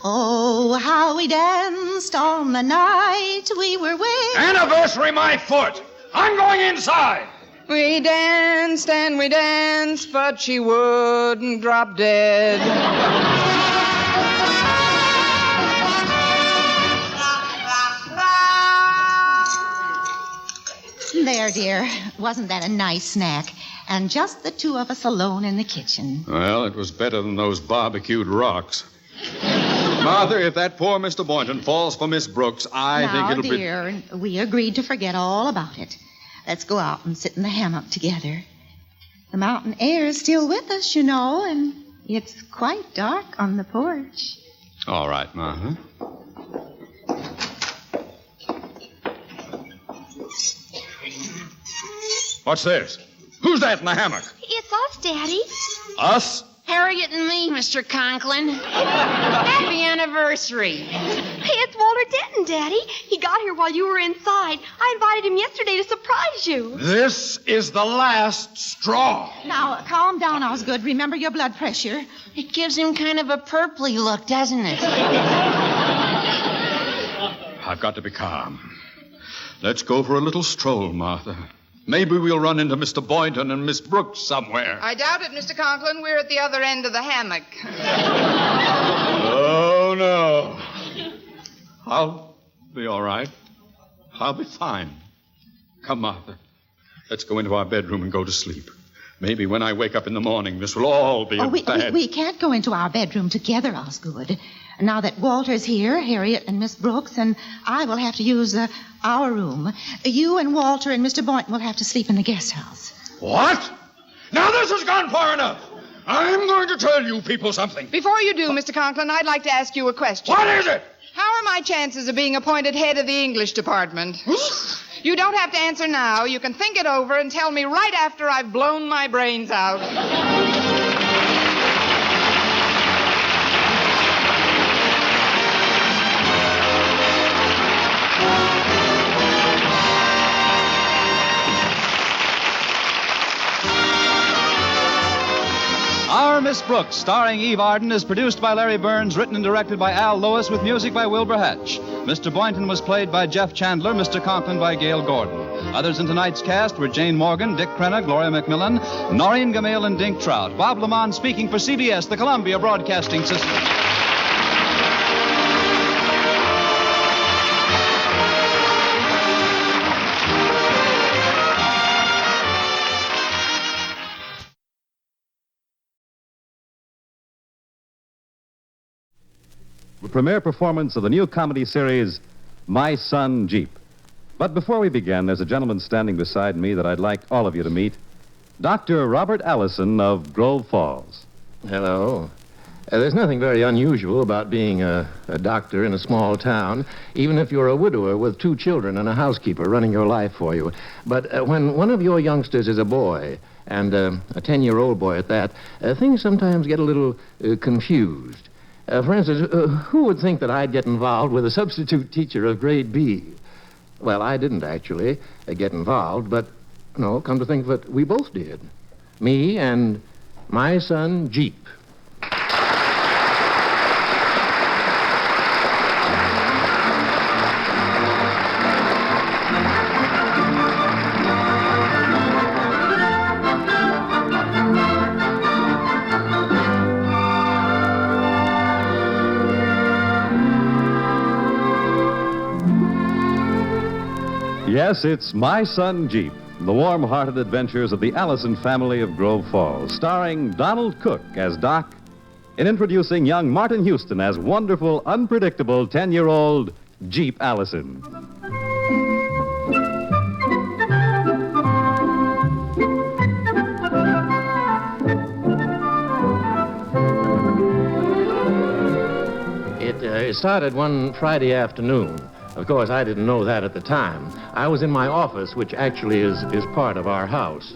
Oh, how we danced on the night we were wed. Anniversary my foot! I'm going inside! We danced and we danced, but she wouldn't drop dead. There, dear. Wasn't that a nice snack? And just the two of us alone in the kitchen. Well, it was better than those barbecued rocks. Martha, if that poor Mr. Boynton falls for Miss Brooks, I think it'll be... Now, dear, we agreed to forget all about it. Let's go out and sit in the hammock together. The mountain air is still with us, you know, and it's quite dark on the porch. All right, Martha. What's this? Who's that in the hammock? It's us, Daddy. Us? Harriet and me, Mr. Conklin. Happy anniversary. Hey, it's Walter Denton, Daddy. He got here while you were inside. I invited him yesterday to surprise you. This is the last straw. Now, calm down, Osgood. Remember your blood pressure. It gives him kind of a purpley look, doesn't it? I've got to be calm. Let's go for a little stroll, Martha. Maybe we'll run into Mr. Boynton and Miss Brooks somewhere. I doubt it, Mr. Conklin. We're at the other end of the hammock. Oh, no. I'll be all right. I'll be fine. Come, Martha. Let's go into our bedroom and go to sleep. Maybe when I wake up in the morning, this will all be we can't go into our bedroom together, Osgood. Now that Walter's here, Harriet and Miss Brooks, and I will have to use our room. You and Walter and Mr. Boynton will have to sleep in the guest house. What? Now this has gone far enough. I'm going to tell you people something. Before you do, Mr. Conklin, I'd like to ask you a question. What is it? How are my chances of being appointed head of the English department? You don't have to answer now. You can think it over and tell me right after I've blown my brains out. Our Miss Brooks, starring Eve Arden, is produced by Larry Burns, written and directed by Al Lewis, with music by Wilbur Hatch. Mr. Boynton was played by Jeff Chandler, Mr. Conklin by Gail Gordon. Others in tonight's cast were Jane Morgan, Dick Crenna, Gloria McMillan, Noreen Gamale, and Dink Trout. Bob Lamont speaking for CBS, the Columbia Broadcasting System. The premiere performance of the new comedy series, My Son Jeep. But before we begin, there's a gentleman standing beside me that I'd like all of you to meet. Dr. Robert Allison of Grove Falls. Hello. There's nothing very unusual about being a doctor in a small town, even if you're a widower with 2 children and a housekeeper running your life for you. But when one of your youngsters is a boy, and a 10-year-old boy at that, things sometimes get a little confused. For instance, who would think that I'd get involved with a substitute teacher of grade B? Well, I didn't actually get involved, but, no, come to think of it, we both did. Me and my son, Jeep. Yes, it's My Son Jeep, the warm-hearted adventures of the Allison family of Grove Falls, starring Donald Cook as Doc, and introducing young Martin Houston as wonderful, unpredictable 10-year-old Jeep Allison. It started one Friday afternoon. Of course, I didn't know that at the time. I was in my office, which actually is part of our house.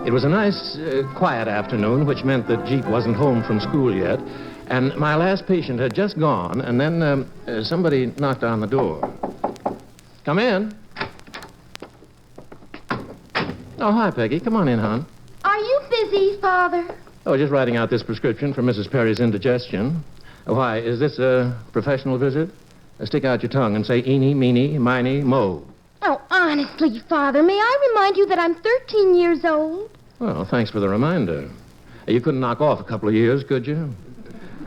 It was a nice, quiet afternoon, which meant that Jeep wasn't home from school yet. And my last patient had just gone, and then somebody knocked on the door. Come in. Oh, hi, Peggy. Come on in, hon. Are you busy, Father? Oh, just writing out this prescription for Mrs. Perry's indigestion. Why, is this a professional visit? Stick out your tongue and say eeny, meeny, miny, mo. Oh, honestly, Father, may I remind you that I'm 13 years old? Well, thanks for the reminder. You couldn't knock off a couple of years, could you?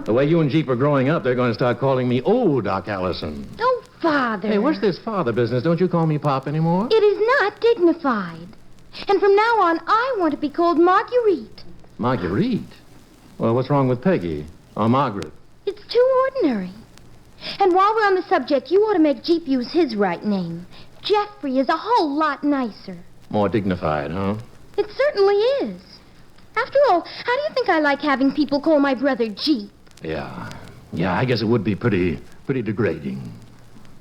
The way you and Jeep are growing up, they're going to start calling me old Doc Allison. Oh, Father. Hey, what's this father business? Don't you call me Pop anymore? It is not dignified. And from now on, I want to be called Marguerite. Marguerite? Well, what's wrong with Peggy? Or Margaret? It's too ordinary. And while we're on the subject, you ought to make Jeep use his right name. Jeffrey is a whole lot nicer. More dignified, huh? It certainly is. After all, how do you think I like having people call my brother Jeep? Yeah, I guess it would be pretty degrading.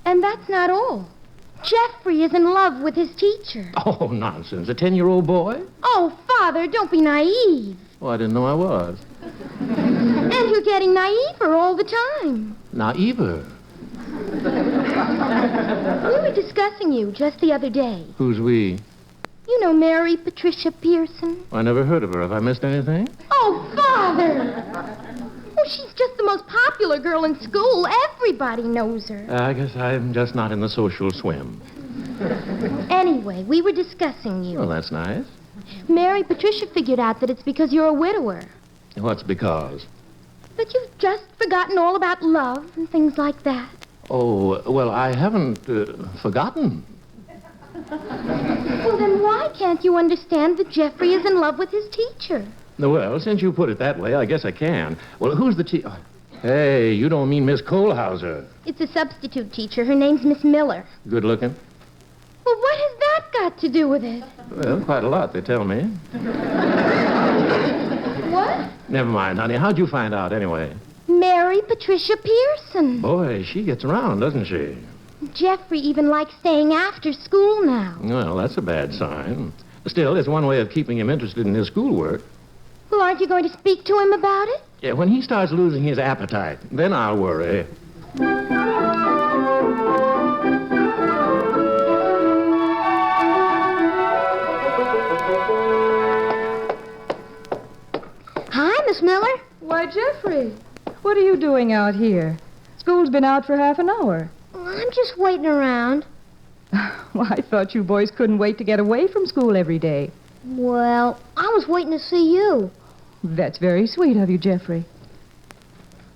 And that's not all. Jeffrey is in love with his teacher. Oh, nonsense. A 10-year-old boy? Oh, Father, don't be naive. Oh, I didn't know I was. And you're getting naiver all the time. Naiver? We were discussing you just the other day. Who's we? You know Mary Patricia Pearson? I never heard of her. Have I missed anything? Oh, Father! Oh, she's just the most popular girl in school. Everybody knows her. I guess I'm just not in the social swim. Anyway, we were discussing you. Well, that's nice. Mary Patricia figured out that it's because you're a widower. What's because? That you've just forgotten all about love and things like that. Oh, well, I haven't forgotten. Well, then why can't you understand that Jeffrey is in love with his teacher? Well, since you put it that way, I guess I can. Well, who's the teacher? Hey, you don't mean Miss Kohlhauser. It's a substitute teacher. Her name's Miss Miller. Good looking? Well, what has that got to do with it? Well, quite a lot, they tell me. What? Never mind, honey. How'd you find out, anyway? Mary Patricia Pearson. Boy, she gets around, doesn't she? Jeffrey even likes staying after school now. Well, that's a bad sign. Still, it's one way of keeping him interested in his schoolwork. Well, aren't you going to speak to him about it? Yeah, when he starts losing his appetite, then I'll worry. Hi, Miss Miller. Why, Jeffrey, what are you doing out here? School's been out for half an hour. I'm just waiting around. Well, I thought you boys couldn't wait to get away from school every day. Well, I was waiting to see you. That's very sweet of you, Jeffrey.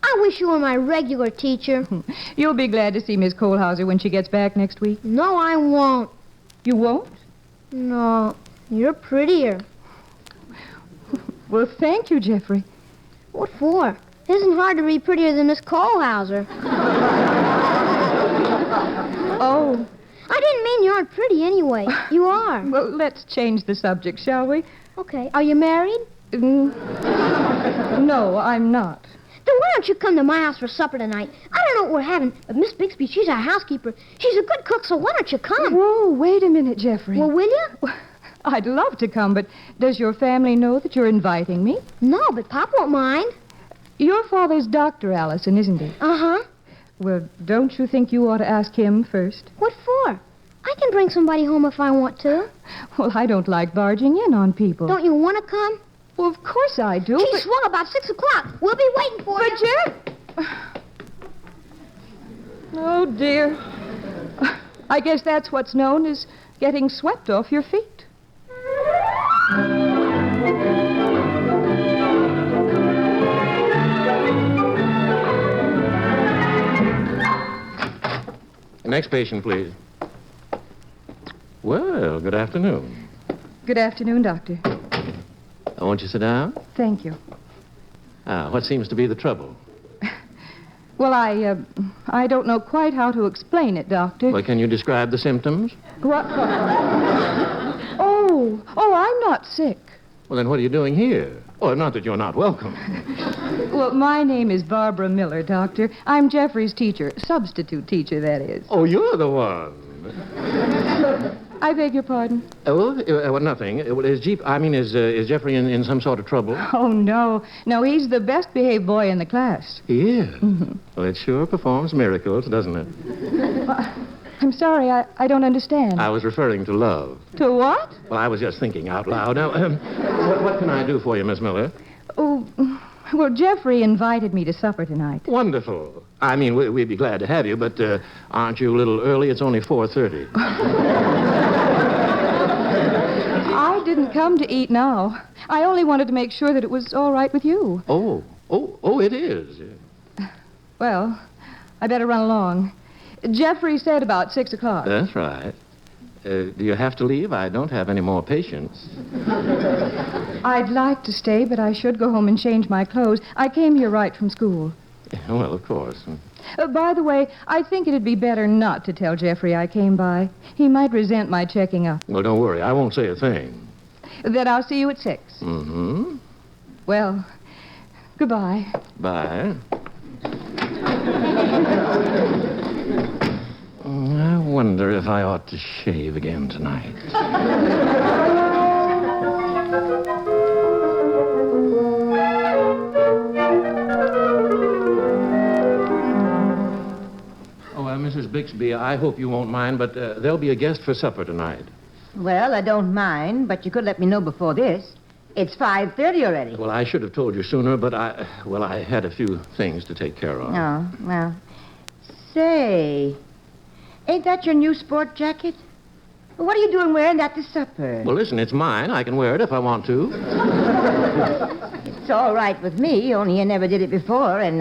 I wish you were my regular teacher. You'll be glad to see Miss Kohlhauser when she gets back next week. No, I won't. You won't? No, you're prettier. Well, thank you, Jeffrey. What for? It isn't hard to be prettier than Miss Kohlhauser. Oh. I didn't mean you aren't pretty anyway. You are. Well, let's change the subject, shall we? Okay. Are you married? No, I'm not. Then why don't you come to my house for supper tonight? I don't know what we're having, but Miss Bixby, she's our housekeeper. She's a good cook, so why don't you come? Whoa, wait a minute, Jeffrey. Well, will you? I'd love to come, but does your family know that you're inviting me? No, but Pop won't mind. Your father's Dr. Allison, isn't he? Uh-huh. Well, don't you think you ought to ask him first? What for? I can bring somebody home if I want to. Well, I don't like barging in on people. Don't you want to come? Well, of course I do. She swung about 6 o'clock. We'll be waiting for you. But, Jeff... Oh, dear. I guess that's what's known as getting swept off your feet. Next patient, please. Well, good afternoon. Good afternoon, Doctor. Won't you sit down? Thank you. What seems to be the trouble? Well, I don't know quite how to explain it, Doctor. Well, can you describe the symptoms? What? Oh, I'm not sick. Well, then what are you doing here? Oh, not that you're not welcome. Well, my name is Barbara Miller, Doctor. I'm Jeffrey's teacher. Substitute teacher, that is. Oh, you're the one. I beg your pardon? Well, nothing. Is Jeffrey in some sort of trouble? Oh, no. No, he's the best behaved boy in the class. He is? Mm-hmm. Well, it sure performs miracles, doesn't it? I'm sorry, I don't understand. I was referring to love. To what? Well, I was just thinking out loud. Now, what can I do for you, Miss Miller? Oh, well, Jeffrey invited me to supper tonight. Wonderful. I mean, we'd be glad to have you, but aren't you a little early? It's only 4:30. I didn't come to eat now. I only wanted to make sure that it was all right with you. Oh, it is. Well, I better run along. Jeffrey said about 6 o'clock. That's right. Do you have to leave? I don't have any more patients. I'd like to stay, but I should go home and change my clothes. I came here right from school. Well, of course. By the way, I think it'd be better not to tell Jeffrey I came by. He might resent my checking up. Well, don't worry. I won't say a thing. Then I'll see you at 6. Mm-hmm. Well, goodbye. Bye. I wonder if I ought to shave again tonight. Mrs. Bixby, I hope you won't mind, but there'll be a guest for supper tonight. Well, I don't mind, but you could let me know before this. It's 5:30 already. Well, I should have told you sooner, but I had a few things to take care of. Oh, well. Say, ain't that your new sport jacket? What are you doing wearing that to supper? Well, listen, it's mine. I can wear it if I want to. It's all right with me, only you never did it before, and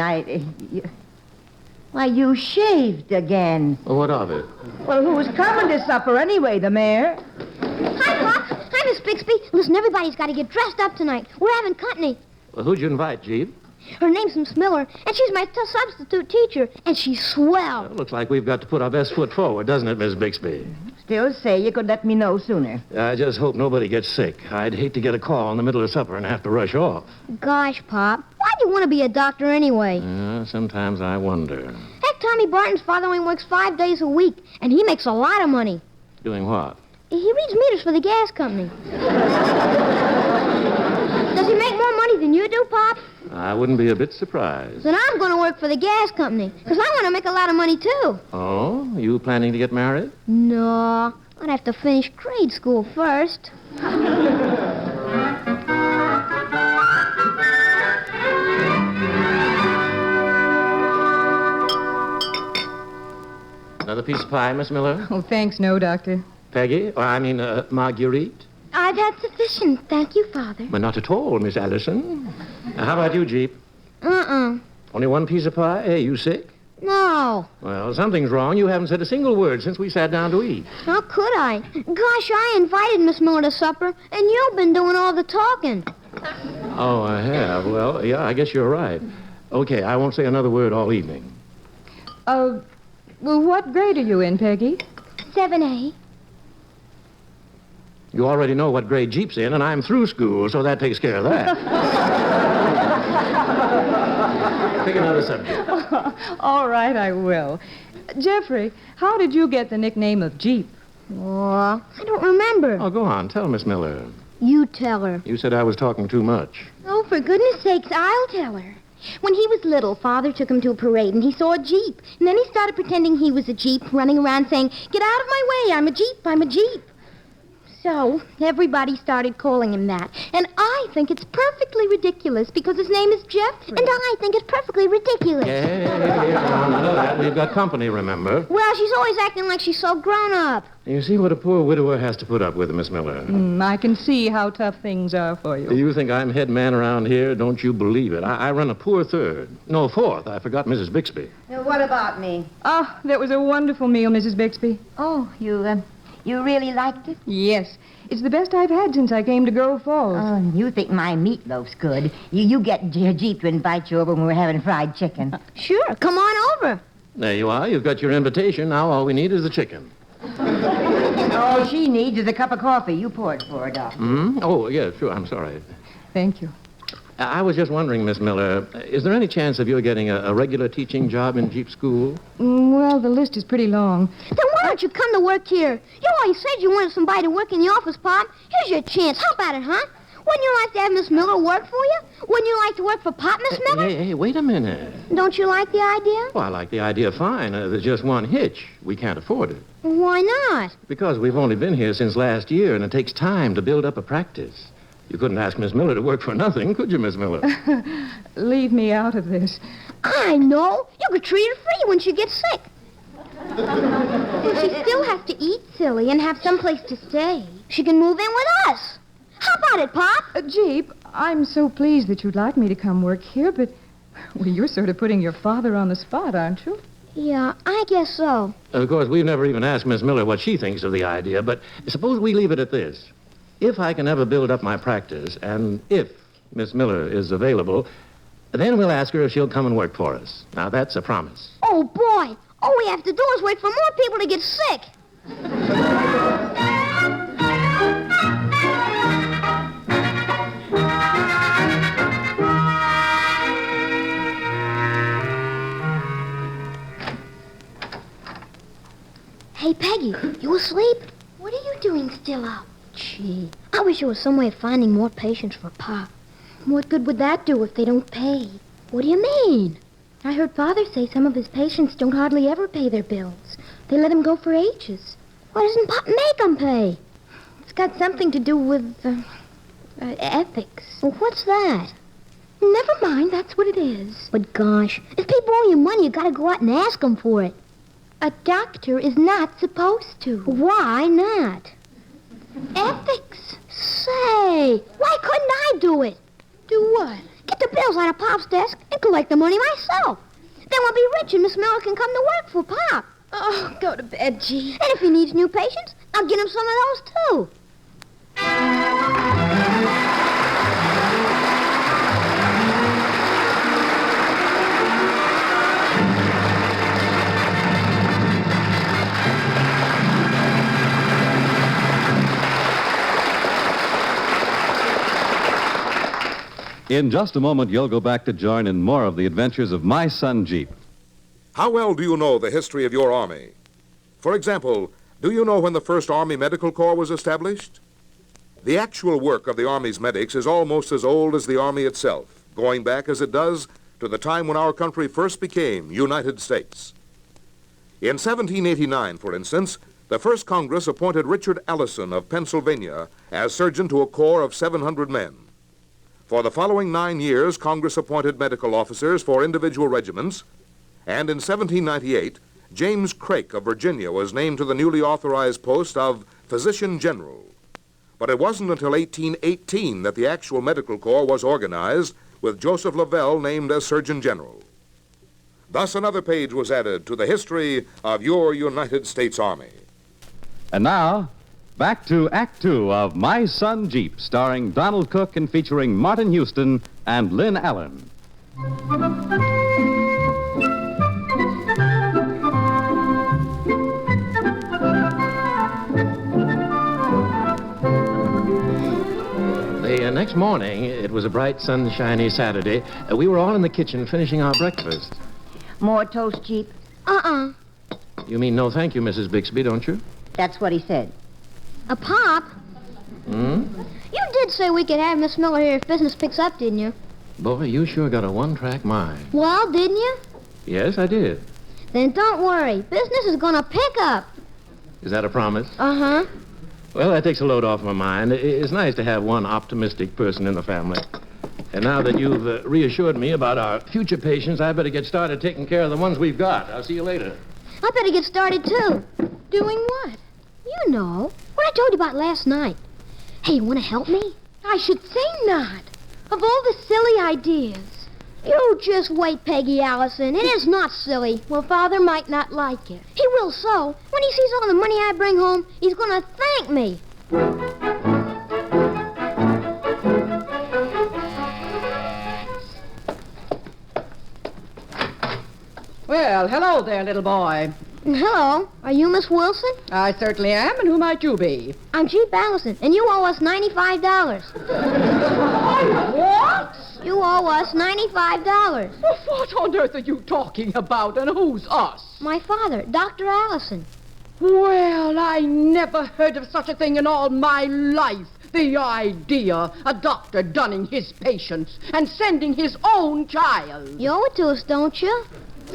Why, you shaved again. Well, what of it? Well, who's coming to supper anyway, the mayor? Hi, Pop. Hi, Miss Bixby. Listen, everybody's got to get dressed up tonight. We're having company. Well, who'd you invite, Jeep? Her name's Miss Miller, and she's my substitute teacher, and she's swell. Well, looks like we've got to put our best foot forward, doesn't it, Miss Bixby? Still say you could let me know sooner. I just hope nobody gets sick. I'd hate to get a call in the middle of supper and have to rush off. Gosh, Pop, why do you want to be a doctor anyway? Sometimes I wonder. Heck, Tommy Barton's father only works 5 days a week, and he makes a lot of money. Doing what? He reads meters for the gas company. Does he make more money than you do, Pop? I wouldn't be a bit surprised. Then I'm going to work for the gas company, because I want to make a lot of money, too. Oh? You planning to get married? No, I'd have to finish grade school first. Another piece of pie, Miss Miller? Oh, thanks, no, Doctor. Peggy? Marguerite? I've had sufficient, thank you, Father. But not at all, Miss Allison. How about you, Jeep? Only one piece of pie? Hey, you sick? No. Well, something's wrong. You haven't said a single word since we sat down to eat. How could I? Gosh, I invited Miss Miller to supper, and you've been doing all the talking. Oh, I have? Well, yeah, I guess you're right. Okay, I won't say another word all evening. Well, what grade are you in, Peggy? 7A. You already know what grade Jeep's in, and I'm through school, so that takes care of that. Pick another subject. All right, I will. Jeffrey, how did you get the nickname of Jeep? Oh, I don't remember. Oh, go on. Tell Miss Miller. You tell her. You said I was talking too much. Oh, for goodness sakes, I'll tell her. When he was little, Father took him to a parade, and he saw a Jeep. And then he started pretending he was a Jeep, running around saying, "Get out of my way, I'm a Jeep, I'm a Jeep." So, everybody started calling him that. And I think it's perfectly ridiculous because his name is Jeffrey. And I think it's perfectly ridiculous. Yeah, we've got company, remember? Well, she's always acting like she's so grown up. You see what a poor widower has to put up with, Miss Miller. I can see how tough things are for you. You think I'm head man around here? Don't you believe it. I run a poor third. No, fourth. I forgot Mrs. Bixby. Now, what about me? Oh, that was a wonderful meal, Mrs. Bixby. Oh, you really liked it? Yes. It's the best I've had since I came to Grove Falls. Oh, you think my meatloaf's good. You get Jeep to invite you over when we're having fried chicken. Sure, come on over. There you are. You've got your invitation. Now all we need is the chicken. All she needs is a cup of coffee. You pour it for her, Doc. Oh, yeah, sure. I'm sorry. Thank you. I was just wondering, Miss Miller, is there any chance of you getting a regular teaching job in Jeep School? Well, the list is pretty long. Then why don't you come to work here? You always said you wanted somebody to work in the office, Pop. Here's your chance. How about it, huh? Wouldn't you like to have Miss Miller work for you? Wouldn't you like to work for Pop, Miss Miller? Hey, wait a minute. Don't you like the idea? Well, I like the idea fine. There's just one hitch. We can't afford it. Why not? Because we've only been here since last year, and it takes time to build up a practice. You couldn't ask Miss Miller to work for nothing, could you, Miss Miller? Leave me out of this. I know. You could treat her free when she gets sick. But she still has to eat, silly, and have someplace to stay. She can move in with us. How about it, Pop? Jeep, I'm so pleased that you'd like me to come work here, but well, you're sort of putting your father on the spot, aren't you? Yeah, I guess so. Of course, we've never even asked Miss Miller what she thinks of the idea, but suppose we leave it at this. If I can ever build up my practice, and if Miss Miller is available, then we'll ask her if she'll come and work for us. Now, that's a promise. Oh, boy. All we have to do is wait for more people to get sick. Hey, Peggy, you asleep? What are you doing still up? Gee, I wish there was some way of finding more patients for Pop. What good would that do if they don't pay? What do you mean? I heard Father say some of his patients don't hardly ever pay their bills. They let him go for ages. Why doesn't Pop make them pay? It's got something to do with, ethics. Well, what's that? Never mind, that's what it is. But gosh, if people owe you money, you gotta go out and ask them for it. A doctor is not supposed to. Why not? Ethics. Say, why couldn't I do it? Do what? Get the bills out of Pop's desk and collect the money myself. Then Then we'll be rich and Miss Miller can come to work for Pop. Oh, go to bed, G. And if he needs new patients, I'll get him some of those, too. In just a moment, you'll go back to join in more of the adventures of My Son Jeep. How well do you know the history of your Army? For example, do you know when the first Army Medical Corps was established? The actual work of the Army's medics is almost as old as the Army itself, going back as it does to the time when our country first became United States. In 1789, for instance, the first Congress appointed Richard Allison of Pennsylvania as surgeon to a corps of 700 men. For the following 9 years, Congress appointed medical officers for individual regiments, and in 1798, James Craik of Virginia was named to the newly authorized post of Physician General. But it wasn't until 1818 that the actual medical corps was organized, with Joseph Lavelle named as Surgeon General. Thus, another page was added to the history of your United States Army. And now, back to Act Two of My Son Jeep, starring Donald Cook and featuring Martin Houston and Lynn Allen. The next morning, it was a bright, sunshiny Saturday. We were all in the kitchen finishing our breakfast. More toast, Jeep? You mean no thank you, Mrs. Bixby, don't you? That's what he said. Pop, you did say we could have Miss Miller here if business picks up, didn't you? Boy, you sure got a one-track mind. Well, didn't you? Yes, I did. Then don't worry. Business is gonna pick up. Is that a promise? Uh-huh. Well, that takes a load off my mind. It's nice to have one optimistic person in the family. And now that you've reassured me about our future patients, I better get started taking care of the ones we've got. I'll see you later. I better get started, too. Doing what? You know, what I told you about last night. Hey, you want to help me? I should say not. Of all the silly ideas. You just wait, Peggy Allison. It is not silly. Well, Father might not like it. He will so. When he sees all the money I bring home, he's going to thank me. Well, hello there, little boy. Hello. Are you Miss Wilson? I certainly am, and who might you be? I'm Jeep Allison, and you owe us $95. What? You owe us $95. What on earth are you talking about, and who's us? My father, Dr. Allison. Well, I never heard of such a thing in all my life. The idea, a doctor dunning his patients and sending his own child. You owe it to us, don't you?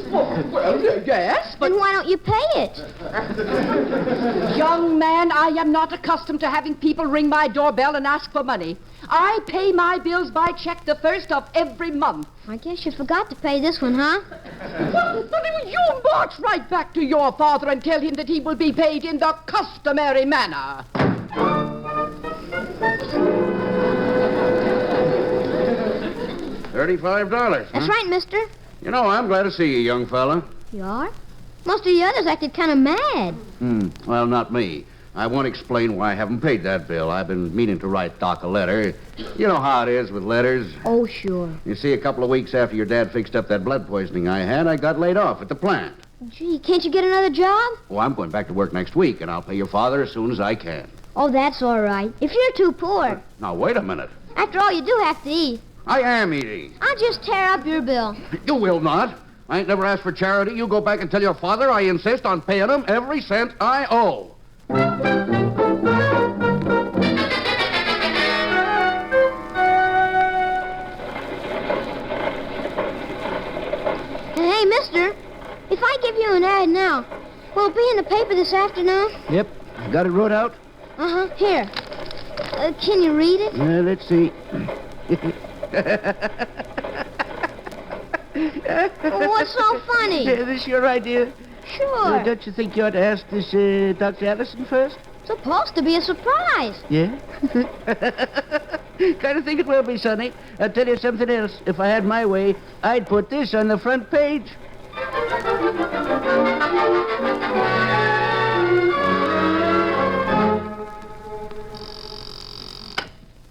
Well, yes, but... Then why don't you pay it? Young man, I am not accustomed to having people ring my doorbell and ask for money. I pay my bills by check the first of every month. I guess you forgot to pay this one, huh? Well, you march right back to your father and tell him that he will be paid in the customary manner. $35. That's right, mister. You know, I'm glad to see you, young fella. You are? Most of the others acted kind of mad. Well, not me. I won't explain why I haven't paid that bill. I've been meaning to write Doc a letter. You know how it is with letters. Oh, sure. You see, a couple of weeks after your dad fixed up that blood poisoning I had, I got laid off at the plant. Gee, can't you get another job? Oh, I'm going back to work next week, and I'll pay your father as soon as I can. Oh, that's all right. If you're too poor. Now, wait a minute. After all, you do have to eat. I am eating. I'll just tear up your bill. You will not. I ain't never asked for charity. You go back and tell your father I insist on paying him every cent I owe. Hey, mister, if I give you an ad now, will it be in the paper this afternoon? Yep. Got it wrote out? Uh-huh. Here. Can you read it? Let's see. What's so funny? This your idea? Sure. Don't you think you ought to ask this Dr. Allison first? Supposed to be a surprise. Yeah? Kind of think it will be, Sonny. I'll tell you something else. If I had my way, I'd put this on the front page.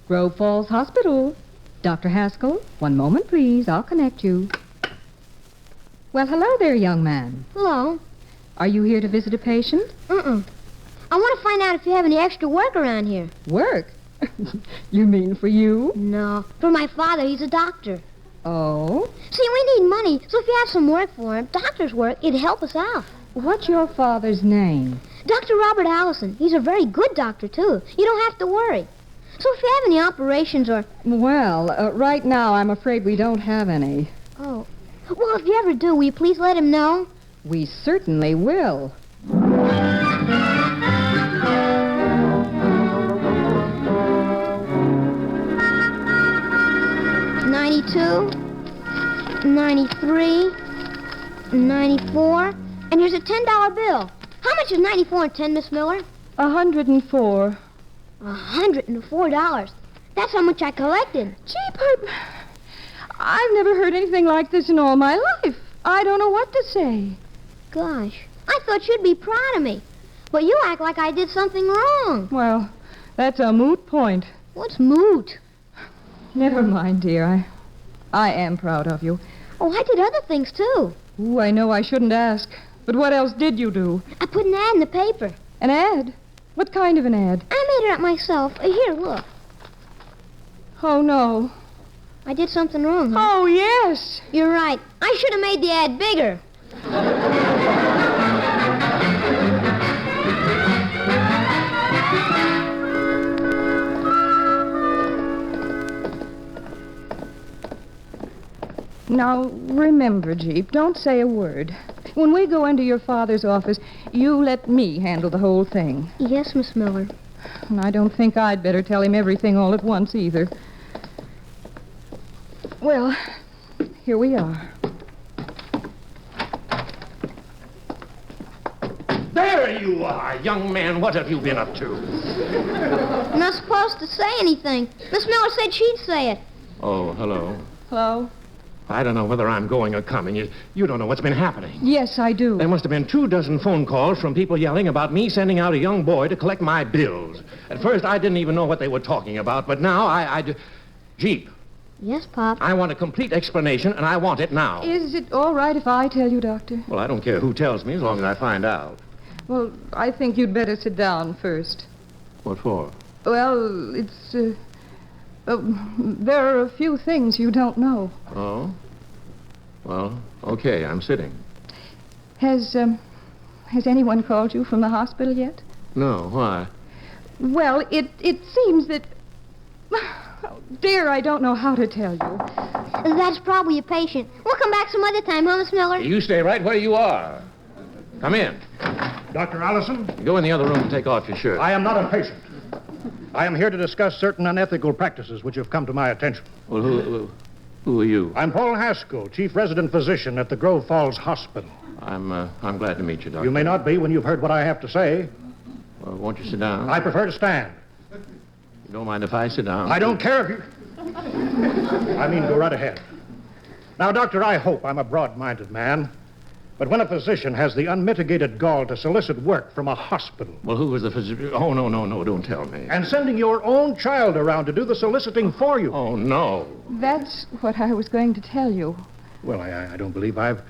Grove Falls Hospital. Dr. Haskell, one moment, please. I'll connect you. Well, hello there, young man. Hello. Are you here to visit a patient? I want to find out if you have any extra work around here. Work? You mean for you? No, for my father. He's a doctor. Oh? See, we need money, so if you have some work for him, doctor's work, it'd help us out. What's your father's name? Dr. Robert Allison. He's a very good doctor, too. You don't have to worry. So if you have any operations or... Well, right now, I'm afraid we don't have any. Oh. Well, if you ever do, will you please let him know? We certainly will. 92, 93, 94, and here's a $10 bill. How much is 94 and 10, Miss Miller? 104. $104. That's how much I collected. Gee, I've never heard anything like this in all my life. I don't know what to say. Gosh, I thought you'd be proud of me. But you act like I did something wrong. Well, that's a moot point. What's moot? Never mind, dear. I am proud of you. Oh, I did other things, too. Ooh, I know I shouldn't ask. But what else did you do? I put an ad in the paper. An ad? What kind of an ad? I made it up myself. Here, look. Oh, no. I did something wrong, huh? Oh, yes. You're right. I should have made the ad bigger. Now, remember, Jeep, don't say a word. When we go into your father's office, you let me handle the whole thing. Yes, Miss Miller. And I don't think I'd better tell him everything all at once, either. Well, here we are. There you are, young man. What have you been up to? I'm not supposed to say anything. Miss Miller said she'd say it. Oh, hello. Hello? I don't know whether I'm going or coming. You don't know what's been happening. Yes, I do. There must have been 24 phone calls from people yelling about me sending out a young boy to collect my bills. At first, I didn't even know what they were talking about, but now I Jeep. Yes, Pop. I want a complete explanation, and I want it now. Is it all right if I tell you, Doctor? Well, I don't care who tells me as long as I find out. Well, I think you'd better sit down first. What for? Well, it's, there are a few things you don't know. Oh? Well, okay, I'm sitting. Has anyone called you from the hospital yet? No, why? Well, it seems that... Oh, dear, I don't know how to tell you. That's probably a patient. We'll come back some other time, huh, Miss Miller? You stay right where you are. Come in. Dr. Allison? Go in the other room and take off your shirt. I am not a patient. I am here to discuss certain unethical practices which have come to my attention. Well, who are you? I'm Paul Haskell, chief resident physician at the Grove Falls Hospital. I'm glad to meet you, Doctor. You may not be when you've heard what I have to say. Well, won't you sit down? I prefer to stand. You don't mind if I sit down? I don't care if you... I mean, go right ahead. Now, Doctor, I hope I'm a broad-minded man. But when a physician has the unmitigated gall to solicit work from a hospital... Well, who was the physician? Oh, no, don't tell me. And sending your own child around to do the soliciting for you. Oh, no. That's what I was going to tell you. Well, I don't believe I've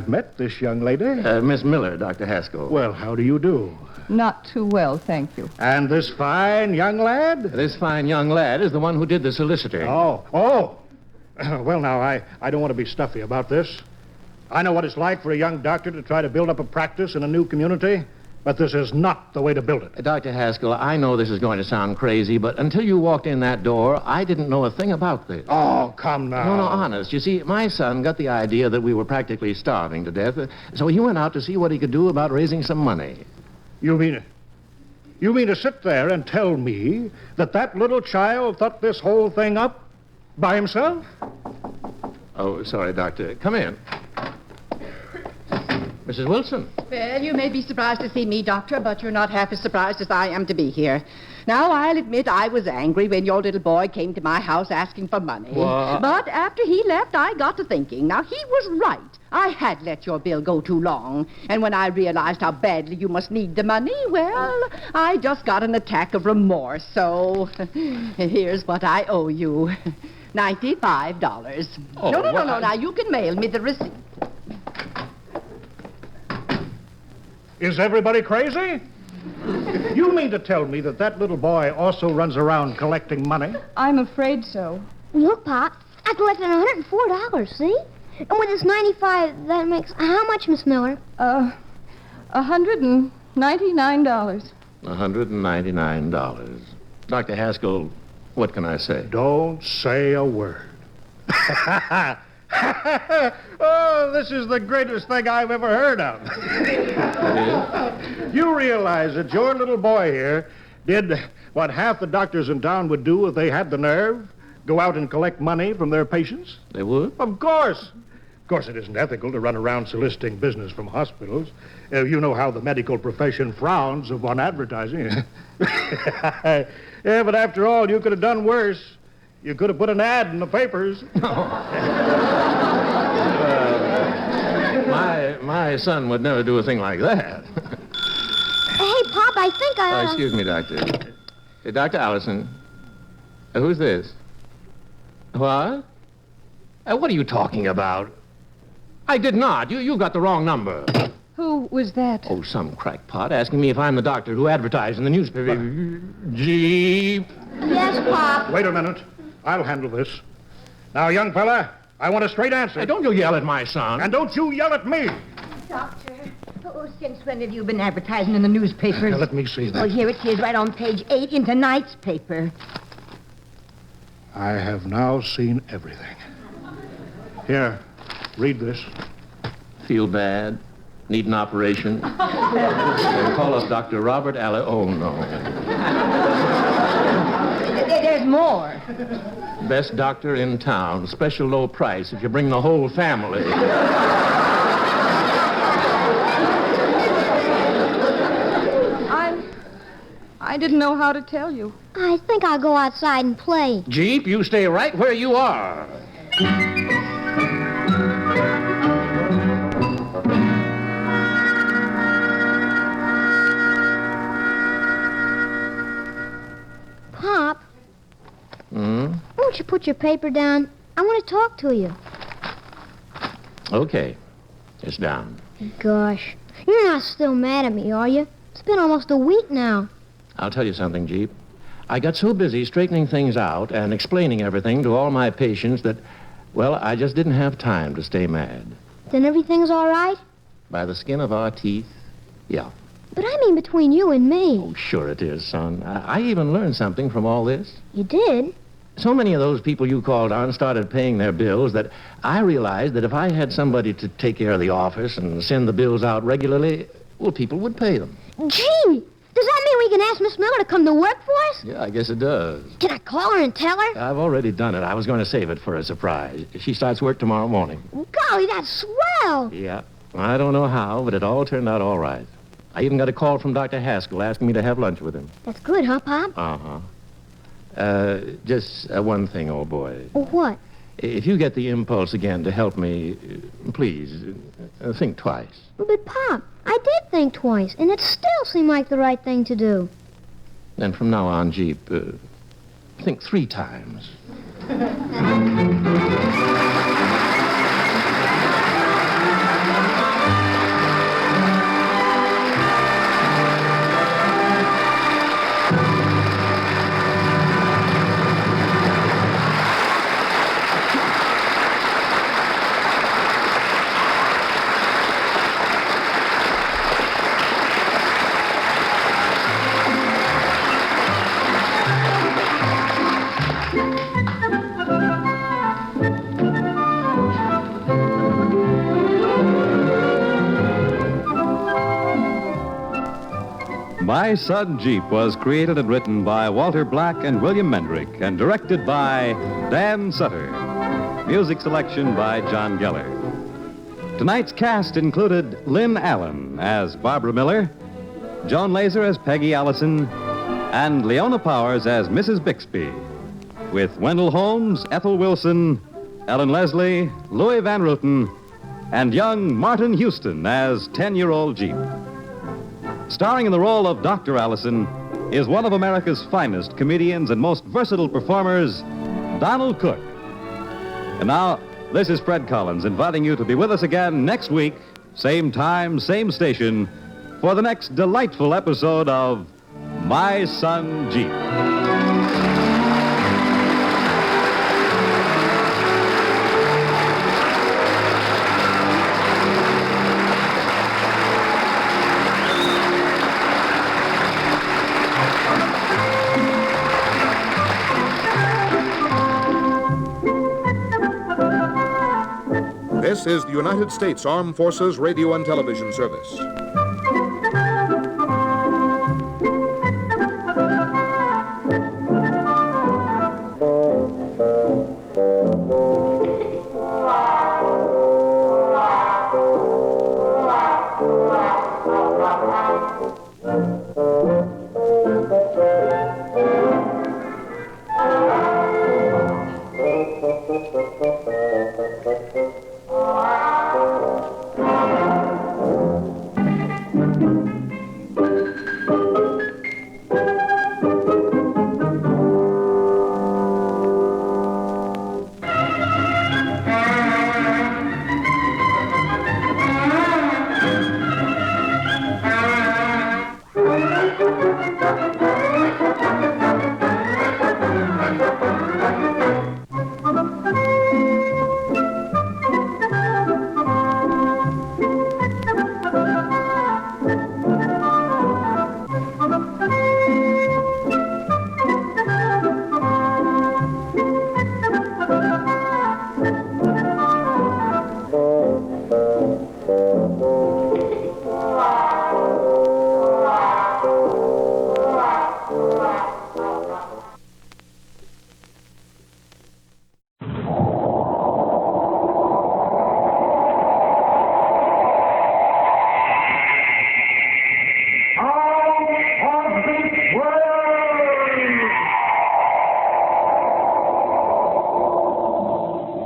met this young lady. Miss Miller, Dr. Haskell. Well, how do you do? Not too well, thank you. And this fine young lad? This fine young lad is the one who did the soliciting. Oh. Well, now, I don't want to be stuffy about this. I know what it's like for a young doctor to try to build up a practice in a new community, but this is not the way to build it. Dr. Haskell, I know this is going to sound crazy, but until you walked in that door, I didn't know a thing about this. Oh, come now. No, honest. You see, my son got the idea that we were practically starving to death, so he went out to see what he could do about raising some money. You mean to sit there and tell me that little child thought this whole thing up by himself? Oh, sorry, Doctor. Come in. Mrs. Wilson. Well, you may be surprised to see me, Doctor, but you're not half as surprised as I am to be here. Now, I'll admit I was angry when your little boy came to my house asking for money. What? But after he left, I got to thinking. Now, he was right. I had let your bill go too long. And when I realized how badly you must need the money, well, I just got an attack of remorse. So, here's what I owe you. $95. Oh, No. what? Now, you can mail me the receipt. Is everybody crazy? You mean to tell me that little boy also runs around collecting money? I'm afraid so. Look, Pop, I collected $104, see? And with this 95, that makes how much, Miss Miller? $199. $199. Dr. Haskell, what can I say? Don't say a word. Oh, this is the greatest thing I've ever heard of. You realize that your little boy here did what half the doctors in town would do if they had the nerve? Go out and collect money from their patients? They would? Of course. Of course, it isn't ethical to run around soliciting business from hospitals. You know how the medical profession frowns upon advertising. Yeah, but after all, you could have done worse. You could have put an ad in the papers. My son would never do a thing like that. Hey, Pop, I think I ought to... Excuse me, Doctor. Hey, Dr. Allison. Who's this? What? What are you talking about? I did not. You got the wrong number. Who was that? Oh, some crackpot asking me if I'm the doctor who advertised in the newspaper. Jeep. Yes, Pop. Wait a minute. I'll handle this. Now, young fella, I want a straight answer. Hey, don't you yell at my son. And don't you yell at me. Doctor, since when have you been advertising in the newspapers? Now, let me see that. Oh, here it is, right on page 8 in tonight's paper. I have now seen everything. Here, read this. Feel bad? Need an operation? Call up Dr. Robert Allen. Oh, no. There's more. Best doctor in town. Special low price if you bring the whole family. I didn't know how to tell you. I think I'll go outside and play. Jeep, you stay right where you are. Pop, Hmm? won't you put your paper down? I want to talk to you. Okay. It's down. Gosh, you're not still mad at me, are you? It's been almost a week now. I'll tell you something, Jeep. I got so busy straightening things out and explaining everything to all my patients that, well, I just didn't have time to stay mad. Then everything's all right? By the skin of our teeth, yeah. But I mean between you and me. Oh, sure it is, son. I even learned something from all this. You did? So many of those people you called on started paying their bills that I realized that if I had somebody to take care of the office and send the bills out regularly, well, people would pay them. Gee, does that mean we can ask Miss Miller to come to work for us? Yeah, I guess it does. Can I call her and tell her? I've already done it. I was going to save it for a surprise. She starts work tomorrow morning. Golly, that's swell. Yeah. I don't know how, but it all turned out all right. I even got a call from Dr. Haskell asking me to have lunch with him. That's good, huh, Pop? Uh-huh. Just one thing, old boy. What? If you get the impulse again to help me, please, think twice. But, Pop, I did think twice, and it still seemed like the right thing to do. Then from now on, Jeep, think 3 times. My Son Jeep was created and written by Walter Black and William Mendrick and directed by Dan Sutter. Music selection by John Geller. Tonight's cast included Lynn Allen as Barbara Miller, Joan Laser as Peggy Allison, and Leona Powers as Mrs. Bixby, with Wendell Holmes, Ethel Wilson, Ellen Leslie, Louis Van Ruten, and young Martin Houston as 10-year-old Jeep. Starring in the role of Dr. Allison is one of America's finest comedians and most versatile performers, Donald Cook. And now, this is Fred Collins inviting you to be with us again next week, same time, same station, for the next delightful episode of My Son Jeep. This is the United States Armed Forces Radio and Television Service.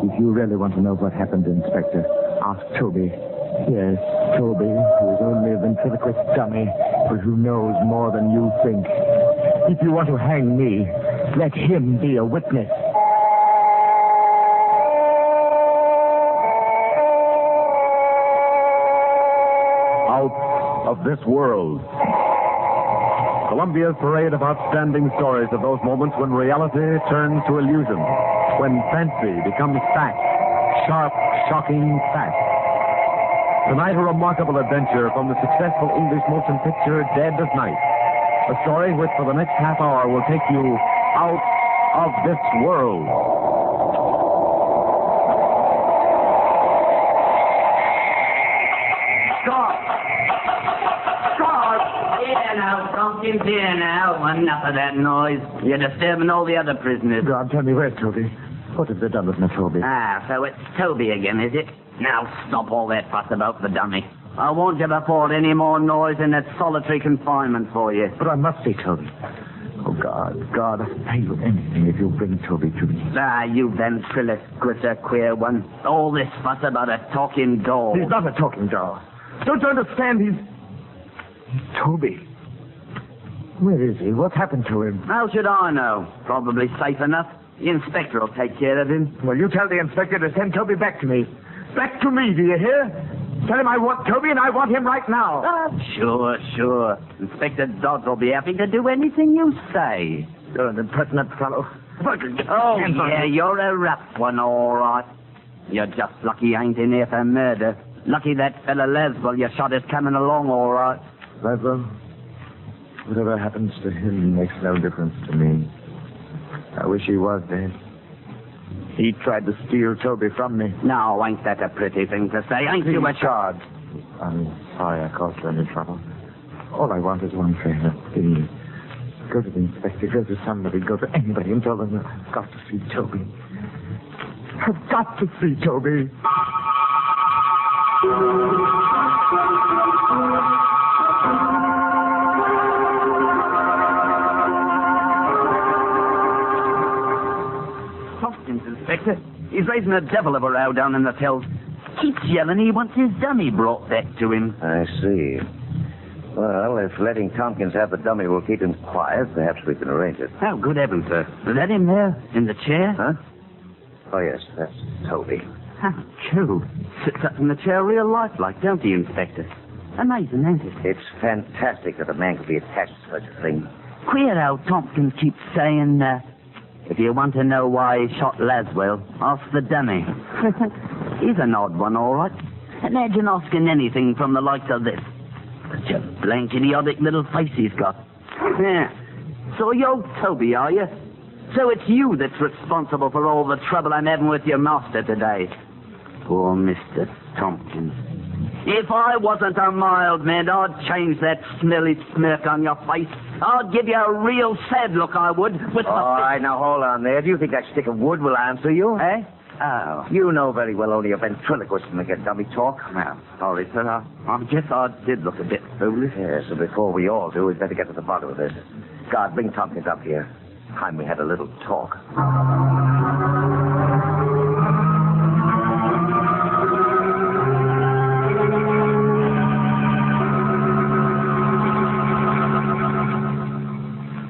If you really want to know what happened, Inspector, ask Toby. Yes, Toby, who is only a ventriloquist dummy, but who knows more than you think. If you want to hang me, let him be a witness. Out of this world. Columbia's parade of outstanding stories of those moments when reality turns to illusion, when fancy becomes fact, sharp, shocking fact. Tonight, a remarkable adventure from the successful English motion picture Dead of Night. A story which, for the next half hour, will take you out of this world. Pumpkins here now. Enough of that noise. You're disturbing all the other prisoners. God, tell me, where's Toby? What have they done with my Toby? Ah, so it's Toby again, is it? Now stop all that fuss about the dummy. I won't ever afford any more noise in that solitary confinement for you. But I must see Toby. Oh, God, I'll pay you anything if you bring Toby to me. Ah, you ventriloquist, a queer one. All this fuss about a talking doll. He's not a talking doll. Don't you understand? He's Toby. Where is he? What's happened to him? How should I know? Probably safe enough. The inspector will take care of him. Well, you tell the inspector to send Toby back to me. Back to me, do you hear? Tell him I want Toby and I want him right now. Sure. Inspector Dodds will be happy to do anything you say. You're an impertinent fellow. Oh, yeah, you're a rough one, all right. You're just lucky you ain't in here for murder. Lucky that fella Leswell you shot is coming along, all right. Leswell? Whatever happens to him makes no difference to me. I wish he was dead. He tried to steal Toby from me. Now, ain't that a pretty thing to say? Ain't you a charge? I'm sorry I caused you any trouble. All I want is one favor. Please. Go to the inspector, go to somebody, go to anybody and tell them that I've got to see Toby. I've got to see Toby. Tompkins, Inspector. He's raising a devil of a row down in the tills. Keeps yelling he wants his dummy brought back to him. I see. Well, if letting Tompkins have the dummy will keep him quiet, perhaps we can arrange it. Oh, good heavens, sir. Is that him there, in the chair? Huh? Oh, yes, that's Toby. How cool. Sits up in the chair real lifelike, don't he, Inspector? Amazing, ain't it? It's fantastic that a man could be attached to such a thing. Queer how Tompkins keeps saying, if you want to know why he shot Laswell, ask the dummy. He's an odd one, all right. Imagine asking anything from the likes of this. Such a blank, idiotic little face he's got. Yeah. So you're Toby, are you? So it's you that's responsible for all the trouble I'm having with your master today. Poor Mr. Tompkins. If I wasn't a mild man, I'd change that smelly smirk on your face. I'd give you a real sad look, I would. All right, now hold on there. Do you think that stick of wood will answer you? Eh? Oh. You know very well only a ventriloquist can make a dummy talk. Well, sorry, sir. I guess I did look a bit foolish. Yes, so before we all do, we'd better get to the bottom of this. God, bring Tompkins up here. Time we had a little talk.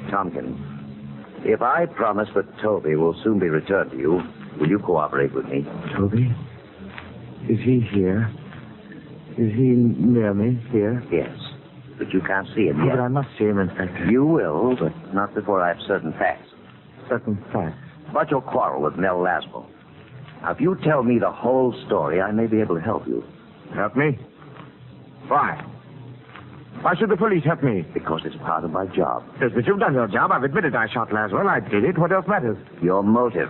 Tompkins, if I promise that Toby will soon be returned to you, will you cooperate with me? Toby? Is he here? Is he near me here? Yes, but you can't see him Oh, yet. but I must see him, Inspector. You will, but not before I have certain facts. Certain facts? About your quarrel with Nell Laswell. Now, if you tell me the whole story, I may be able to help you. Help me? Why? Why should the police help me? Because it's part of my job. Yes, but you've done your job. I've admitted I shot Laswell. I did it. What else matters? Your motive.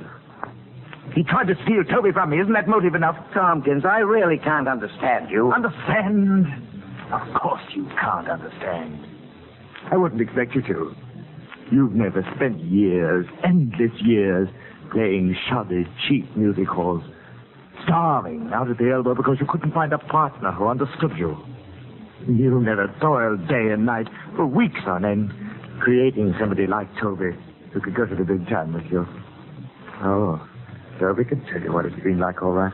He tried to steal Toby from me. Isn't that motive enough? Tompkins, I really can't understand you. Understand? Of course you can't understand. I wouldn't expect you to. You've never spent years, endless years, playing shoddy, cheap music halls, starving out at the elbow because you couldn't find a partner who understood you. You never toiled day and night for weeks on end, creating somebody like Toby who could go to the big time with you. Oh, Toby can tell you what it's been like, all right.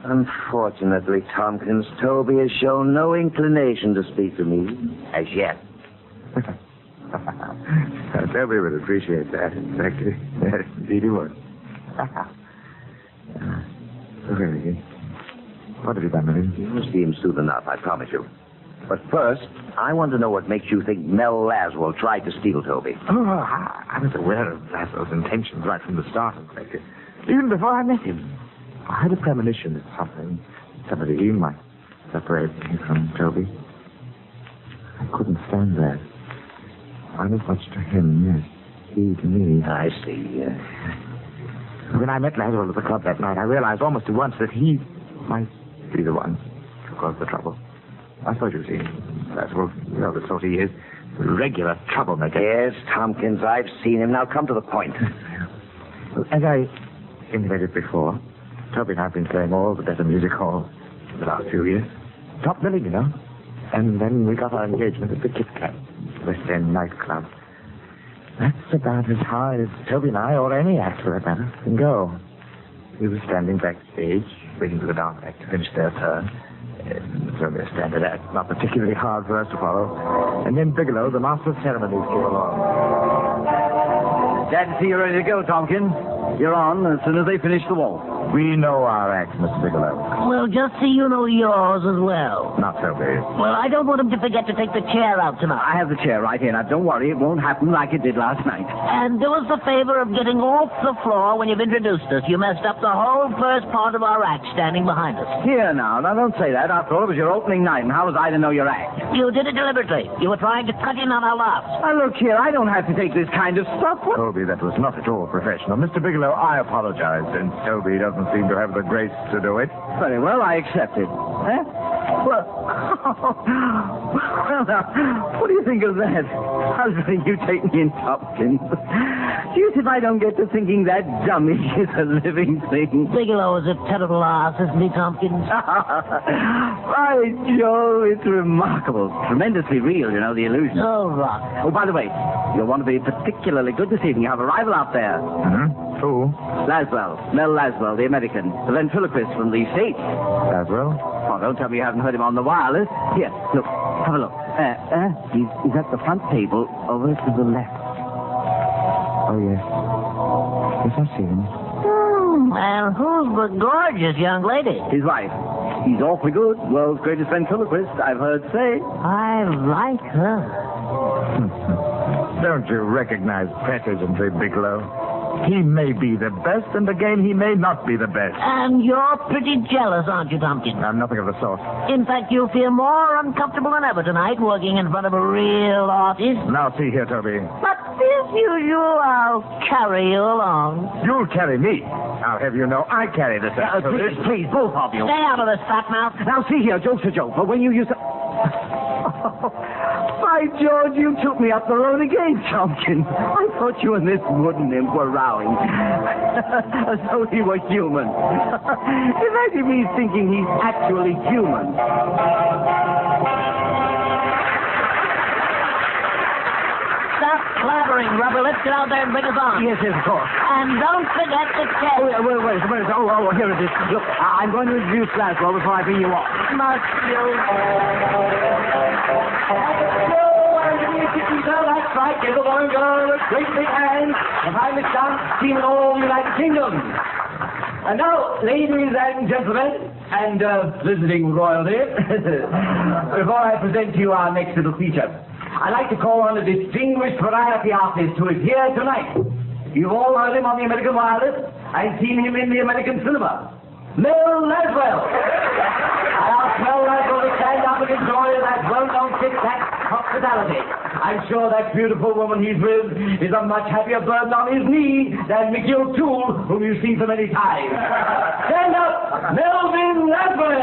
Unfortunately, Tompkins, Toby has shown no inclination to speak to me as yet. Toby would appreciate that, Inspector. Yes, indeed he would. Really, what have you done with him? You'll see him soon enough, I promise you. But first, I want to know what makes you think Mel Laswell tried to steal Toby. Oh, I was aware of Laswell's intentions right from the start, Inspector. Even before I met him. I had a premonition that somebody might separate me from Toby. I couldn't stand that. I was much to him, yes. He to me. I see. When I met Laswell at the club that night, I realized almost at once that he might be the one to cause the trouble. I suppose you see, Laswell, you know the sort he is. Regular troublemaker. Yes, Tompkins, I've seen him. Now come to the point. As I intimated before, Toby and I have been playing all the better music halls for the last few years. Top billing, you know. And then we got our engagement at the Kit Kat, West End nightclub. That's about as high as Toby and I, or any act for that matter, can go. We were standing backstage, waiting for the dance act to finish their turn. It's only a standard act, not particularly hard for us to follow. And then Bigelow, the master of ceremonies, came along. Glad to see you ready to go, Tompkins. You're on as soon as they finish the waltz. We know our act, Mr. Bigelow. Well, just so you know yours as well. Not so bad. Well, I don't want him to forget to take the chair out tonight. I have the chair right here. Now, don't worry. It won't happen like it did last night. And do us the favor of getting off the floor when you've introduced us. You messed up the whole first part of our act standing behind us. Here now. Now, don't say that. After all, it was your opening night, and how was I to know your act? You did it deliberately. You were trying to cut in on our laughs. Now, look here. I don't have to take this kind of stuff. Toby, that was not at all professional. Mr. Bigelow, I apologize, and Toby doesn't seem to have the grace to do it. Very well, I accept it. Eh? Well, well, now, what do you think of that? How's you take me in, Tompkins? excuse if I don't get to thinking that dummy is a living thing. Bigelow is a terrible ass, isn't he, Tompkins? By Joe, it's remarkable. Tremendously real, you know, the illusion. Oh, rock. Oh, by the way, you'll want to be particularly good this evening. You have a rival out there. Who? Laswell. Mel Laswell, the American. The ventriloquist from the States. Laswell? Oh, don't tell me you haven't heard him on the wireless. Here, look. Have a look. He's at the front table over to the left. Oh, yes. Yes, I see him. And who's the gorgeous young lady? His wife. He's awfully good. World's greatest ventriloquist, I've heard say. I like her. Don't you recognize Presidency, Bigelow? He may be the best, and again, he may not be the best. And you're pretty jealous, aren't you, Tompkins? I'm nothing of the sort. In fact, you'll feel more uncomfortable than ever tonight working in front of a real artist. Now, see here, Toby. But as usual, I'll carry you along. You'll carry me. I'll have you know I carry this. Please, both of you. Stay out of this, fat mouth. Now, see here, joke's a joke, but when you use the... By George, you took me up the road again, Tompkins. I thought you and this wooden imp were rowing. As though he were human. Imagine me thinking he's actually human. Stop blabbering, Rubber. Let's get out there and bring us on. Yes, of course. And don't forget the check. Oh, wait a minute. Oh, here it is. Look, I'm going to introduce Laswell before I bring you off. Must you? That's right. Give the one girl a great big hand. The finest dance seen in all the United Kingdom. And now, ladies and gentlemen, and visiting royalty, before I present to you our next little feature, I'd like to call on a distinguished variety artist who is here tonight. You've all heard him on the American wireless and seen him in the American cinema. Mel Laswell. I ask Mel Laswell to stand up and enjoy that well-known tic-tac hospitality. I'm sure that beautiful woman he's with is a much happier burden on his knee than Mickey O'Toole, whom you've seen so many times. Stand up, Melvin Laswell.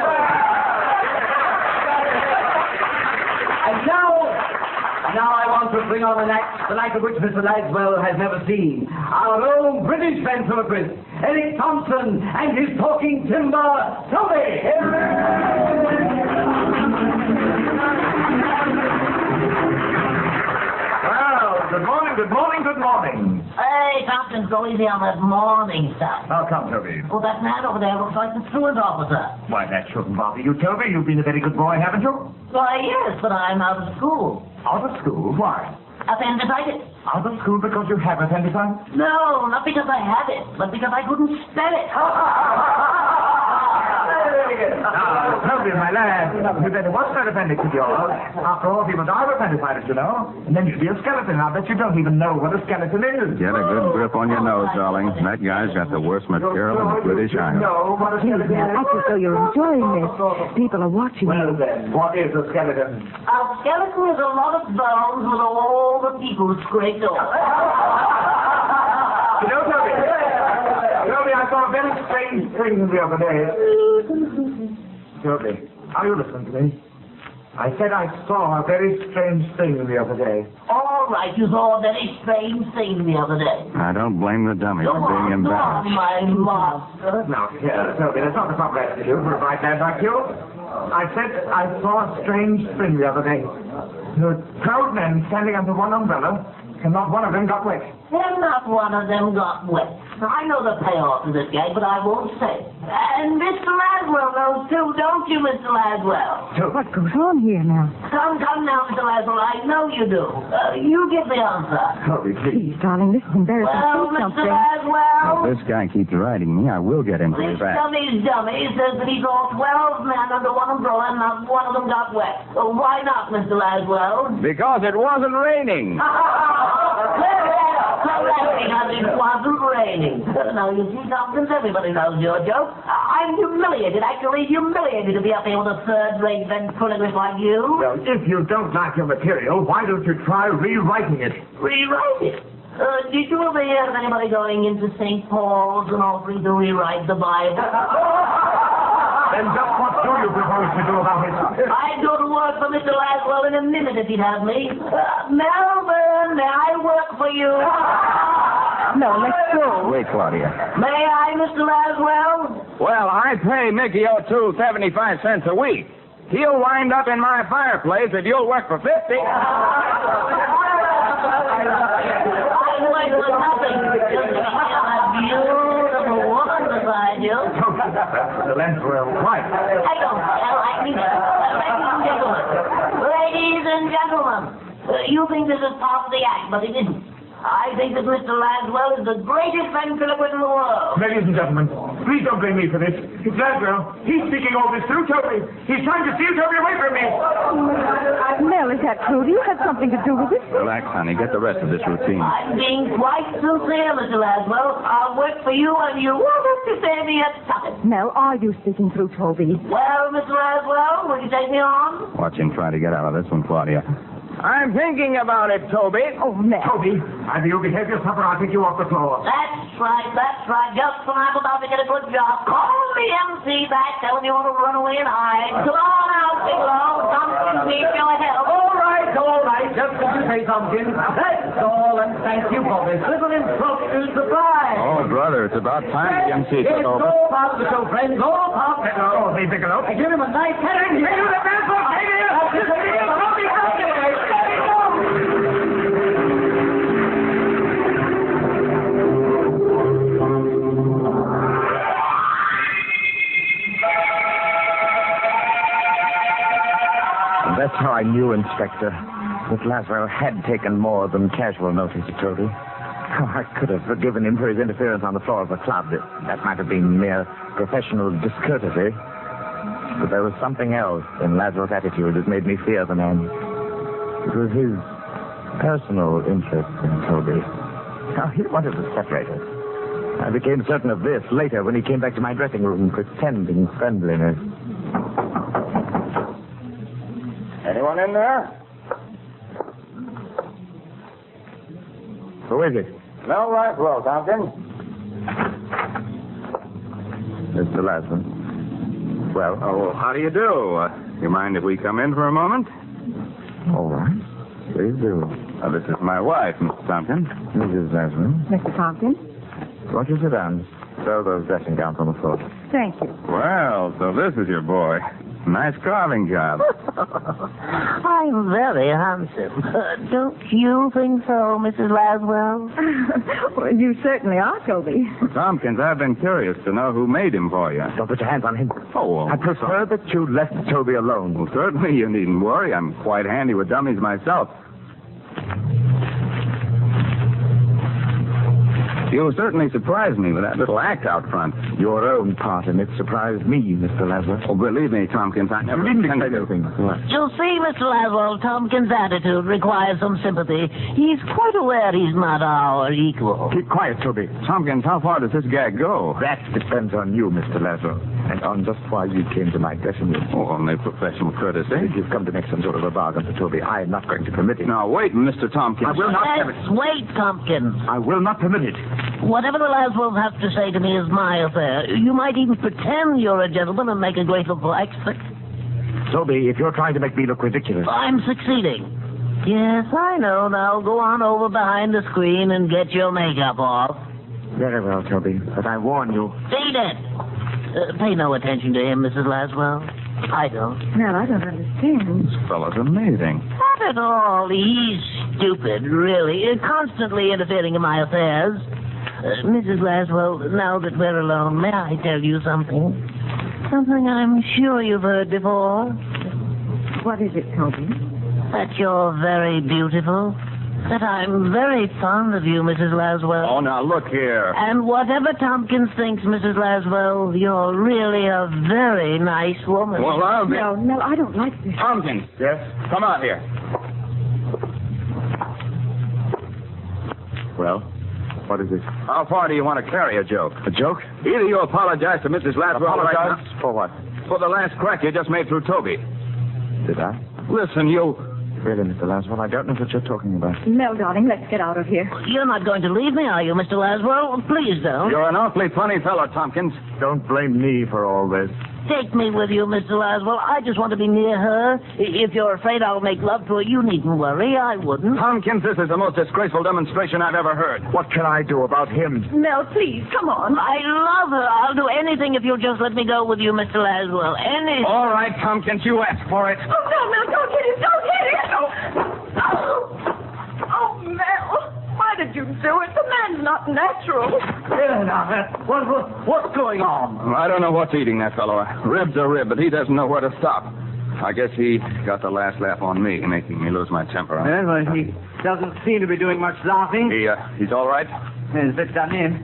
And now I want to bring on an act, the like of which Mr. Laswell has never seen. Our own British ventriloquist, Eric Thompson, and his talking timber, Toby. Well, good morning. Hey, Tompkins, go easy on that morning stuff. How come, Toby? Oh, that man over there looks like the truant officer. Why, that shouldn't bother you, Toby. You've been a very good boy, haven't you? Why, yes, but I'm out of school. Out of school? Why? Appendicitis. Out of school because you have appendicitis? No, not because I have it, but because I couldn't spell it. Now, Toby, my lad, you better watch that appendix of yours. After all, people die of appendicitis, you know. And then you'd be a skeleton. I bet you don't even know what a skeleton is. Get a good grip on your nose, darling. That guy's got the worst material in the British Isles. No, what a skeleton is. Act as though you're enjoying this. People are watching Well, you. then, what is a skeleton? A skeleton is a lot of bones with all the people scraped off. You know, Toby, I saw a very strange thing the other day. Toby, are you listening to me? I said I saw a very strange thing the other day. All right, you saw a very strange thing the other day. I don't blame the dummy for being embarrassed. My master. Now, Toby, that's not the proper attitude for a bright lad like you. I said I saw a strange thing the other day. There were 12 men standing under one umbrella, and not one of them got wet. And not one of them got wet. I know the payoff to this gag, but I won't say. And Mr. Laswell knows too, don't you, Mr. Laswell? What goes on here now? Come now, Mr. Laswell. I know you do. You give the answer. Toby, please. Please, darling, this is embarrassing. Well, Say Mr. something. Laswell. If this guy keeps riding me, I will get him for This his act. dummy's dummy says that he saw 12 men under one umbrella and not one of them got wet. So why not, Mr. Laswell? Because it wasn't raining. Correct, because it wasn't raining. Now, you see, Tompkins, everybody knows your joke. I'm humiliated, actually humiliated to be up here with a third-rate ventriloquist like you. Well, if you don't like your material, why don't you try rewriting it? Rewrite it? Did you ever hear of anybody going into St. Paul's and offering to rewrite the Bible? Then just what do you propose to do about it? I'd go to work for Mr. Laswell in a minute if he'd have me. Melvin, may I work for you? No, let's go. Wait, Claudia. May I, Mr. Laswell? Well, I pay Mickey O'Toole 75 cents a week. He'll wind up in my fireplace if you'll work for 50. I wait for nothing. Just a beautiful woman beside you. Mr. Laswell, quiet. I don't tell. I mean, ladies and gentlemen, you think this is part of the act, but it isn't. I think that Mr. Laswell is the greatest ventriloquist in the world. Ladies and gentlemen, please don't blame me for this. It's Laswell. He's speaking all this through Toby. He's trying to steal Toby away from me. Mel, is that true? Do you have something to do with it? Relax, honey. Get the rest of this routine. I'm being quite sincere, Mr. Laswell. I'll work for you, and you won't have to say me a tuppence. Mel, are you speaking through Toby? Well, Mr. Laswell, will you take me on? Watch him try to get out of this one, Claudia. I'm thinking about it, Toby. Oh, Mel. Toby, either you behave yourself or I'll take you off the floor. That's right. Just when I'm about to get a good job, call the MC back, tell him you want to run away and hide. Come on out, Bigelow. Tompkins needs your help. All right. Just as you say, Tompkins. That's all, and thank you for this little impromptu surprise. Oh, brother, it's about time the MC took It's over. all part of the show, friends. All part of it. Oh, hey, Bigelow. I give him a nice head. Give him the best of That's how I knew, Inspector, that Laswell had taken more than casual notice of Toby. Oh, I could have forgiven him for his interference on the floor of the club. That might have been mere professional discourtesy. But there was something else in Laswell's attitude that made me fear the man. It was his personal interest in Toby. Now, he wanted to separate us. I became certain of this later when he came back to my dressing room pretending friendliness. Anyone in there? Who is it? Mel Laswell, Tompkins. Mr. Laswell. Well? Oh, how do you do? You mind if we come in for a moment? All right. Please do. This is my wife, Mr. Tompkins. Mrs. Laswell. Mr. Tompkins? Won't you sit down? Throw those dressing gowns on the floor. Thank you. Well, so this is your boy. Nice carving job. I'm very handsome. Don't you think so, Mrs. Laswell? Well, you certainly are, Toby. Tompkins, I've been curious to know who made him for you. Don't put your hands on him. Oh, well, I prefer that you left Toby alone. Well, certainly you needn't worry. I'm quite handy with dummies myself. You certainly surprised me with that little act out front. Your own part in it surprised me, Mr. Laswell. Oh, believe me, Tompkins, I never... You didn't expect anything. You'll see, Mr. Laswell, Tompkins' attitude requires some sympathy. He's quite aware he's not our equal. Keep quiet, Toby. Tompkins, how far does this gag go? That depends on you, Mr. Laswell, and on just why you came to my dressing room. Oh, only professional courtesy. If you've come to make some sort of a bargain for Toby, I am not going to permit it. Now, wait, Mr. Tompkins. I will not have Let's it. wait, Tompkins. I will not permit it. Whatever the Laswells have to say to me is my affair. You might even pretend you're a gentleman and make a grateful exit. Toby, if you're trying to make me look ridiculous... I'm succeeding. Yes, I know. Now go on over behind the screen and get your makeup off. Very well, Toby, but I warn you... Beat it! Pay no attention to him, Mrs. Laswell. I don't. Well, I don't understand. This fellow's amazing. Not at all. He's stupid, really. Constantly interfering in my affairs. Mrs. Laswell, now that we're alone, may I tell you something? Something I'm sure you've heard before. What is it, Toby? That you're very beautiful. That I'm very fond of you, Mrs. Laswell. Oh, now, look here. And whatever Tompkins thinks, Mrs. Laswell, you're really a very nice woman. Well, I'll be... No, I don't like this. Tompkins. Yes? Come out here. Well, what is it? How far do you want to carry a joke? A joke? Either you apologize to Mrs. Laswell right now... Apologize? For what? For the last crack you just made through Toby. Did I? Listen, you... Really, Mr. Laswell, I don't know what you're talking about. Mel, darling, let's get out of here. You're not going to leave me, are you, Mr. Laswell? Please don't. You're an awfully funny fellow, Tompkins. Don't blame me for all this. Take me with you, Mr. Laswell. I just want to be near her. If you're afraid I'll make love to her, you needn't worry. I wouldn't. Tompkins, this is the most disgraceful demonstration I've ever heard. What can I do about him? Mel, please, come on. I love her. I'll do anything if you'll just let me go with you, Mr. Laswell. Anything. All right, Tompkins, you asked for it. Oh, no, Mel, don't hit him. Don't hit him. Oh, Mel. Why did you do it? The man's not natural. What's going on? I don't know what's eating that fellow. A rib's a rib, but he doesn't know where to stop. I guess he got the last laugh on me, making me lose my temper. Well, he doesn't seem to be doing much laughing. He's all right? He's a bit done in.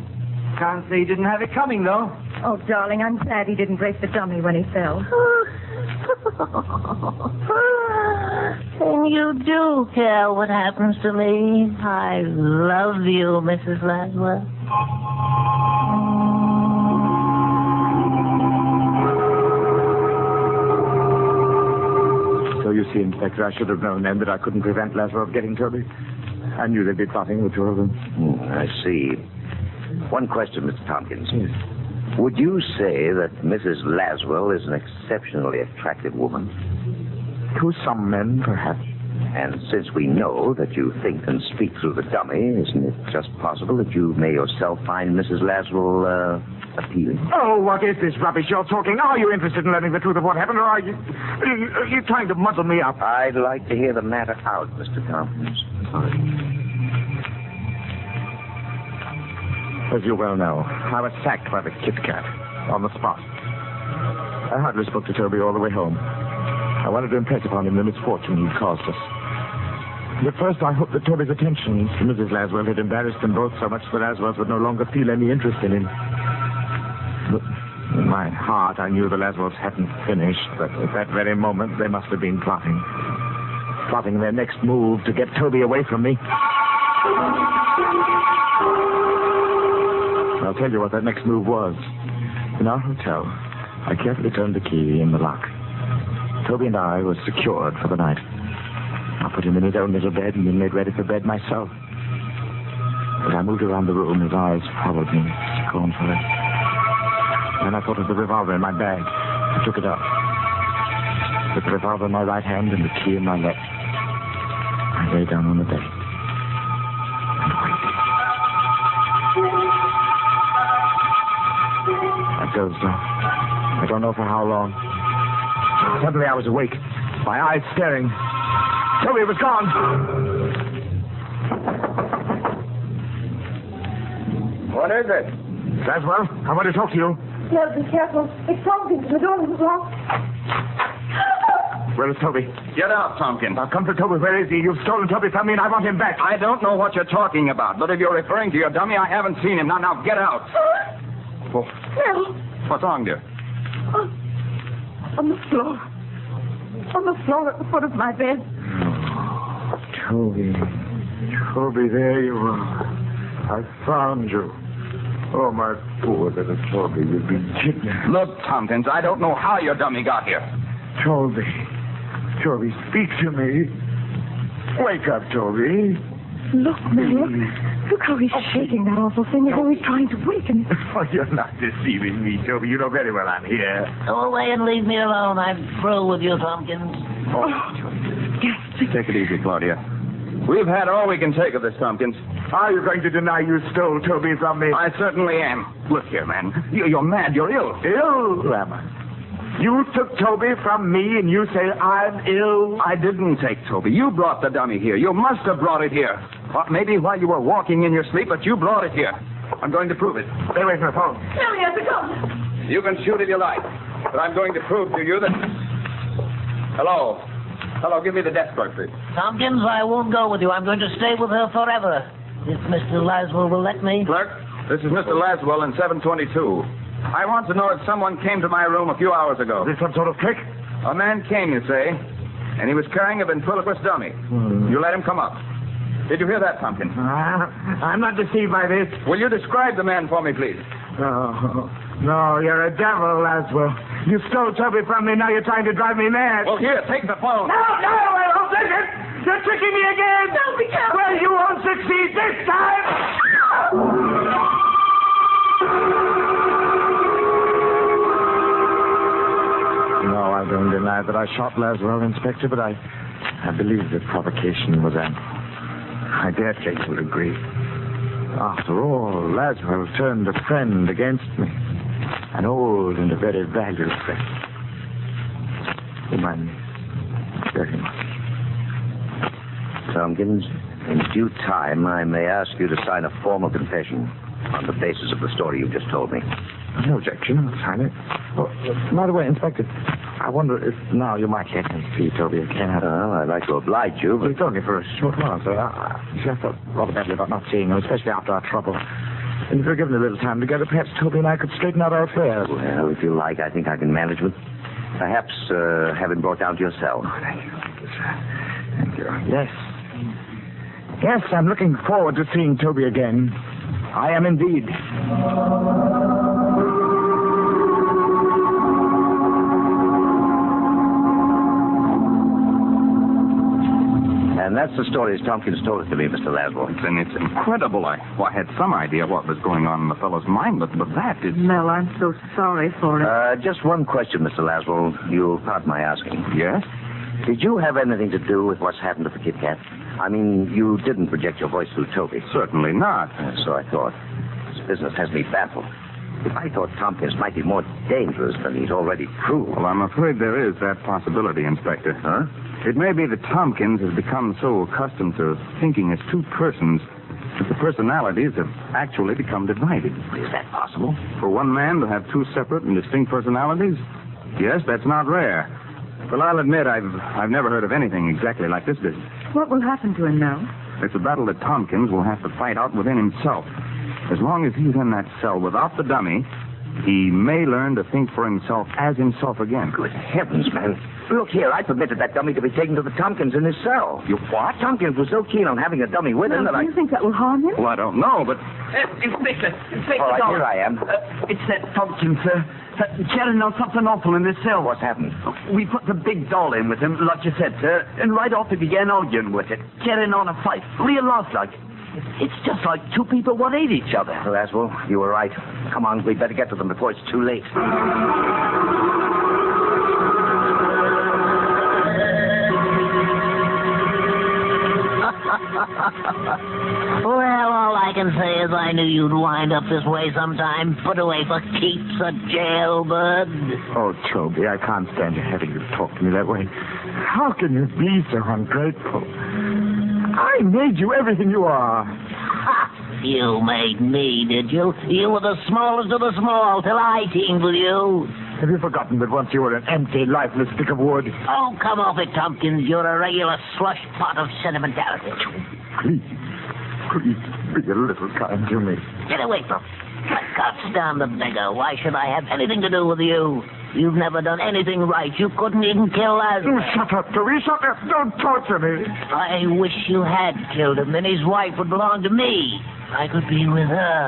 Can't say he didn't have it coming, though. Oh, darling, I'm glad he didn't break the dummy when he fell. And you do care what happens to me. I love you, Mrs. Laswell. So you see, Inspector, I should have known then that I couldn't prevent Laswell getting Toby. I knew they'd be plotting, the two of them. I see. One question, Mr. Tompkins. Yes. Would you say that Mrs. Laswell is an exceptionally attractive woman? To some men, perhaps. And since we know that you think and speak through the dummy, isn't it just possible that you may yourself find Mrs. Laswell appealing? Oh, what is this rubbish you're talking? Are you interested in learning the truth of what happened, or are you trying to muddle me up? I'd like to hear the matter out, Mr. Tompkins. As you well know, I was sacked by the Kit Kat on the spot. I hardly spoke to Toby all the way home. I wanted to impress upon him the misfortune he'd caused us. At first, I hoped that Toby's attentions to Mrs. Laswell had embarrassed them both so much that Laswells would no longer feel any interest in him. But in my heart, I knew the Laswells hadn't finished, but at that very moment, they must have been plotting. Plotting their next move to get Toby away from me. I'll tell you what that next move was. In our hotel, I carefully turned the key in the lock. Toby and I were secured for the night. I put him in his own little bed and then made ready for bed myself. As I moved around the room, his eyes followed me scornfully. Then I thought of the revolver in my bag. I took it up. With the revolver in my right hand and the key in my left, I lay down on the bed and waited. I dozed off. I don't know for how long. Suddenly I was awake, my eyes staring. Toby was gone. What is it? Laswell, I want to talk to you. Mel, be careful. It's Tompkins. The door is locked. Where is Toby? Get out, Tompkins. I'll come for Toby. Where is he? You've stolen Toby from me and I want him back. I don't know what you're talking about, but if you're referring to your dummy, I haven't seen him. Now, get out. Oh. Mel. What's wrong, dear? On the floor. On the floor at the foot of my bed. Toby. Toby, there you are. I found you. Oh, my poor little Toby, you've been kidnapped. Look, Tompkins, I don't know how your dummy got here. Toby. Toby, speak to me. Wake up, Toby. Look, Mel. Look how he's shaking that awful thing as though he's trying to waken. Oh, you're not deceiving me, Toby. You know very well I'm here. Go away and leave me alone. I'm through with you, Tompkins. Oh, yes. Take it easy, Claudia. We've had all we can take of this, Tompkins. Are you going to deny you stole Toby from me? I certainly am. Look here, man. You're mad. You're ill. Ill? Who am I? You took Toby from me and you say I'm ill? I didn't take Toby. You brought the dummy here. You must have brought it here. Well, maybe while you were walking in your sleep, but you brought it here. I'm going to prove it. Stay away from the phone. Mel, he has a gun. You can shoot if you like, but I'm going to prove to you that... Hello, give me the desk clerk, please. Tompkins, I won't go with you. I'm going to stay with her forever. If Mr. Laswell will let me. Clerk, this is Mr. Laswell in 722. I want to know if someone came to my room a few hours ago. Is this some sort of trick? A man came, you say, and he was carrying a ventriloquist dummy. You let him come up. Did you hear that, Tompkins? I'm not deceived by this. Will you describe the man for me, please? No, you're a devil, Laswell. You stole Toby from me, now you're trying to drive me mad. Well, here, take the phone. No, I won't take it. You're tricking me again. Don't be careful. Well, you won't succeed this time. deny that I shot Laswell, Inspector, but I believe the provocation was ample. I dare say you will agree. After all, Laswell turned a friend against me. An old and a very valued friend. Whom I miss very much. Tompkins, in due time, I may ask you to sign a formal confession on the basis of the story you just told me. No objection. I'll sign it. Oh, by the way, Inspector, I wonder if now you might let me see Toby again. Well, I'd like to oblige you, but... It's only for a short while, sir. I thought rather badly about not seeing him, especially after our trouble. And if we were given a little time together, perhaps Toby and I could straighten out our affairs. Well, if you like, I think I can manage with... Perhaps have him brought down to your cell. Oh, thank you, sir. Thank you. Yes. Yes, I'm looking forward to seeing Toby again. I am indeed. And that's the story as Tompkins told it to me, Mr. Laswell. And it's incredible. I had some idea what was going on in the fellow's mind, but that is... Mel, I'm so sorry for it. Just one question, Mr. Laswell. You'll pardon my asking. Yes? Did you have anything to do with what's happened to the Kit Kat? I mean, you didn't project your voice through Toby. Certainly not. So I thought. This business has me baffled. If I thought Tompkins might be more dangerous than he's already proved. Well, I'm afraid there is that possibility, Inspector. Huh? It may be that Tompkins has become so accustomed to thinking as two persons that the personalities have actually become divided. Is that possible? For one man to have two separate and distinct personalities? Yes, that's not rare. Well, I'll admit I've never heard of anything exactly like this business. What will happen to him now? It's a battle that Tompkins will have to fight out within himself. As long as he's in that cell without the dummy, he may learn to think for himself as himself again. Good heavens, man. Look here, I permitted that dummy to be taken to the Tompkins in his cell. You what? Tompkins was so keen on having a dummy with him that Do you think that will harm him? Well, I don't know, but... Inspector, All right, here I am. It's that Tompkins, sir. Jerry knows something awful in this cell. What's happened? We put the big doll in with him, like you said, sir, and right off he began arguing with it, carrying on a fight, real lifelike. It's just like two people what hate each other. Laswell, you were right. Come on, we'd better get to them before it's too late. Well, all I can say is I knew you'd wind up this way sometime. Put away for keeps, a jailbird. Oh, Toby, I can't stand you having to talk to me that way. How can you be so ungrateful? I made you everything you are. Ha! You made me, did you? You were the smallest of the small till I teamed with you. Have you forgotten that once you were an empty, lifeless stick of wood? Oh, come off it, Tompkins. You're a regular slush pot of sentimentality. Please, be a little kind to me. Get away from me. I can't stand the beggar. Why should I have anything to do with you? You've never done anything right. You couldn't even kill Lazarus. Oh, shut up, Toby. Shut up. Don't torture me. I wish you had killed him. Then his wife would belong to me. I could be with her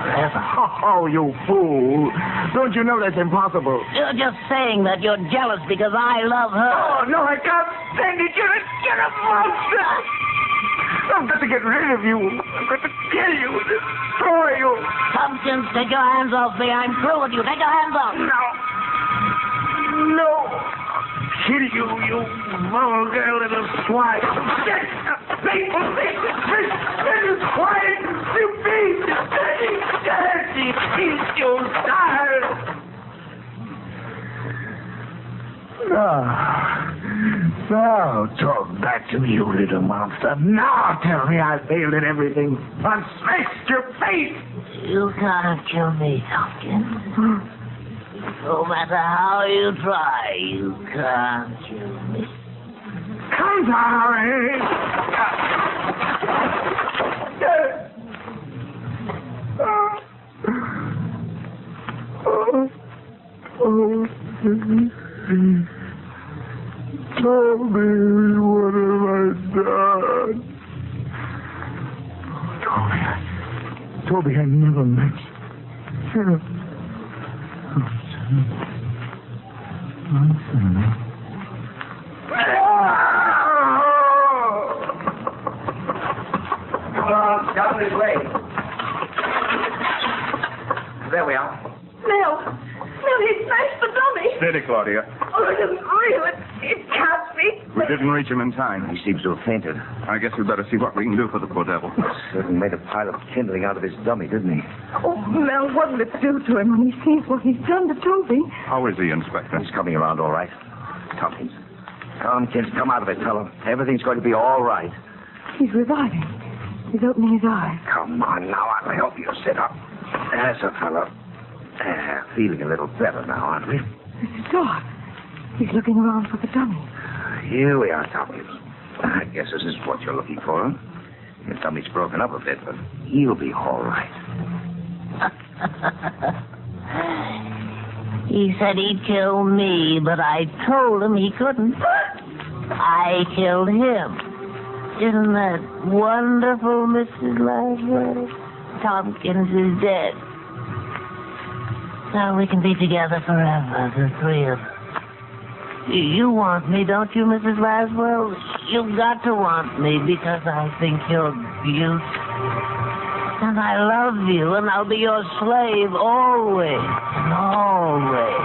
forever. Oh, you fool. Don't you know that's impossible? You're just saying that you're jealous because I love her. Oh, no, I can't stand it. You're a monster. I've got to get rid of you. I've got to kill you, destroy you. Tompkins, take your hands off me. I'm through with you. Take your hands off. No. Kill you, you vulgar little swine. Little swine. You beast. Dirty beast, you die. Now, talk back to me, you little monster. Now tell me I failed at everything. I smashed your face. You can't kill me, Tompkins. No matter how you try, you can't kill me. Come on, Tell me, what have I done? Toby, I never meant. Down this way. There we are. Mel, he smashed the dummy. Steady, Claudia. Oh, I didn't realize. We didn't reach him in time. He seems to have fainted. I guess we better see what we can do for the poor devil. Certainly made a pile of kindling out of his dummy, didn't he? Oh, Mel, what'll it do to him when he sees what he's done to Toby? How is he, Inspector? He's coming around all right. Tompkins, come out of it, fellow. Everything's going to be all right. He's reviving. He's opening his eyes. Come on now, I hope you'll sit up. There's a fellow. Feeling a little better now, aren't we? This is Doc. He's looking around for the dummy. Here we are, Tompkins. I guess this is what you're looking for. The dummy's broken up a bit, but he'll be all right. He said he'd kill me, but I told him he couldn't. I killed him. Isn't that wonderful, Mrs. Laswell? Tompkins is dead. Now we can be together forever, the three of us. You want me, don't you, Mrs. Laswell? You've got to want me because I think you're beautiful. And I love you, and I'll be your slave always and always.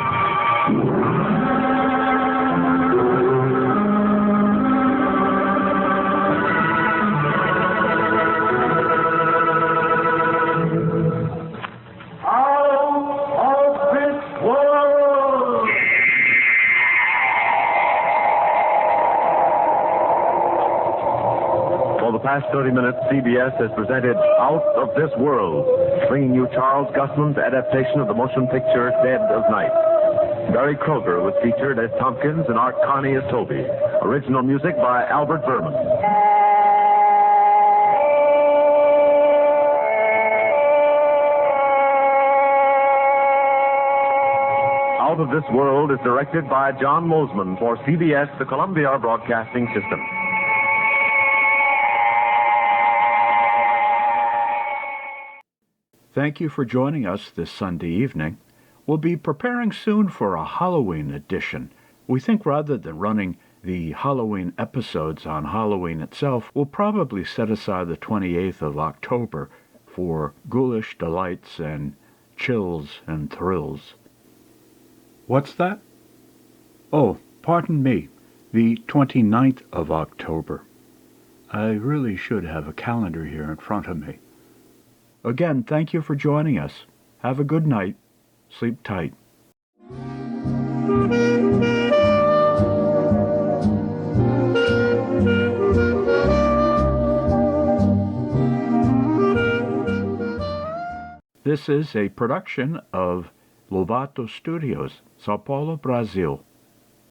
For the past 30 minutes, CBS has presented Out of This World, bringing you Charles Gusman's adaptation of the motion picture Dead of Night. Barry Kroger was featured as Tompkins and Art Carney as Toby. Original music by Albert Berman. Out of This World is directed by John Mosman for CBS, the Columbia Broadcasting System. Thank you for joining us this Sunday evening. We'll be preparing soon for a Halloween edition. We think rather than running the Halloween episodes on Halloween itself, we'll probably set aside the 28th of October for ghoulish delights and chills and thrills. What's that? Oh, pardon me, the 29th of October. I really should have a calendar here in front of me. Again, thank you for joining us. Have a good night. Sleep tight. This is a production of Lovato Studios, Sao Paulo, Brazil.